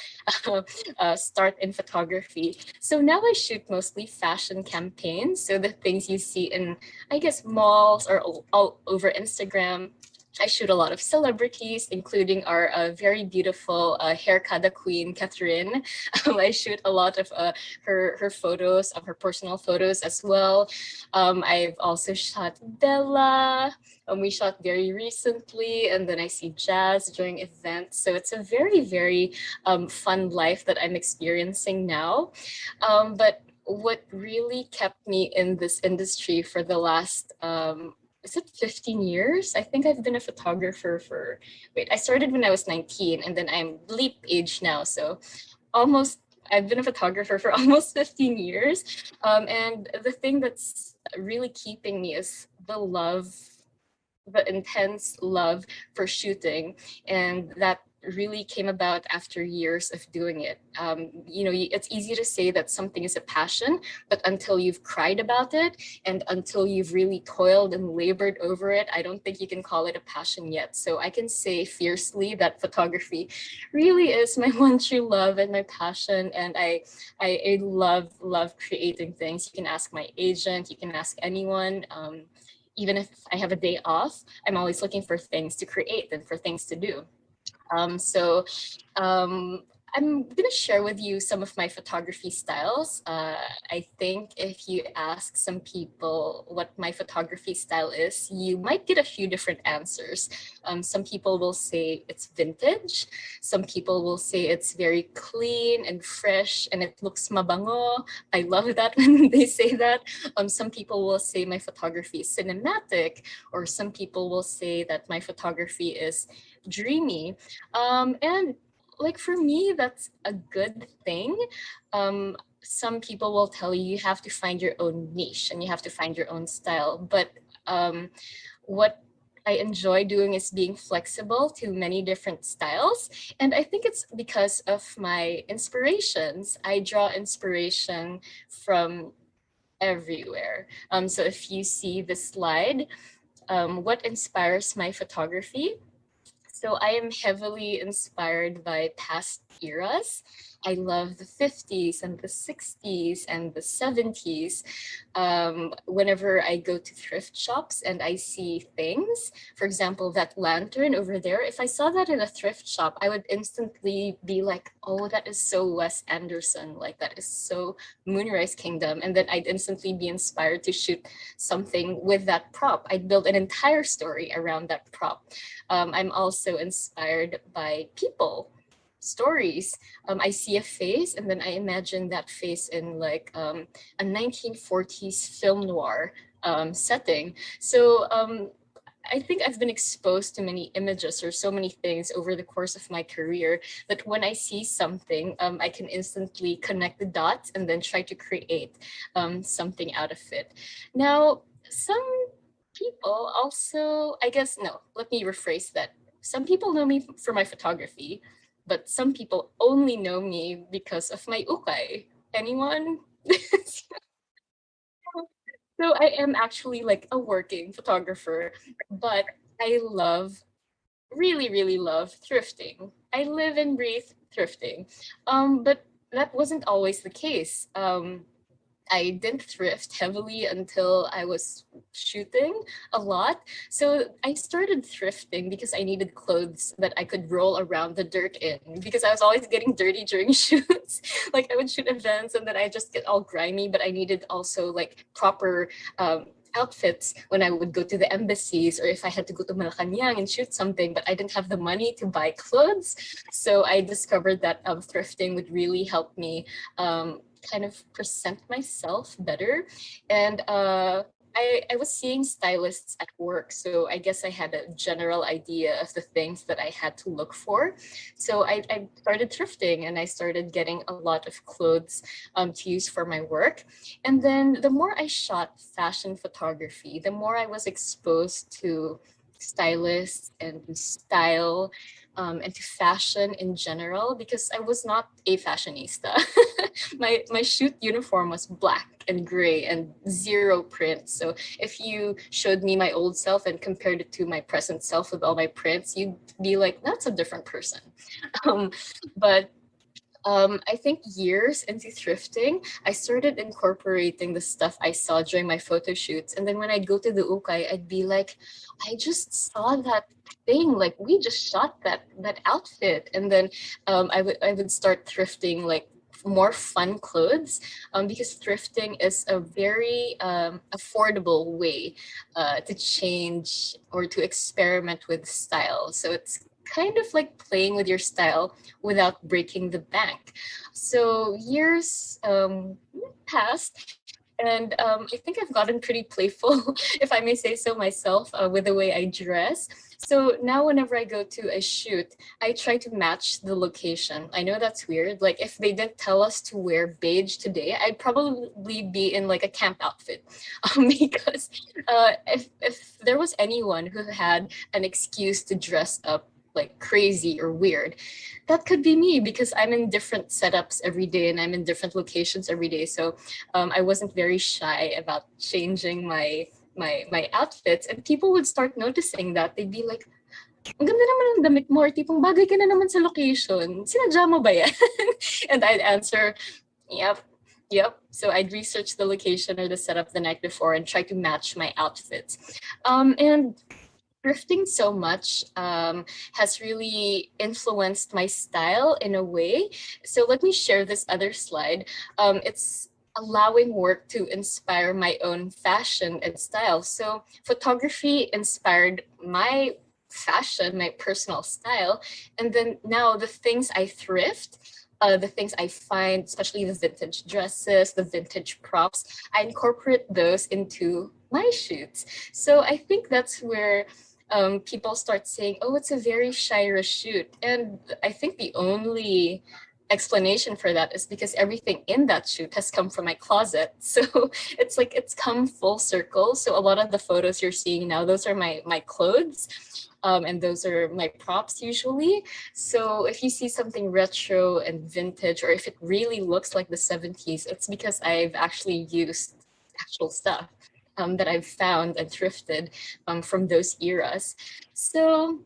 start in photography. So now I shoot mostly fashion campaigns. So the things you see in, I guess, malls or all over Instagram. I shoot a lot of celebrities, including our very beautiful Hairkada queen, Kathryn. I shoot a lot of her photos, of her personal photos as well. I've also shot Bella. We shot very recently, and then I see Jaz during events. So it's a very, very fun life that I'm experiencing now. But what really kept me in this industry for the last is it 15 years? I think I've been a photographer for, I started when I was 19 and then I'm bleep age now. So I've been a photographer for almost 15 years. And the thing that's really keeping me is the intense love for shooting. And that really came about after years of doing it. It's easy to say that something is a passion, but until you've cried about it and until you've really toiled and labored over it, I don't think you can call it a passion yet. So I can say fiercely that photography really is my one true love and my passion. And I love creating things. You can ask my agent, you can ask anyone. Even if I have a day off, I'm always looking for things to create and for things to do. So I'm going to share with you some of my photography styles. I think if you ask some people what my photography style is, you might get a few different answers. Some people will say it's vintage. Some people will say it's very clean and fresh and it looks mabango. I love that when they say that. Some people will say my photography is cinematic, or some people will say that my photography is dreamy. And like for me, that's a good thing. Some people will tell you you have to find your own niche and you have to find your own style. But what I enjoy doing is being flexible to many different styles. And I think it's because of my inspirations. I draw inspiration from everywhere. So if you see this slide, what inspires my photography? So I am heavily inspired by past eras. I love the 50s and the 60s and the 70s. Whenever I go to thrift shops and I see things, for example, that lantern over there, if I saw that in a thrift shop, I would instantly be like, oh, that is so Wes Anderson. Like, that is so Moonrise Kingdom. And then I'd instantly be inspired to shoot something with that prop. I'd build an entire story around that prop. I'm also inspired by people, stories. I see a face and then I imagine that face in like a 1940s film noir setting. So I think I've been exposed to many images or so many things over the course of my career that when I see something, I can instantly connect the dots and then try to create something out of it. Now, some people also, let me rephrase that. Some people know me for my photography, but some people only know me because of my ukay. Anyone? So I am actually like a working photographer, but I really love thrifting. I live and breathe thrifting. But that wasn't always the case. I didn't thrift heavily until I was shooting a lot. So I started thrifting because I needed clothes that I could roll around the dirt in, because I was always getting dirty during shoots. Like I would shoot events and then I just get all grimy, but I needed also like proper outfits when I would go to the embassies, or if I had to go to Malacanang and shoot something, but I didn't have the money to buy clothes. So I discovered that thrifting would really help me kind of present myself better. And I was seeing stylists at work, so I guess I had a general idea of the things that I had to look for. So I started thrifting and I started getting a lot of clothes to use for my work. And then the more I shot fashion photography, the more I was exposed to stylists and style and to fashion in general, because I was not a fashionista. my shoot uniform was black and gray and zero prints. So if you showed me my old self and compared it to my present self with all my prints, you'd be like, that's a different person. But I think years into thrifting, I started incorporating the stuff I saw during my photo shoots. And then when I'd go to the ukay, I'd be like, I just saw that thing. Like we just shot that outfit. And then I would start thrifting like more fun clothes, because thrifting is a very affordable way to change or to experiment with style. So it's kind of like playing with your style without breaking the bank. So years passed, and I think I've gotten pretty playful, if I may say so myself, with the way I dress. So now whenever I go to a shoot, I try to match the location. I know that's weird. Like if they didn't tell us to wear beige today, I'd probably be in like a camp outfit, because if there was anyone who had an excuse to dress up like crazy or weird. That could be me because I'm in different setups every day and I'm in different locations every day. So I wasn't very shy about changing my outfits, and people would start noticing that. They'd be like, ang ganda naman ng damit mo, or tipong bagay ka na naman sa location. Sinadya mo ba yan? And I'd answer, yep. So I'd research the location or the setup the night before and try to match my outfits. And thrifting so much has really influenced my style in a way. So let me share this other slide. It's allowing work to inspire my own fashion and style. So photography inspired my fashion, my personal style. And then now the things I thrift, the things I find, especially the vintage dresses, the vintage props, I incorporate those into my shoots. So I think that's where people start saying, oh, it's a very Shaira shoot. And I think the only explanation for that is because everything in that shoot has come from my closet. So it's like it's come full circle. So a lot of the photos you're seeing now, those are my clothes. And those are my props usually. So if you see something retro and vintage, or if it really looks like the 70s, it's because I've actually used actual stuff that I've found and thrifted from those eras. So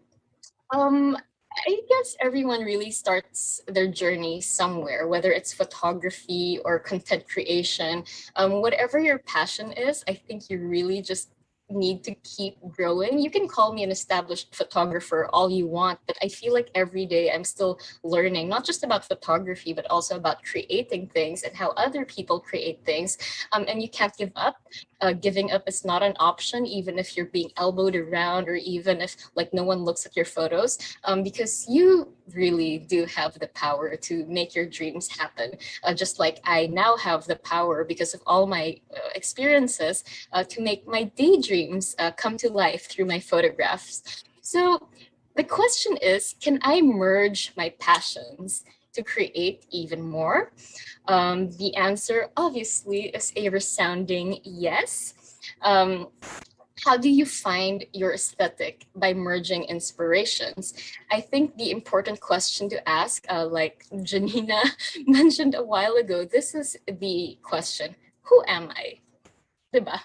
I guess everyone really starts their journey somewhere, whether it's photography or content creation. Whatever your passion is, I think you really just need to keep growing. You can call me an established photographer all you want, but I feel like every day I'm still learning, not just about photography, but also about creating things and how other people create things. And you can't give up. Giving up is not an option, even if you're being elbowed around, or even if like no one looks at your photos, because you really do have the power to make your dreams happen. Just like I now have the power, because of all my experiences, to make my daydreams come to life through my photographs. So the question is, can I merge my passions to create even more? The answer obviously is a resounding yes. How do you find your aesthetic by merging inspirations? I think the important question to ask, like Janina mentioned a while ago, this is the question: who am I? Diba?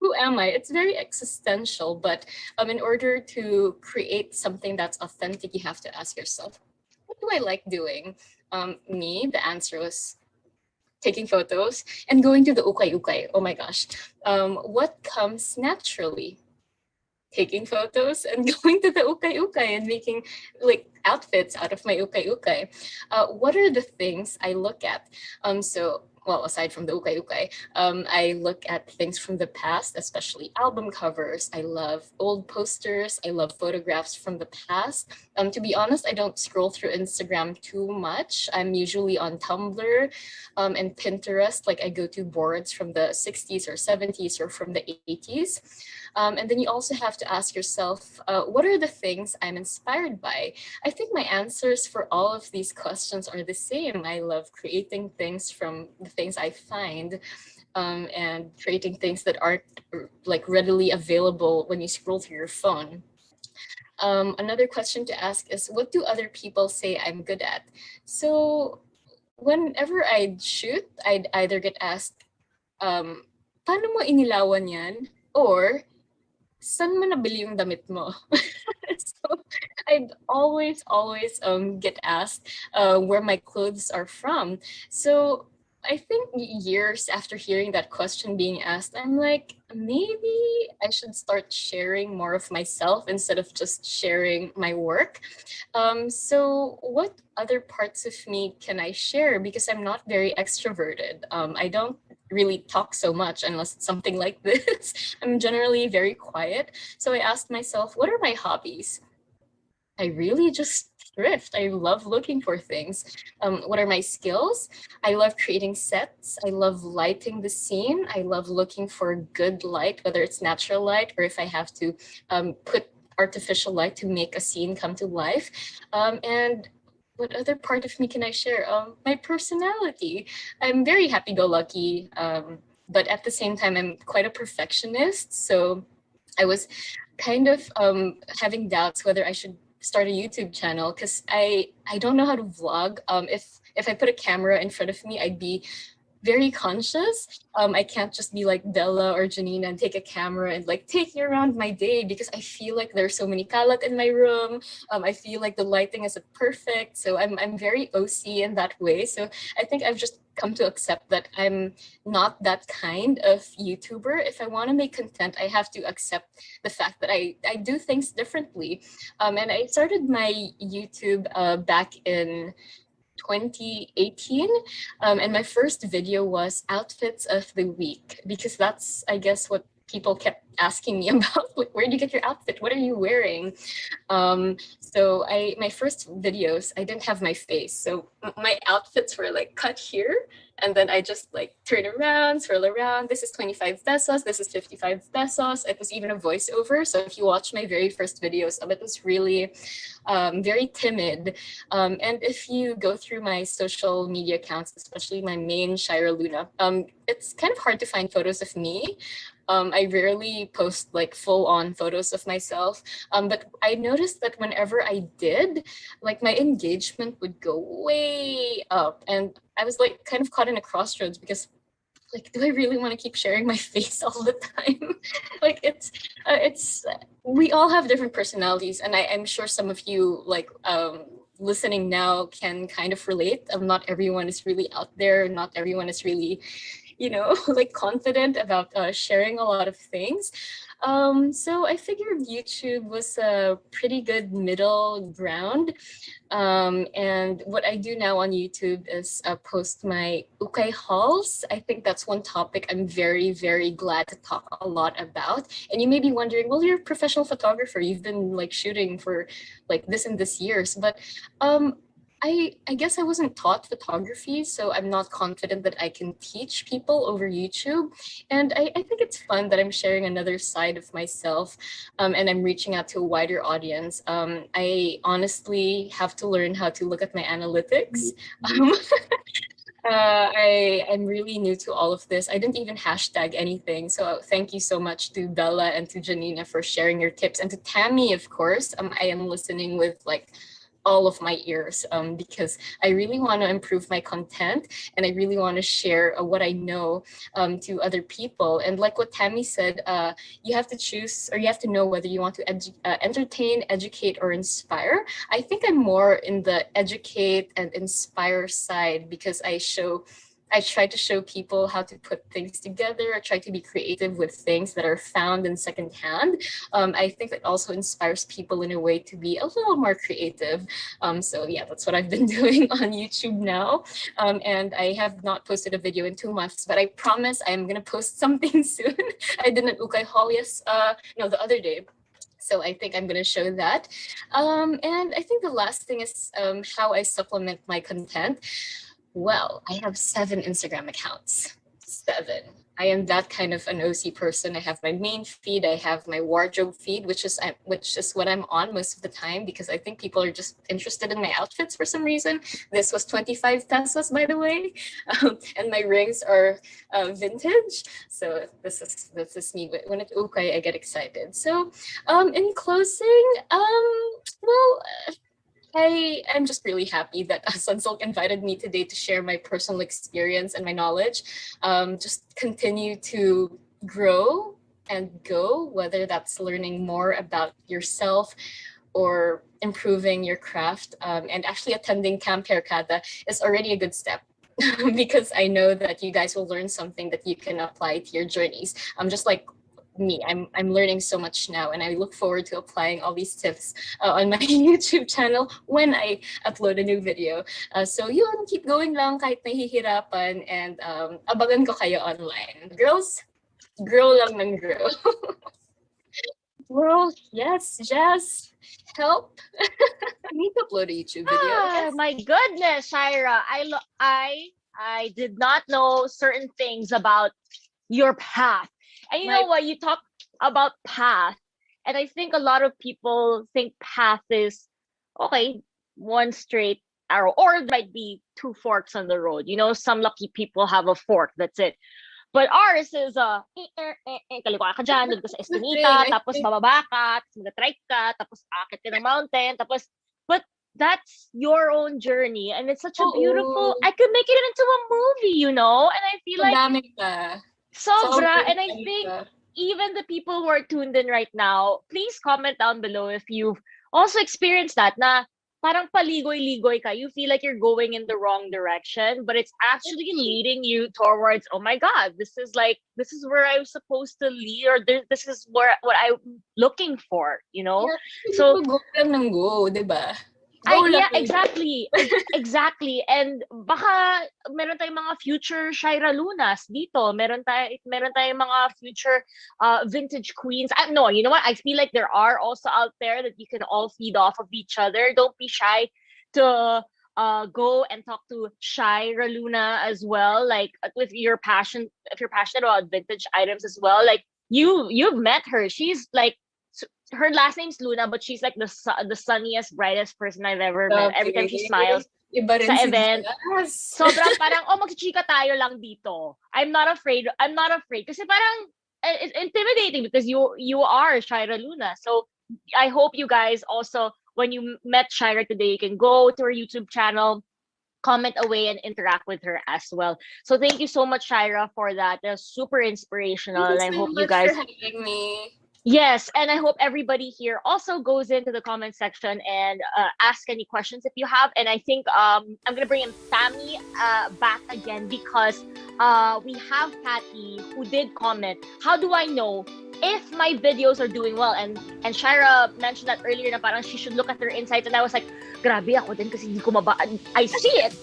Who am I? It's very existential, but in order to create something that's authentic, you have to ask yourself, what do I like doing? Me, the answer was taking photos and going to the ukay-ukay. Oh my gosh. What comes naturally? Taking photos and going to the ukay-ukay and making like outfits out of my ukay-ukay. What are the things I look at? Well, aside from the ukay-ukay, I look at things from the past, especially album covers. I love old posters. I love photographs from the past. To be honest, I don't scroll through Instagram too much. I'm usually on Tumblr and Pinterest. Like I go to boards from the 60s or 70s or from the 80s. And then you also have to ask yourself, what are the things I'm inspired by? I think my answers for all of these questions are the same. I love creating things from the things I find, and creating things that aren't like readily available when you scroll through your phone. Another question to ask is, what do other people say I'm good at? So whenever I'd shoot, I'd either get asked, paano mo inilawan yan? Or, saan mo nabili yung damit mo? So I'd always get asked where my clothes are from. So I think years after hearing that question being asked, I'm like, maybe I should start sharing more of myself instead of just sharing my work. So what other parts of me can I share? Because I'm not very extroverted. I don't really talk so much unless it's something like this. I'm generally very quiet. So I asked myself, what are my hobbies? I really just thrift. I love looking for things. What are my skills? I love creating sets. I love lighting the scene. I love looking for good light, whether it's natural light or if I have to put artificial light to make a scene come to life. And what other part of me can I share? My personality. I'm very happy-go-lucky, but at the same time, I'm quite a perfectionist. So I was kind of having doubts whether I should start a YouTube channel because I don't know how to vlog. If I put a camera in front of me, I'd be very conscious. I can't just be like Bella or Janina and take a camera and like take you around my day because I feel like there's so many kalat in my room. I feel like the lighting isn't perfect. So I'm very OC in that way. So I think I've just come to accept that I'm not that kind of YouTuber. If I want to make content, I have to accept the fact that I do things differently. And I started my YouTube back in 2018, and my first video was outfits of the week because that's, I guess, what people kept asking me about. Like, where do you get your outfit? What are you wearing? So my first videos, I didn't have my face, so my outfits were like cut here, and then I just like turn around, swirl around. This is 25 pesos. This is 55 pesos. It was even a voiceover. So if you watch my very first videos, it was really very timid. And if you go through my social media accounts, especially my main Shaira Luna, it's kind of hard to find photos of me. I rarely post like full-on photos of myself, but I noticed that whenever I did, like my engagement would go way up, and I was like kind of caught in a crossroads because like, do I really want to keep sharing my face all the time? Like it's we all have different personalities, and I'm sure some of you like listening now can kind of relate. Not everyone is really out there. Not everyone is really, like confident about sharing a lot of things. So I figured YouTube was a pretty good middle ground. And what I do now on YouTube is post my ukay hauls. I think that's one topic I'm very, very glad to talk a lot about. And you may be wondering, well, you're a professional photographer. You've been like shooting for like this and this years, but I guess I wasn't taught photography, so I'm not confident that I can teach people over YouTube. And I think it's fun that I'm sharing another side of myself, and I'm reaching out to a wider audience. I honestly have to learn how to look at my analytics. I'm really new to all of this. I didn't even hashtag anything. So thank you so much to Bella and to Janina for sharing your tips, and to Tammy, of course. I am listening with like all of my ears because I really want to improve my content, and I really want to share what I know to other people. And like what Tammy said, you have to choose, or you have to know whether you want to entertain, educate, or inspire. I think I'm more in the educate and inspire side because I try to show people how to put things together. I try to be creative with things that are found in secondhand. I think it also inspires people in a way to be a little more creative. So yeah, that's what I've been doing on YouTube now. And I have not posted a video in 2 months, but I promise I am gonna post something soon. I did an ukay haul the other day. So I think I'm going to show that. And I think the last thing is how I supplement my content. Well, I have 7 Instagram accounts. 7. I am that kind of an OC person. I have my main feed. I have my wardrobe feed, which is what I'm on most of the time because I think people are just interested in my outfits for some reason. This was 25 pesos, by the way, and my rings are vintage. So this is me. When it's okay, I get excited. So, in closing, well. I am just really happy that Sunsilk invited me today to share my personal experience and my knowledge. Just continue to grow and go, whether that's learning more about yourself or improving your craft. And actually attending Camp Hairkada is already a good step. Because I know that you guys will learn something that you can apply to your journeys. Just like me, I'm learning so much now, and I look forward to applying all these tips on my YouTube channel when I upload a new video. So yun, keep going lang kahit nahihirapan, and abangan ko kayo online. Girls, grow lang ng grow. Well, yes, Jaz, help. I need to upload a YouTube video. Oh my goodness, Shaira. I did not know certain things about your path. And you know what? You talk about path, and I think a lot of people think path is okay, one straight arrow, or it might be 2 forks on the road. Some lucky people have a fork. That's it. But ours is, kaliwa ka dyan, doon ka sa Esconita, tapos bababa ka, tapos mag-trike ka, tapos akit ka ng mountain, tapos, but that's your own journey. And it's such a beautiful, I could make it into a movie, you know? And I feel like, sobra, and I think, even the people who are tuned in right now, please comment down below if you've also experienced that, na parang paligoy-ligoy ka. You feel like you're going in the wrong direction, but it's actually leading you towards, oh my God, this is where I was supposed to lead, or this is what I'm looking for, you know? Yeah, so go lang ng go, diba? Yeah, exactly. Exactly. And baka meron tayong mga future Shaira Lunas dito. Meron tayong mga future vintage queens. No, you know what? I feel like there are also out there that you can all feed off of each other. Don't be shy to go and talk to Shaira Luna as well. Like with your passion, if you're passionate about vintage items as well. Like you've met her. She's like, her last name's Luna, but she's like the sunniest, brightest person I've ever met. Every time she smiles sa event, sobrang parang, magchichika tayo lang dito. I'm not afraid. Kasi parang, it's intimidating because you are Shaira Luna. So I hope you guys also, when you met Shaira today, you can go to her YouTube channel, comment away, and interact with her as well. So thank you so much, Shaira, for that. That was super inspirational. Thank you and I so hope much you guys for having me. Yes, and I hope everybody here also goes into the comment section and ask any questions if you have. And I think I'm gonna bring in Tammy back again because we have Patty who did comment. How do I know if my videos are doing well? And Shaira mentioned that earlier na parang she should look at her insights, and I was like, grabe ako din kasi hindi ko I see it,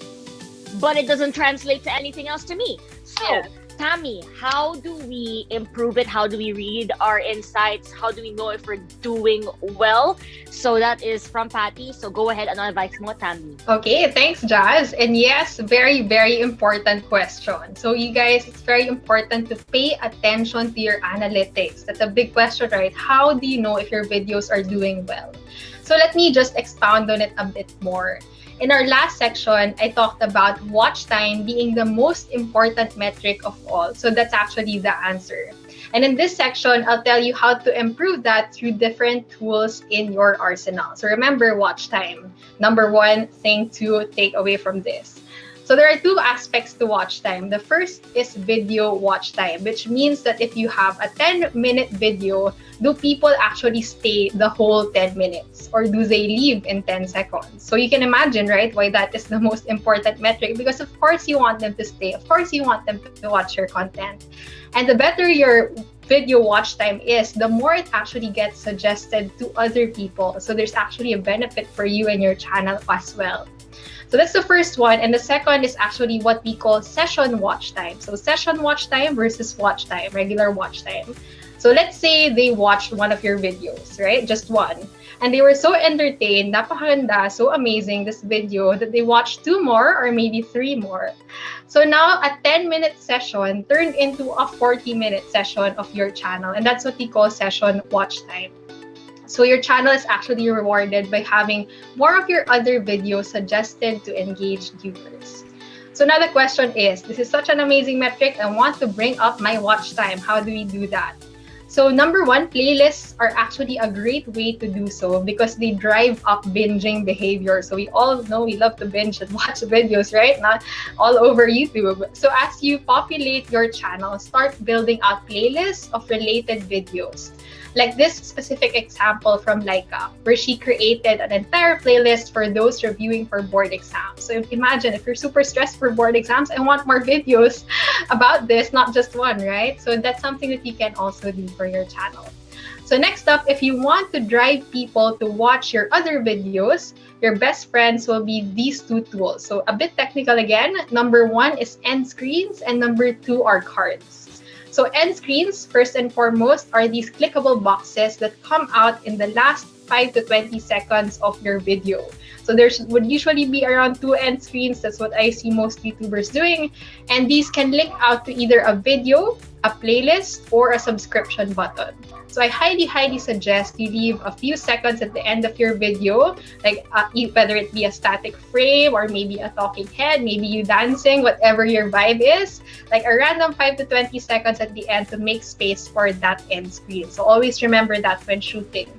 but it doesn't translate to anything else to me. So. Tammy, how do we improve it? How do we read our insights? How do we know if we're doing well? So that is from Patty. So go ahead and advise mo, Tammy. Okay, thanks, Jaz. And yes, very, very important question. So you guys, it's very important to pay attention to your analytics. That's a big question, right? How do you know if your videos are doing well? So let me just expound on it a bit more. In our last section, I talked about watch time being the most important metric of all. So that's actually the answer. And in this section, I'll tell you how to improve that through different tools in your arsenal. So remember watch time. Number one thing to take away from this. So there are two aspects to watch time. The first is video watch time, which means that if you have a 10-minute video, do people actually stay the whole 10 minutes or do they leave in 10 seconds? So you can imagine, right, why that is the most important metric, because of course you want them to stay. Of course you want them to watch your content. And the better your video watch time is, the more it actually gets suggested to other people. So there's actually a benefit for you and your channel as well. So that's the first one. And the second is actually what we call session watch time. So session watch time versus watch time, regular watch time. So let's say they watched one of your videos, right? Just one. And they were so entertained, napakaganda, so amazing, this video, that they watched 2 more or maybe 3 more. So now a 10-minute session turned into a 40-minute session of your channel. And that's what we call session watch time. So your channel is actually rewarded by having more of your other videos suggested to engaged viewers. So now the question is, this is such an amazing metric. I want to bring up my watch time. How do we do that? So number one, playlists are actually a great way to do so because they drive up binging behavior. So we all know we love to binge and watch videos, right? Not all over YouTube. So as you populate your channel, start building out playlists of related videos. Like this specific example from Laika, where she created an entire playlist for those reviewing for board exams. So imagine if you're super stressed for board exams, I want more videos about this, not just one, right? So that's something that you can also do for your channel. So next up, if you want to drive people to watch your other videos, your best friends will be these 2 tools. So a bit technical again. Number 1 is end screens and number 2 are cards. So end screens, first and foremost, are these clickable boxes that come out in the last 5 to 20 seconds of your video. So there would usually be around 2 end screens. That's what I see most YouTubers doing. And these can link out to either a video, a playlist, or a subscription button. So I highly suggest you leave a few seconds at the end of your video, like whether it be a static frame or maybe a talking head, maybe you dancing, whatever your vibe is, like a random 5 to 20 seconds at the end to make space for that end screen. So always remember that when shooting.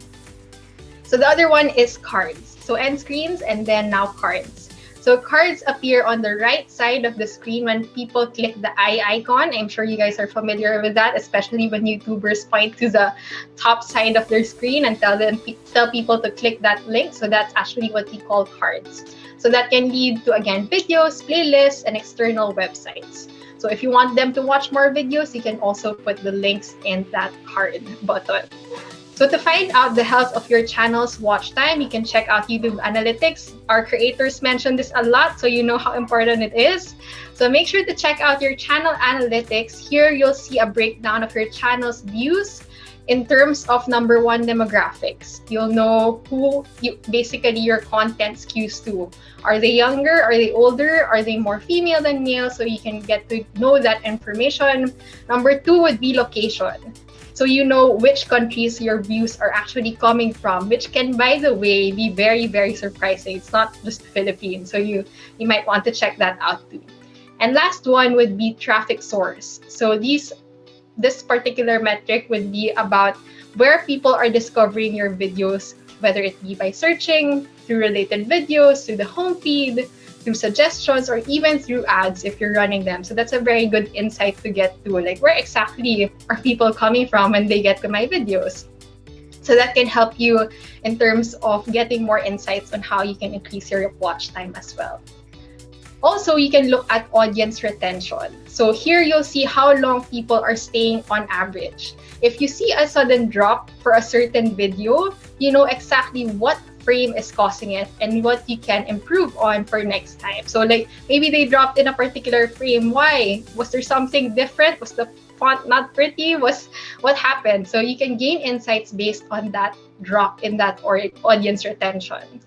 So the other one is cards. So end screens and then now cards. So cards appear on the right side of the screen when people click the eye icon. I'm sure you guys are familiar with that, especially when YouTubers point to the top side of their screen and tell people to click that link. So that's actually what we call cards. So that can lead to, again, videos, playlists, and external websites. So if you want them to watch more videos, you can also put the links in that card button. So to find out the health of your channel's watch time, you can check out YouTube Analytics. Our creators mention this a lot, so you know how important it is. So make sure to check out your channel analytics. Here, you'll see a breakdown of your channel's views in terms of number one demographics. You'll know who basically your content skews to. Are they younger? Are they older? Are they more female than male? So you can get to know that information. Number two would be location. So you know which countries your views are actually coming from, which can, by the way, be very surprising. It's not just the Philippines, so you might want to check that out too. And last one would be traffic source. So this particular metric would be about where people are discovering your videos, whether it be by searching, through related videos, through the home feed, through suggestions, or even through ads if you're running them. So that's a very good insight to get to, like where exactly are people coming from when they get to my videos. So that can help you in terms of getting more insights on how you can increase your watch time as well. Also, you can look at audience retention. So here you'll see how long people are staying on average. If you see a sudden drop for a certain video, you know exactly what frame is causing it and what you can improve on for next time. So like maybe they dropped in a particular frame. Why? Was there something different? Was the font not pretty? What happened? So you can gain insights based on that drop in that audience retention.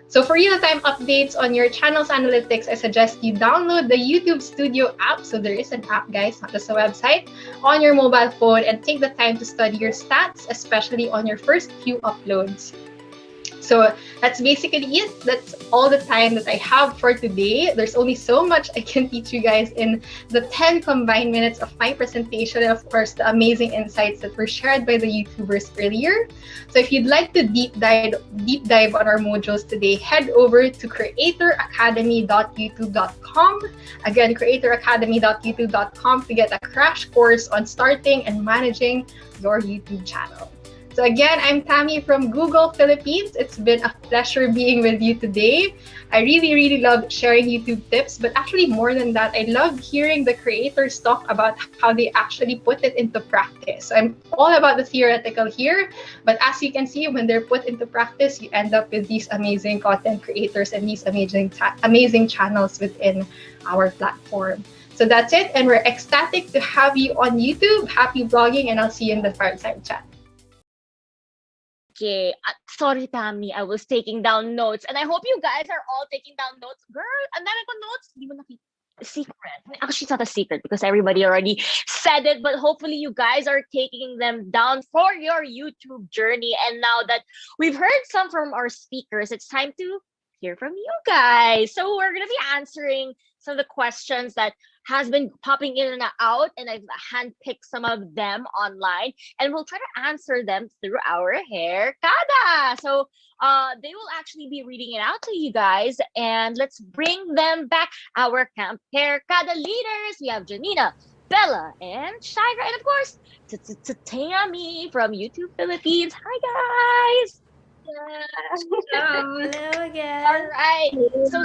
So for real-time updates on your channel's analytics, I suggest you download the YouTube Studio app. So there is an app, guys, not just a website, on your mobile phone, and take the time to study your stats, especially on your first few uploads. So that's basically it. That's all the time that I have for today. There's only so much I can teach you guys in the 10 combined minutes of my presentation, and of course, the amazing insights that were shared by the YouTubers earlier. So if you'd like to deep dive on our modules today, head over to creatoracademy.youtube.com. Again, creatoracademy.youtube.com to get a crash course on starting and managing your YouTube channel. So again, I'm Tammy from Google Philippines. It's been a pleasure being with you today. I really love sharing YouTube tips, but actually more than that, I love hearing the creators talk about how they actually put it into practice. So I'm all about the theoretical here, but as you can see, when they're put into practice, you end up with these amazing content creators and these amazing channels within our platform. So that's it, and we're ecstatic to have you on YouTube. Happy vlogging, and I'll see you in the fireside chat. Okay, sorry Tammy, I was taking down notes, and I hope you guys are all taking down notes. Girl, ang dami ko notes. Di mo nakita. Secret. Actually, it's not a secret because everybody already said it, but hopefully you guys are taking them down for your YouTube journey. And now that we've heard some from our speakers, it's time to hear from you guys. So we're going to be answering some of the questions that has been popping in and out, and I've handpicked some of them online, and we'll try to answer them through our Hairkada. So they will actually be reading it out to you guys, and let's bring them back. Our Camp Hairkada leaders, we have Janina, Bella, and Shaira, and of course, Tammy from YouTube Philippines. Hi, guys! Hello again. All right. So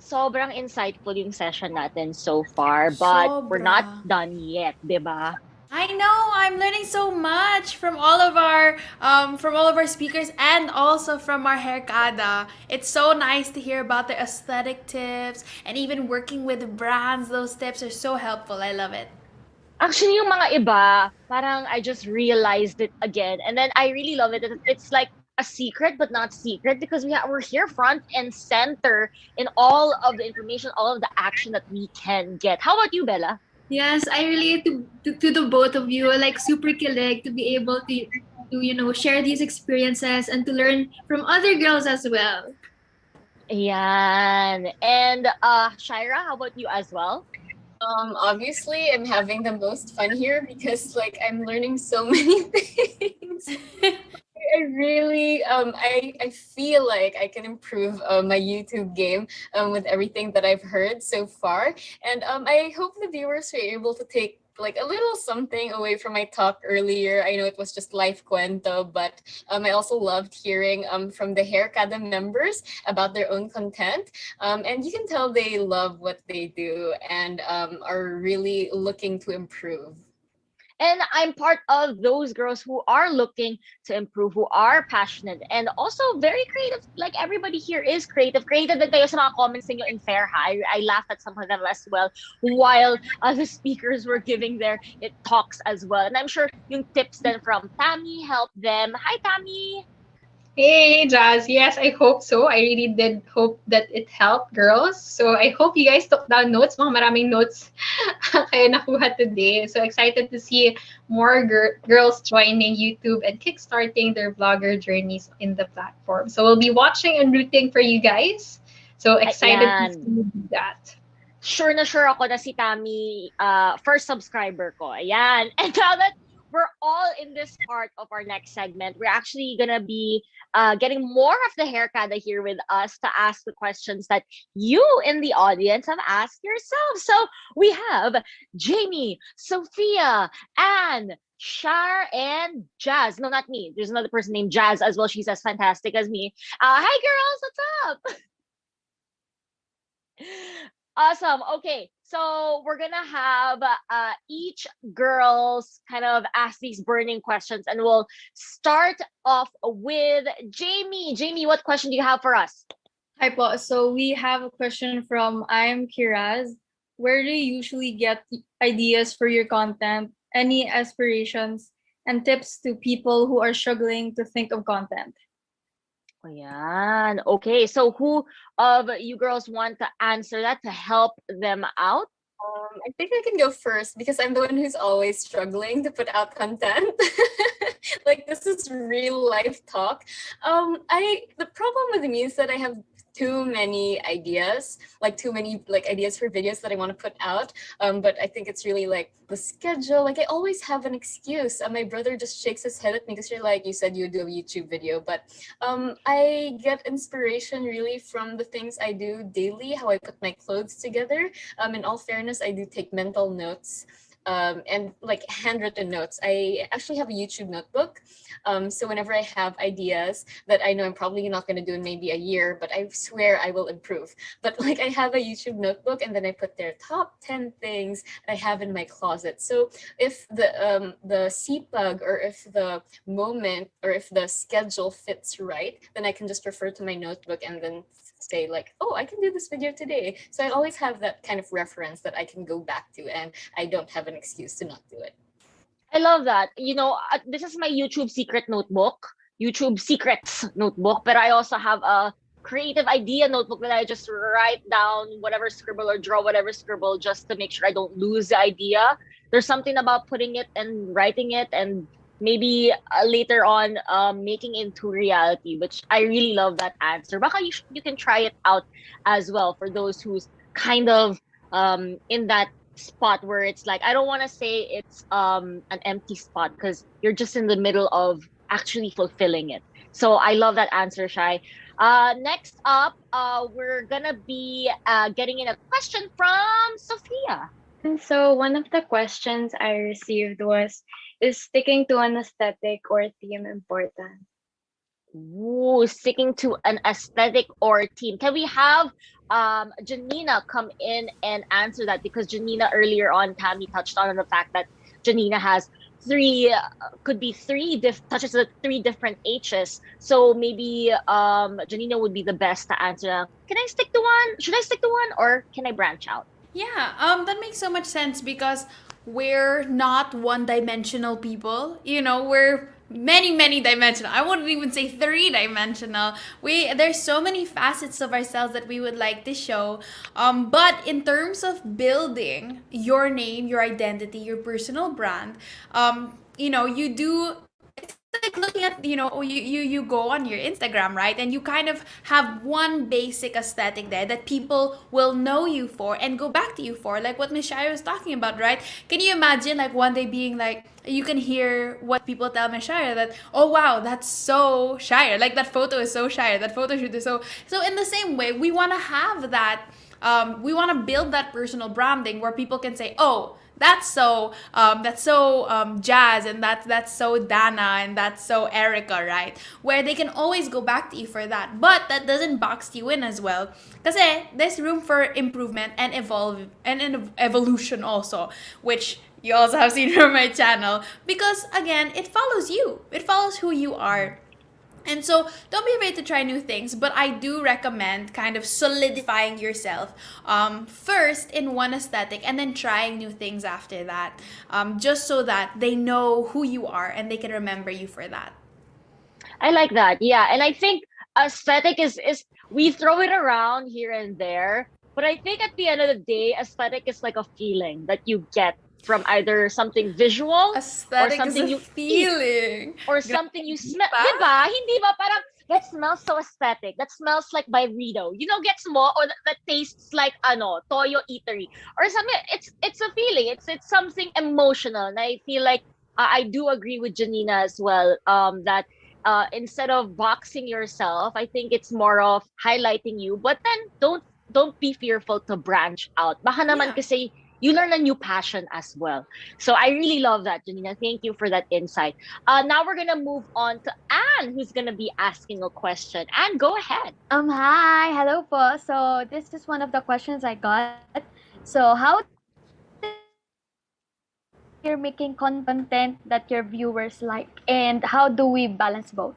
sobrang insightful yung session natin so far, but we're not done yet, diba? I know, I'm learning so much from all of our speakers and also from our Hairkada. It's so nice to hear about the aesthetic tips and even working with brands. Those tips are so helpful. I love it. Actually, yung mga iba, parang I just realized it again, and then I really love it. It's like a secret, but not secret, because we're here front and center in all of the information, all of the action that we can get. How about you, Bella? Yes, I relate to the both of you. Like super kilig to be able to share these experiences and to learn from other girls as well. Yan. And Shaira, how about you as well? Obviously, I'm having the most fun here because like I'm learning so many things. I really I feel like I can improve my YouTube game with everything that I've heard so far, and I hope the viewers are able to take like a little something away from my talk earlier. I know it was just life cuento, but I also loved hearing from the Hairkada members about their own content, and you can tell they love what they do and are really looking to improve. And I'm part of those girls who are looking to improve, who are passionate, and also very creative. Like everybody here is creative. Creative din kayo sa mga comments niyo in fair, ha? I laughed at some of them as well while the speakers were giving their talks as well. And I'm sure yung tips then from Tammy helped them. Hi, Tammy! Hey, Jazz. Yes, I hope so. I really did hope that it helped girls. So I hope you guys took down notes. Mga maraming notes kayo nakuha today. So excited to see more girls joining YouTube and kickstarting their vlogger journeys in the platform. So we'll be watching and rooting for you guys. So excited to see you do that. Sure na sure ako na si Tammy, first subscriber ko. Ayan. And now that we're all in this part of our next segment, we're actually gonna be getting more of the Hairkada here with us to ask the questions that you in the audience have asked yourself. So we have Jamie, Sophia, Anne, Shar, and Jazz. No, not me. There's another person named Jazz as well. She's as fantastic as me. Hi, girls. What's up? Awesome. Okay, so we're gonna have each girls kind of ask these burning questions, and we'll start off with Jamie. Jamie, what question do you have for us? Hi po. So we have a question from I am Kiraz. Where do you usually get ideas for your content? Any aspirations and tips to people who are struggling to think of content? Ayan. Okay, so who of you girls want to answer that to help them out? I think I can go first because I'm the one who's always struggling to put out content. Like this is real life talk. The problem with me is that I have too many ideas, like too many like ideas for videos that I want to put out. But I think it's really like the schedule. Like I always have an excuse. My brother just shakes his head at me because you're like, you said you do a YouTube video, but I get inspiration really from the things I do daily, how I put my clothes together. In all fairness, I do take mental notes. And like handwritten notes. I actually have a YouTube notebook. So whenever I have ideas that I know I'm probably not going to do in maybe a year, but I swear I will improve. But like I have a YouTube notebook and then I put their top 10 things I have in my closet. So if the CPUG or if the moment or if the schedule fits right, then I can just refer to my notebook and then say like, oh, I can do this video today. So I always have that kind of reference that I can go back to and I don't have an excuse to not do it. I love that. You know, this is my YouTube secret notebook, YouTube secrets notebook, but I also have a creative idea notebook that I just write down whatever scribble or draw whatever scribble just to make sure I don't lose the idea. There's something about putting it and writing it and maybe later on making it into reality, which I really love that answer. Baka you can try it out as well for those who's kind of in that spot where it's like, I don't want to say it's an empty spot because you're just in the middle of actually fulfilling it. So I love that answer, Shai. Next up, we're gonna be getting in a question from Sophia. And so one of the questions I received was, is sticking to an aesthetic or theme important? Ooh, sticking to an aesthetic or theme. Can we have Janina come in and answer that? Because Janina earlier on, Tammy touched on the fact that Janina has could be three touches with three different H's. So maybe Janina would be the best to answer. Can I stick to one? Should I stick to one or can I branch out? Yeah, that makes so much sense because we're not one-dimensional people. You know, we're many dimensional. I wouldn't even say 3-dimensional. There's so many facets of ourselves that we would like to show. But in terms of building your name, your identity, your personal brand, you do, like looking at, you go on your Instagram, right? And you kind of have one basic aesthetic there that people will know you for and go back to you for, like what Miss Shaira was talking about, right? Can you imagine like one day being like, you can hear what people tell Miss Shaira, that, oh wow, that's so Shaira, like that photo is so Shaira, that photo shoot is so in the same way, we want to have that, we want to build that personal branding where people can say, oh, that's so Jazz, and that's so Dana, and that's so Erica, right? Where they can always go back to you for that. But that doesn't box you in as well. Kasi there's room for improvement and evolution also, which you also have seen from my channel. Because again, it follows you. It follows who you are. And so don't be afraid to try new things, but I do recommend kind of solidifying yourself first in one aesthetic and then trying new things after that, just so that they know who you are and they can remember you for that. I like that. Yeah. And I think aesthetic is we throw it around here and there, but I think at the end of the day, aesthetic is like a feeling that you get from either something visual Aesthetic or something is a you feeling. eat, or something you smell. Diba? Hindi ba? Parang, that smells so aesthetic. That smells like Rito. Gets mo, or that tastes like Toyo Eatery. Or something. It's a feeling. It's something emotional. And I feel like I do agree with Janina as well. That instead of boxing yourself, I think it's more of highlighting you. But then don't be fearful to branch out. Baka naman kasi you learn a new passion as well. So I really love that, Janina. Thank you for that insight. Now we're gonna move on to Anne, who's gonna be asking a question. Anne, go ahead. Hi, hello po. So this is one of the questions I got. So how you're making content that your viewers like, and how do we balance both?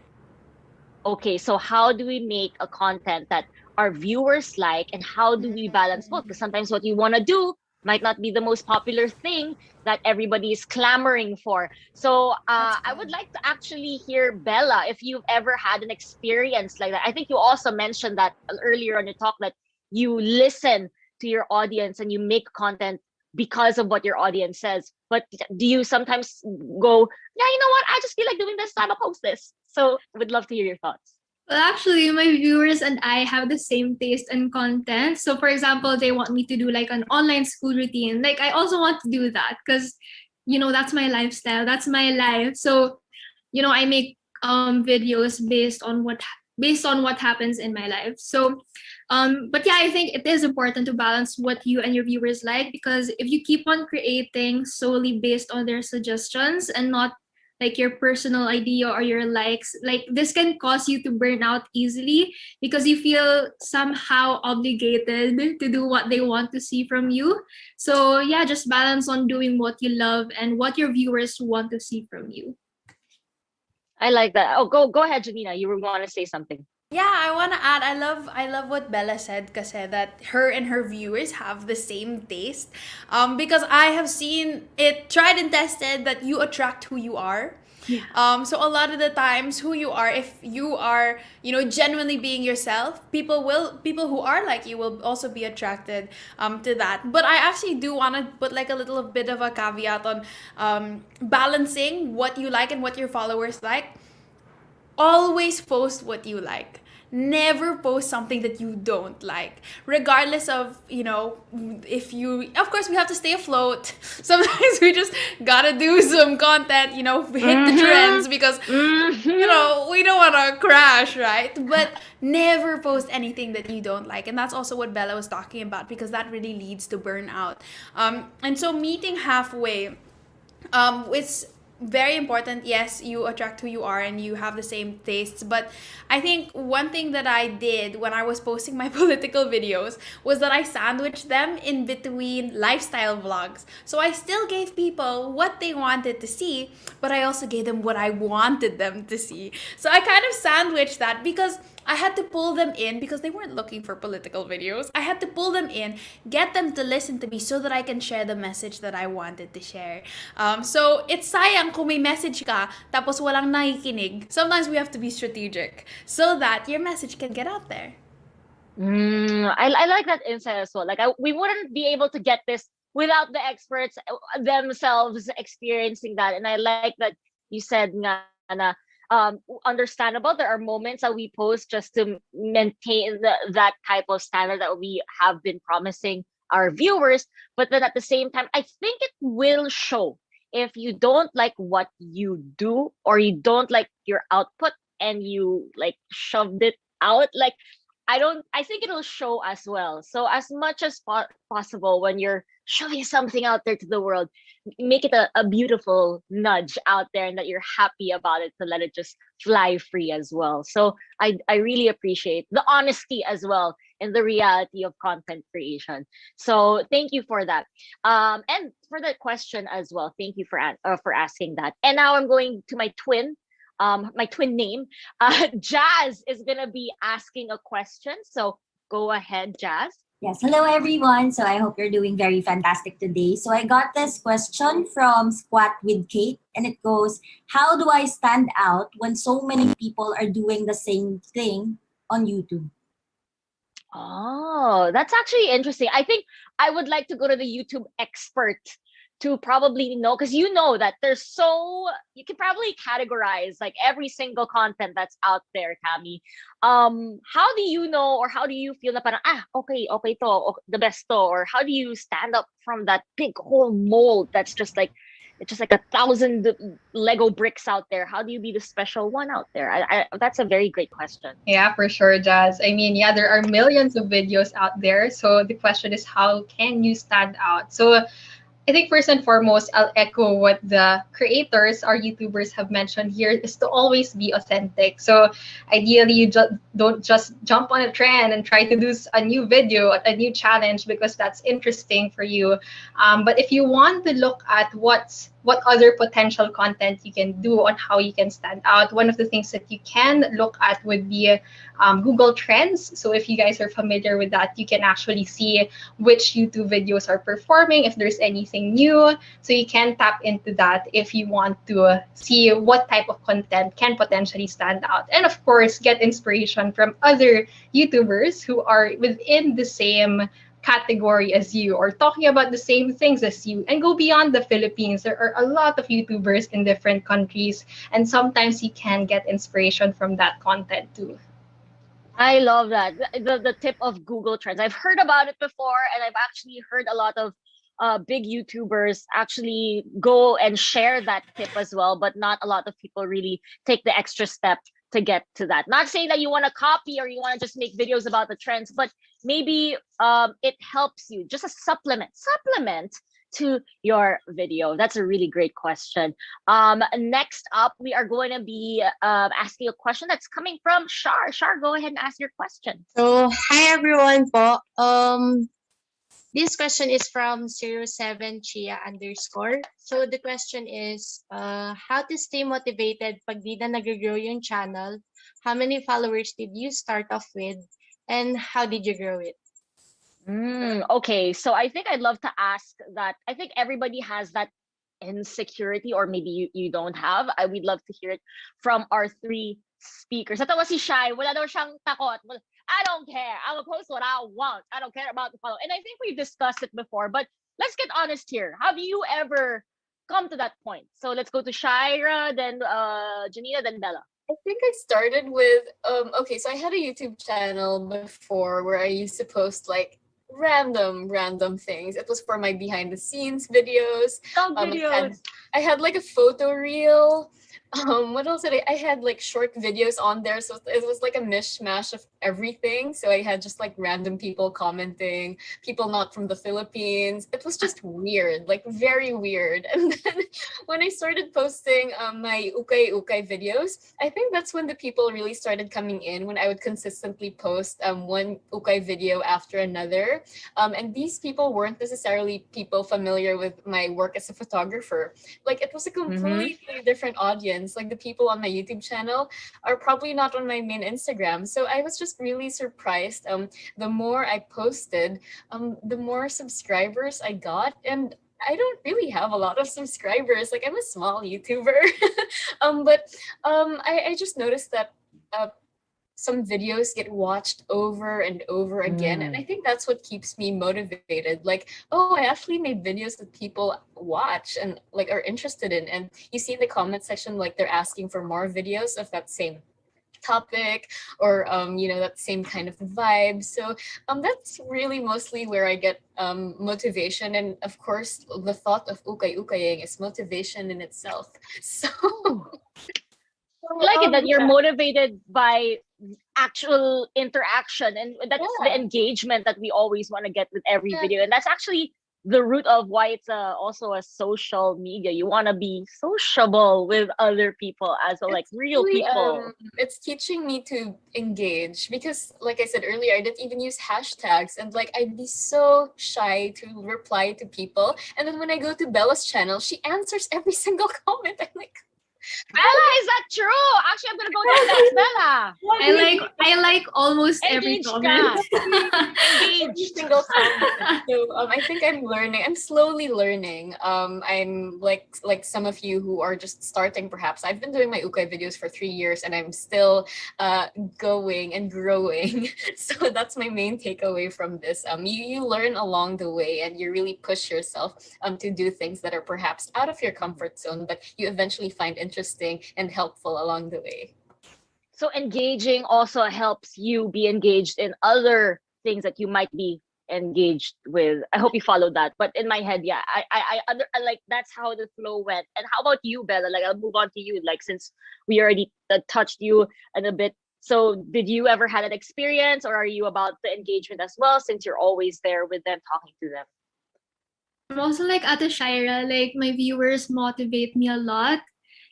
Okay, so how do we make a content that our viewers like, and how do we balance both? Because sometimes what you want to do might not be the most popular thing that everybody is clamoring for. So I would like to actually hear Bella, if you've ever had an experience like that. I think you also mentioned that earlier on your talk, that you listen to your audience and you make content because of what your audience says. But do you sometimes go, yeah, you know what? I just feel like doing this, I'm gonna post this. So I would love to hear your thoughts. Well, actually, my viewers and I have the same taste in content. So, for example, they want me to do like an online school routine. Like, I also want to do that because, that's my lifestyle. That's my life. So, I make videos based on what happens in my life. So, but yeah, I think it is important to balance what you and your viewers like, because if you keep on creating solely based on their suggestions and not like your personal idea or your likes, like this can cause you to burn out easily because you feel somehow obligated to do what they want to see from you. So yeah, just balance on doing what you love and what your viewers want to see from you. I like that. Oh, go ahead, Janina. You were want to say something. Yeah, I want to add, I love what Bella said, kasi that her and her viewers have the same taste. Because I have seen it tried and tested that you attract who you are. Yeah. So a lot of the times, who you are, if you are, genuinely being yourself, people who are like you will also be attracted to that. But I actually do want to put like a little bit of a caveat on balancing what you like and what your followers like. Always post what you like. Never post something that you don't like, regardless of, if you, of course, we have to stay afloat. Sometimes we just gotta do some content, hit the trends, because, we don't want to crash, right? But never post anything that you don't like. And that's also what Bella was talking about, because that really leads to burnout. And so meeting halfway, it's very important. Yes, you attract who you are and you have the same tastes, but I think one thing that I did when I was posting my political videos was that I sandwiched them in between lifestyle vlogs. So I still gave people what they wanted to see, but I also gave them what I wanted them to see. So I kind of sandwiched that, because I had to pull them in because they weren't looking for political videos. I had to pull them in, get them to listen to me so that I can share the message that I wanted to share. So it's sayang kung may message ka tapos walang nakikinig. Sometimes we have to be strategic so that your message can get out there. I like that insight as well. Like we wouldn't be able to get this without the experts themselves experiencing that. And I like that you said nga na understandable. There are moments that we post just to maintain that type of standard that we have been promising our viewers. But then at the same time, I think it will show if you don't like what you do or you don't like your output and you like shoved it out. Like I think it'll show as well. So as much as possible when you're showing something out there to the world, make it a beautiful nudge out there and that you're happy about it, to let it just fly free as well. So I really appreciate the honesty as well in the reality of content creation. So thank you for that. And for that question as well, thank you for asking that. And now I'm going to my twin name. Jaz is gonna be asking a question. So go ahead, Jaz. Yes, hello everyone. So I hope you're doing very fantastic today. So I got this question from Squat with Kate, and it goes, how do I stand out when so many people are doing the same thing on YouTube? Oh, that's actually interesting. I think I would like to go to the YouTube expert to probably know, because you know that you can probably categorize like every single content that's out there, Tammy. How do you know, or how do you feel na parang, okay to, the best to, or how do you stand up from that big whole mold that's just like, it's just like 1,000 Lego bricks out there? How do you be the special one out there? That's a very great question. Yeah, for sure, Jazz. I mean, yeah, there are millions of videos out there. So the question is, how can you stand out? So I think first and foremost, I'll echo what the creators, our YouTubers, have mentioned here, is to always be authentic. So ideally, you don't just jump on a trend and try to do a new video, a new challenge, because that's interesting for you. But if you want to look at what other potential content you can do on how you can stand out, one of the things that you can look at would be Google Trends. So if you guys are familiar with that, you can actually see which YouTube videos are performing, if there's anything new. So you can tap into that if you want to see what type of content can potentially stand out. And of course, get inspiration from other YouTubers who are within the same category as you, or talking about the same things as you, and go beyond the Philippines. There are a lot of YouTubers in different countries, and sometimes you can get inspiration from that content too. I love that. The tip of Google Trends. I've heard about it before, and I've actually heard a lot of big YouTubers actually go and share that tip as well, but not a lot of people really take the extra step to get to that. Not saying that you want to copy or you want to just make videos about the trends, but maybe it helps you, just a supplement to your video. That's a really great question. Next up, we are going to be asking a question that's coming from Shar. Shar, go ahead and ask your question. So, hi everyone po. This question is from 07chia _. So the question is, how to stay motivated pag di na nag-grow yung channel? How many followers did you start off with? And how did you grow it? Okay, so I think I'd love to ask that. I think everybody has that insecurity, or maybe you don't have. We'd love to hear it from our three speakers. Natawa si Shai, wala daw siyang takot. I don't care. I will post what I want. I don't care about the follow. And I think we've discussed it before, but let's get honest here. Have you ever come to that point? So let's go to Shaira, then Janina, then Bella. I think I started with okay, so I had a YouTube channel before where I used to post like random things. It was for my behind the scenes videos. I had like a photo reel. What else did I had like short videos on there, so it was like a mishmash of everything. So I had just like random people commenting, people not from the Philippines. It was just weird, like very weird. And then when I started posting my ukay videos, I think that's when the people really started coming in, when I would consistently post one ukay video after another. And these people weren't necessarily people familiar with my work as a photographer. Like it was a completely different audience. audience, like the people on my YouTube channel, are probably not on my main Instagram. So I was just really surprised. The more I posted, the more subscribers I got, and I don't really have a lot of subscribers. Like, I'm a small YouTuber. I just noticed that some videos get watched over and over again. And I think that's what keeps me motivated. Like, oh, I actually made videos that people watch and like are interested in. And you see in the comment section, like they're asking for more videos of that same topic, or that same kind of vibe. So that's really mostly where I get motivation. And of course, the thought of ukay-ukaying is motivation in itself. So I like it that you're motivated by actual interaction, and that's the engagement that we always want to get with every video. And that's actually the root of why it's also a social media. You want to be sociable with other people as well, like real people. It's teaching me to engage because, like I said earlier, I didn't even use hashtags, and like I'd be so shy to reply to people. And then when I go to Bella's channel, she answers every single comment. I'm like, Bella, is that true? Actually, I'm gonna go to that, Bella. I like almost every Engaged comment. every single comment. So I think I'm learning. I'm slowly learning. I'm like some of you who are just starting. Perhaps I've been doing my ukay videos for 3 years, and I'm still going and growing. So that's my main takeaway from this. You learn along the way, and you really push yourself to do things that are perhaps out of your comfort zone, but you eventually find interesting and helpful along the way. So engaging also helps you be engaged in other things that you might be engaged with. I hope you followed that. But in my head, yeah, I like that's how the flow went. And how about you, Bella? Like, I'll move on to you. Like, since we already touched you a bit. So did you ever had an experience, or are you about the engagement as well, since you're always there with them, talking to them? I'm also like Ate Shaira, like my viewers motivate me a lot.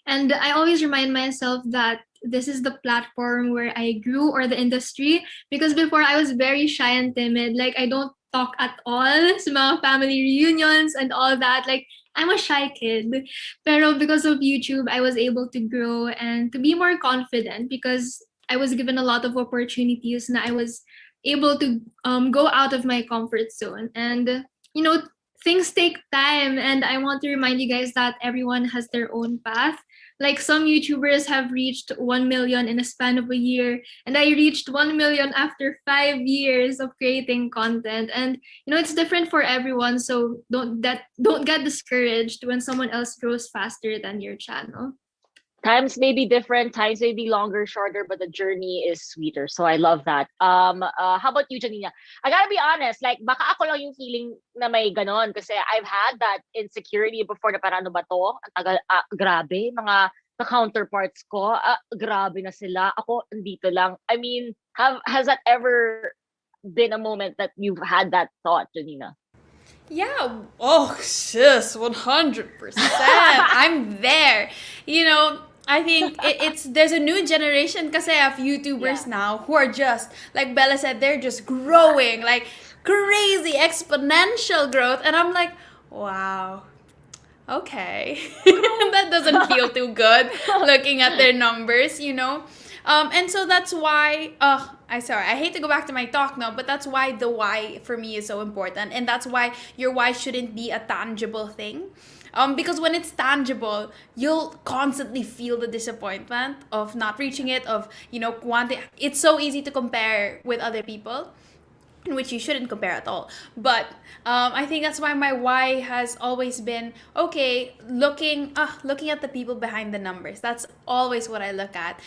And I always remind myself that this is the platform where I grew, or the industry, because before I was very shy and timid. Like, I don't talk at all sa mga family reunions and all that. Like, I'm a shy kid. Pero because of YouTube, I was able to grow and to be more confident because I was given a lot of opportunities and I was able to go out of my comfort zone. And, things take time. And I want to remind you guys that everyone has their own path. Like, some YouTubers have reached 1 million in a span of a year, and I reached 1 million after 5 years of creating content. And it's different for everyone, so don't get discouraged when someone else grows faster than your channel. Times may be different, times may be longer, shorter, but the journey is sweeter. So I love that. How about you, Janina? I gotta be honest, like, baka ako lang yung feeling na may ganon, kasi I've had that insecurity before na parang, ano ba to? Ang tagal, grabe, mga counterparts ko, grabe na sila. Ako, andito lang. I mean, has that ever been a moment that you've had that thought, Janina? Yeah. Oh, sis, 100%. I'm there. I think there's a new generation kasi of YouTubers now who are just, like Bella said, they're just growing, like crazy exponential growth. And I'm like, wow, okay. That doesn't feel too good looking at their numbers, And so that's why, I hate to go back to my talk now, but that's why the why for me is so important. And that's why your why shouldn't be a tangible thing. Because when it's tangible, you'll constantly feel the disappointment of not reaching it, of, wanting. It's so easy to compare with other people, in which you shouldn't compare at all. But I think that's why my why has always been, okay, looking at the people behind the numbers. That's always what I look at.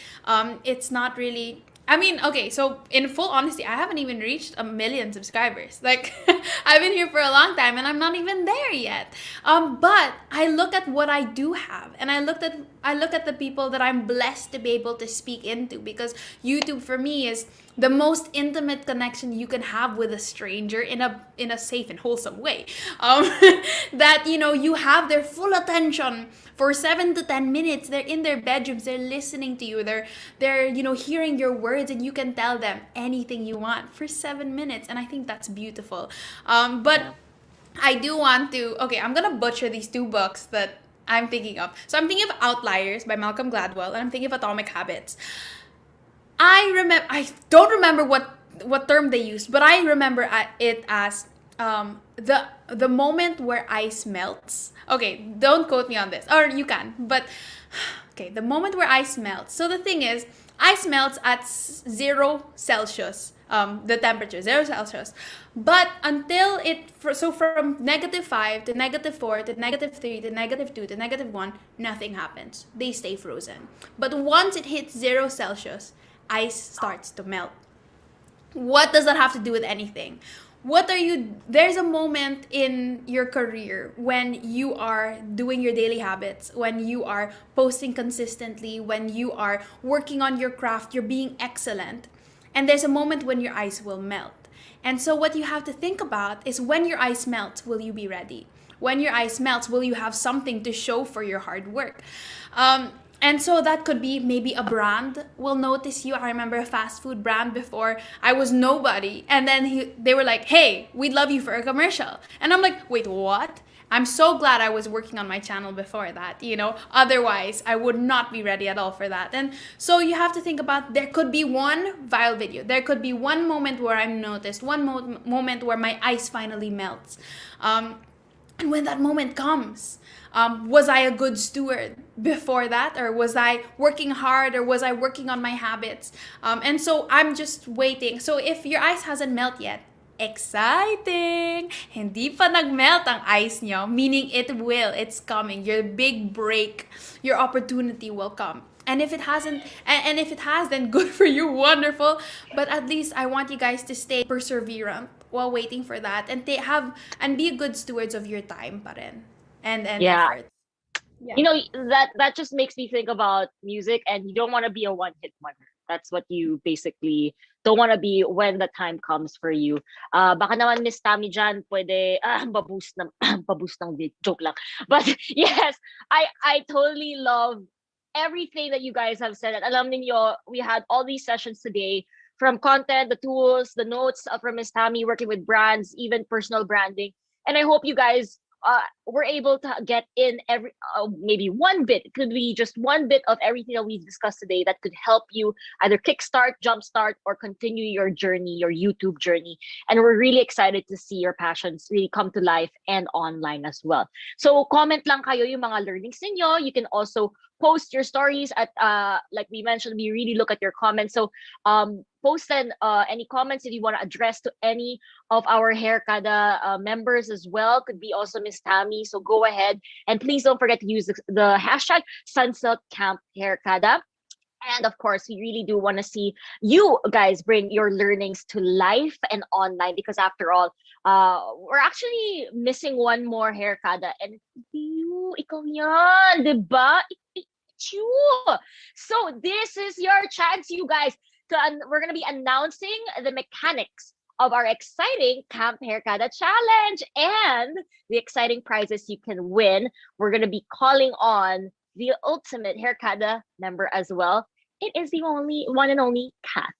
It's not really, okay, so in full honesty, I haven't even reached 1 million subscribers. Like, I've been here for a long time and I'm not even there yet. But I look at what I do have, and I look at the people that I'm blessed to be able to speak into, because YouTube for me is the most intimate connection you can have with a stranger in a safe and wholesome way. That, you have their full attention for 7 to 10 minutes. They're in their bedrooms, they're listening to you, they're hearing your words, and you can tell them anything you want for 7 minutes. And I think that's beautiful. But I do want to, okay, I'm gonna butcher these 2 books that I'm thinking of. So I'm thinking of Outliers by Malcolm Gladwell, and I'm thinking of Atomic Habits. I don't remember what term they used, but I remember it as the moment where ice melts. Okay, don't quote me on this, or you can, but okay, the moment where ice melts. So the thing is, ice melts at 0 Celsius. The temperature 0 Celsius, but until so from -5 to -4 to -3 to -2 to -1, nothing happens. They stay frozen. But once it hits 0 Celsius, ice starts to melt. What does that have to do with anything? There's a moment in your career when you are doing your daily habits, when you are posting consistently, when you are working on your craft, you're being excellent. And there's a moment when your ice will melt. And so what you have to think about is, when your ice melts, will you be ready? When your ice melts, will you have something to show for your hard work? And so that could be maybe a brand will notice you. I remember a fast food brand before. I was nobody. And then they were like, hey, we'd love you for a commercial. And I'm like, wait, what? I'm so glad I was working on my channel before that, Otherwise, I would not be ready at all for that. And so you have to think about, there could be one viral video. There could be one moment where I'm noticed, one moment where my ice finally melts. And when that moment comes, was I a good steward before that? Or was I working hard? Or was I working on my habits? And so I'm just waiting. So if your ice hasn't melted yet, exciting! Hindi pa nagmelt ang ice nyo, meaning it's coming. Your big break, your opportunity will come. And if it hasn't, and if it has, then good for you, wonderful. But at least I want you guys to stay perseverant while waiting for that, and be good stewards of your time pa rin. And effort. Yeah. That just makes me think about music, and you don't want to be a one-hit wonder. That's what you basically don't want to be when the time comes for you. Baka naman Miss Tammy dyan, pwede, baboost ng joke lang. But yes, I totally love everything that you guys have said. At alam ninyo, we had all these sessions today, from content, the tools, the notes from Miss Tammy, working with brands, even personal branding. And I hope you guys were able to get in maybe one bit. It could be just one bit of everything that we've discussed today that could help you either kickstart, jumpstart, or continue your journey, your YouTube journey. And we're really excited to see your passions really come to life and online as well. So comment lang kayo yung mga learnings ninyo. You can also post your stories at like we mentioned, we really look at your comments. So post any comments if you want to address to any of our Hairkada members as well. Could be also Miss Tammy. So go ahead, and please don't forget to use the hashtag Sunsilk Camp Hairkada. And of course, we really do want to see you guys bring your learnings to life and online, because after all, we're actually missing one more Hairkada, and you, ikaw yan, diba? It's you. So this is your chance, you guys. We're gonna be announcing the mechanics of our exciting Camp Hairkada challenge and the exciting prizes you can win. We're gonna be calling on the ultimate Hairkada member as well. It is the one and only Kath.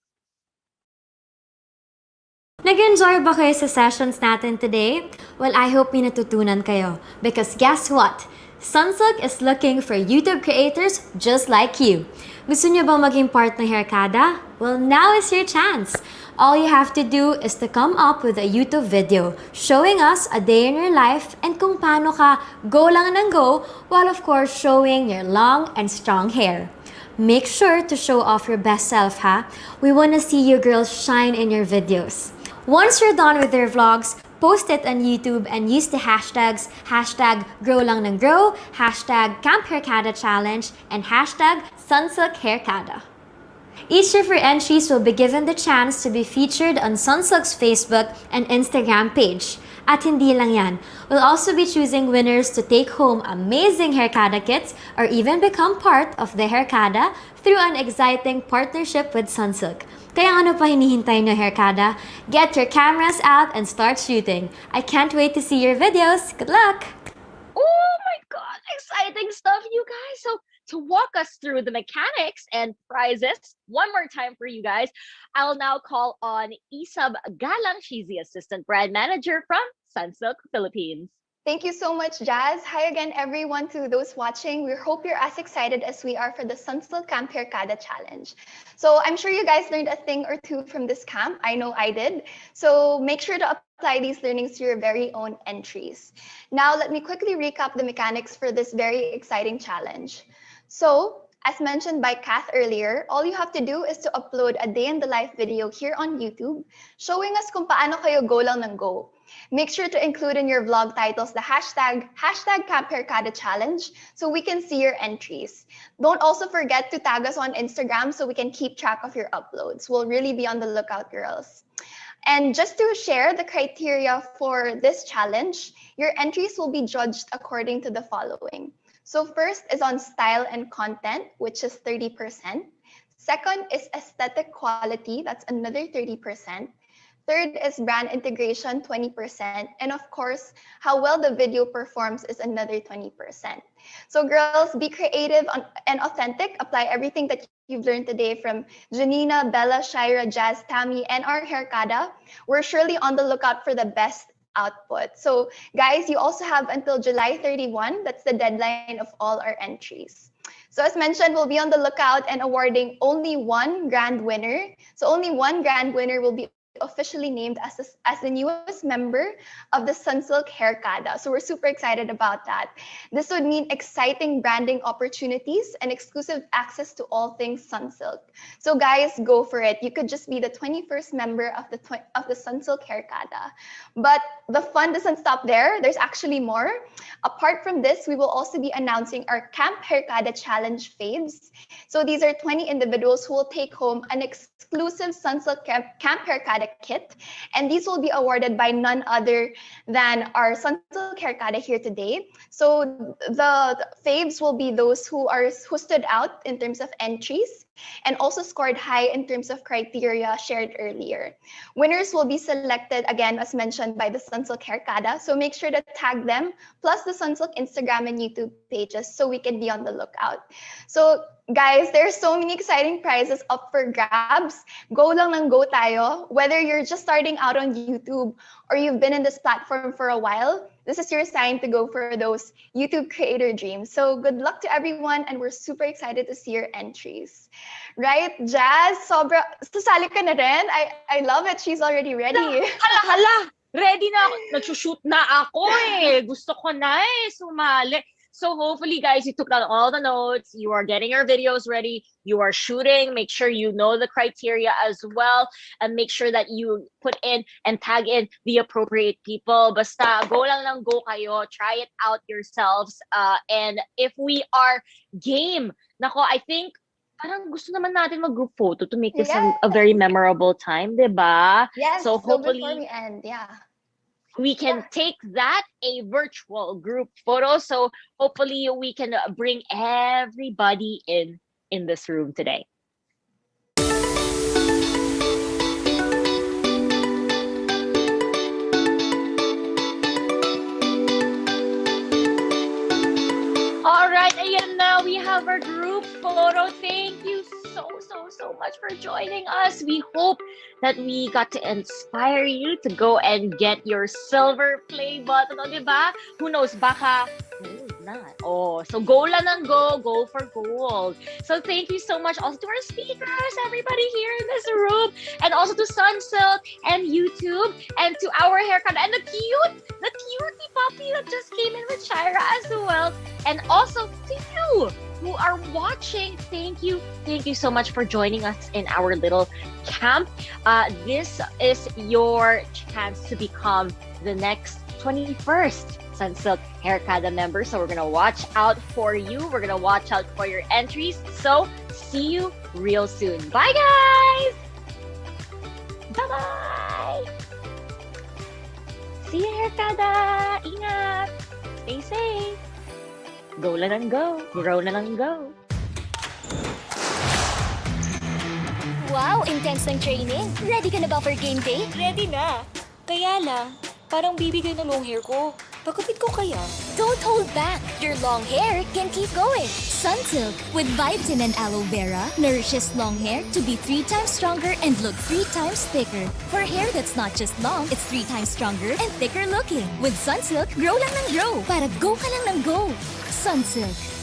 Nag-enjoy ba kayo sa sessions natin today? Well, I hope may natutunan kayo. Because guess what? Sunsilk is looking for YouTube creators just like you. Gusto niyo bang maging part ng Hairkada? Well, now is your chance. All you have to do is to come up with a YouTube video showing us a day in your life and kung paano ka go lang ng go, while of course showing your long and strong hair. Make sure to show off your best self, ha? We want to see you girls shine in your videos. Once you're done with your vlogs, post it on YouTube and use the hashtags #GrowLangNangGrow, #CampHairkadaChallenge, and #SunsilkHairkada. Each of your entries will be given the chance to be featured on Sunsilk's Facebook and Instagram page. At hindi lang yan, we'll also be choosing winners to take home amazing Hairkada kits or even become part of the Hairkada through an exciting partnership with Sunsilk. Kaya ano pa hinihintay nyo, Hairkada? Get your cameras out and start shooting. I can't wait to see your videos. Good luck! Oh my God, exciting stuff, you guys. So to walk us through the mechanics and prizes one more time for you guys, I'll now call on Isab Galang. She's the Assistant Brand Manager from Sunsilk Philippines. Thank you so much, Jazz. Hi again, everyone, to those watching. We hope you're as excited as we are for the Sunsilk Camp Hairkada challenge. So I'm sure you guys learned a thing or two from this camp. I know I did. So make sure to apply these learnings to your very own entries. Now, let me quickly recap the mechanics for this very exciting challenge. So, as mentioned by Kath earlier, all you have to do is to upload a day in the life video here on YouTube showing us kung paano kayo go lang ng go. Make sure to include in your vlog titles the hashtag Camp Hairkada Challenge so we can see your entries. Don't also forget to tag us on Instagram so we can keep track of your uploads. We'll really be on the lookout, girls. And just to share the criteria for this challenge, your entries will be judged according to the following. So first is on style and content, which is 30%. Second is aesthetic quality, that's another 30%. Third is brand integration, 20%. And of course, how well the video performs is another 20%. So girls, be creative and authentic. Apply everything that you've learned today from Janina, Bella, Shaira, Jaz, Tammy, and our Hairkada. We're surely on the lookout for the best output. So guys, you also have until July 31. That's the deadline of all our entries. So as mentioned, we'll be on the lookout and awarding only one grand winner. So only one grand winner will be officially named as the newest member of the Sunsilk Hairkada. So we're super excited about that. This would mean exciting branding opportunities and exclusive access to all things Sunsilk. So guys, go for it. You could just be the 21st member of the Sunsilk Hairkada. But the fun doesn't stop there. There's actually more. Apart from this, we will also be announcing our Camp Hairkada Challenge faves. So these are 20 individuals who will take home an exclusive Sunsilk Camp Hairkada kit, and these will be awarded by none other than our Sunsilk Hairkada here today. So the faves will be those who stood out in terms of entries and also scored high in terms of criteria shared earlier. Winners will be selected again, as mentioned, by the Sunsilk Hairkada. So make sure to tag them, plus the Sunsilk Instagram and YouTube pages, so we can be on the lookout. So guys, there's so many exciting prizes up for grabs. Go lang ng go tayo. Whether you're just starting out on YouTube or you've been in this platform for a while, this is your sign to go for those YouTube creator dreams. So good luck to everyone, and we're super excited to see your entries. Right, Jaz? Sobra, susali ka na rin? I love it. She's already ready. Hala! Ready na ako. Nagsushoot na ako eh. Gusto ko na eh. Sumali. So hopefully, guys, you took down all the notes. You are getting your videos ready. You are shooting. Make sure you know the criteria as well. And make sure that you put in and tag in the appropriate people. Basta, go lang ng go kayo. Try it out yourselves. And if we are game, nako, I think, parang gusto naman natin mag-group photo to make this a very memorable time, diba? Yes, so hopefully, before we end, we can take that a virtual group photo. So hopefully we can bring everybody in this room today. All right, ayan na, we have our group photo. Thank you so much for joining us. We hope that we got to inspire you to go and get your silver play button, diba? Who knows, baka not. Oh, so go lang ng go for gold. So thank you so much also to our speakers, everybody here in this room, and also to Sunsilk and YouTube, and to our Hairkada, and the cutie puppy that just came in with Shaira as well, and also to you who are watching. Thank you so much for joining us in our little camp. This is your chance to become the next 21st Sunsilk Hairkada member. So we're gonna watch out for you. We're gonna watch out for your entries. So see you real soon. Bye guys! Bye-bye! See you, Hairkada! Ingat! Stay safe! Go lang ang go. Grow lang ang go. Wow! Intense ng training. Ready ka na ba for game day? Ready na. Kaya lang, parang bibigay na long hair ko. Kakapit ko kaya? Don't hold back. Your long hair can keep going. Sunsilk with biotin and aloe vera nourishes long hair to be 3 times stronger and look 3 times thicker. For hair that's not just long, it's 3 times stronger and thicker looking. With Sunsilk, grow lang ng grow para go ka lang ng go. Sunsilk.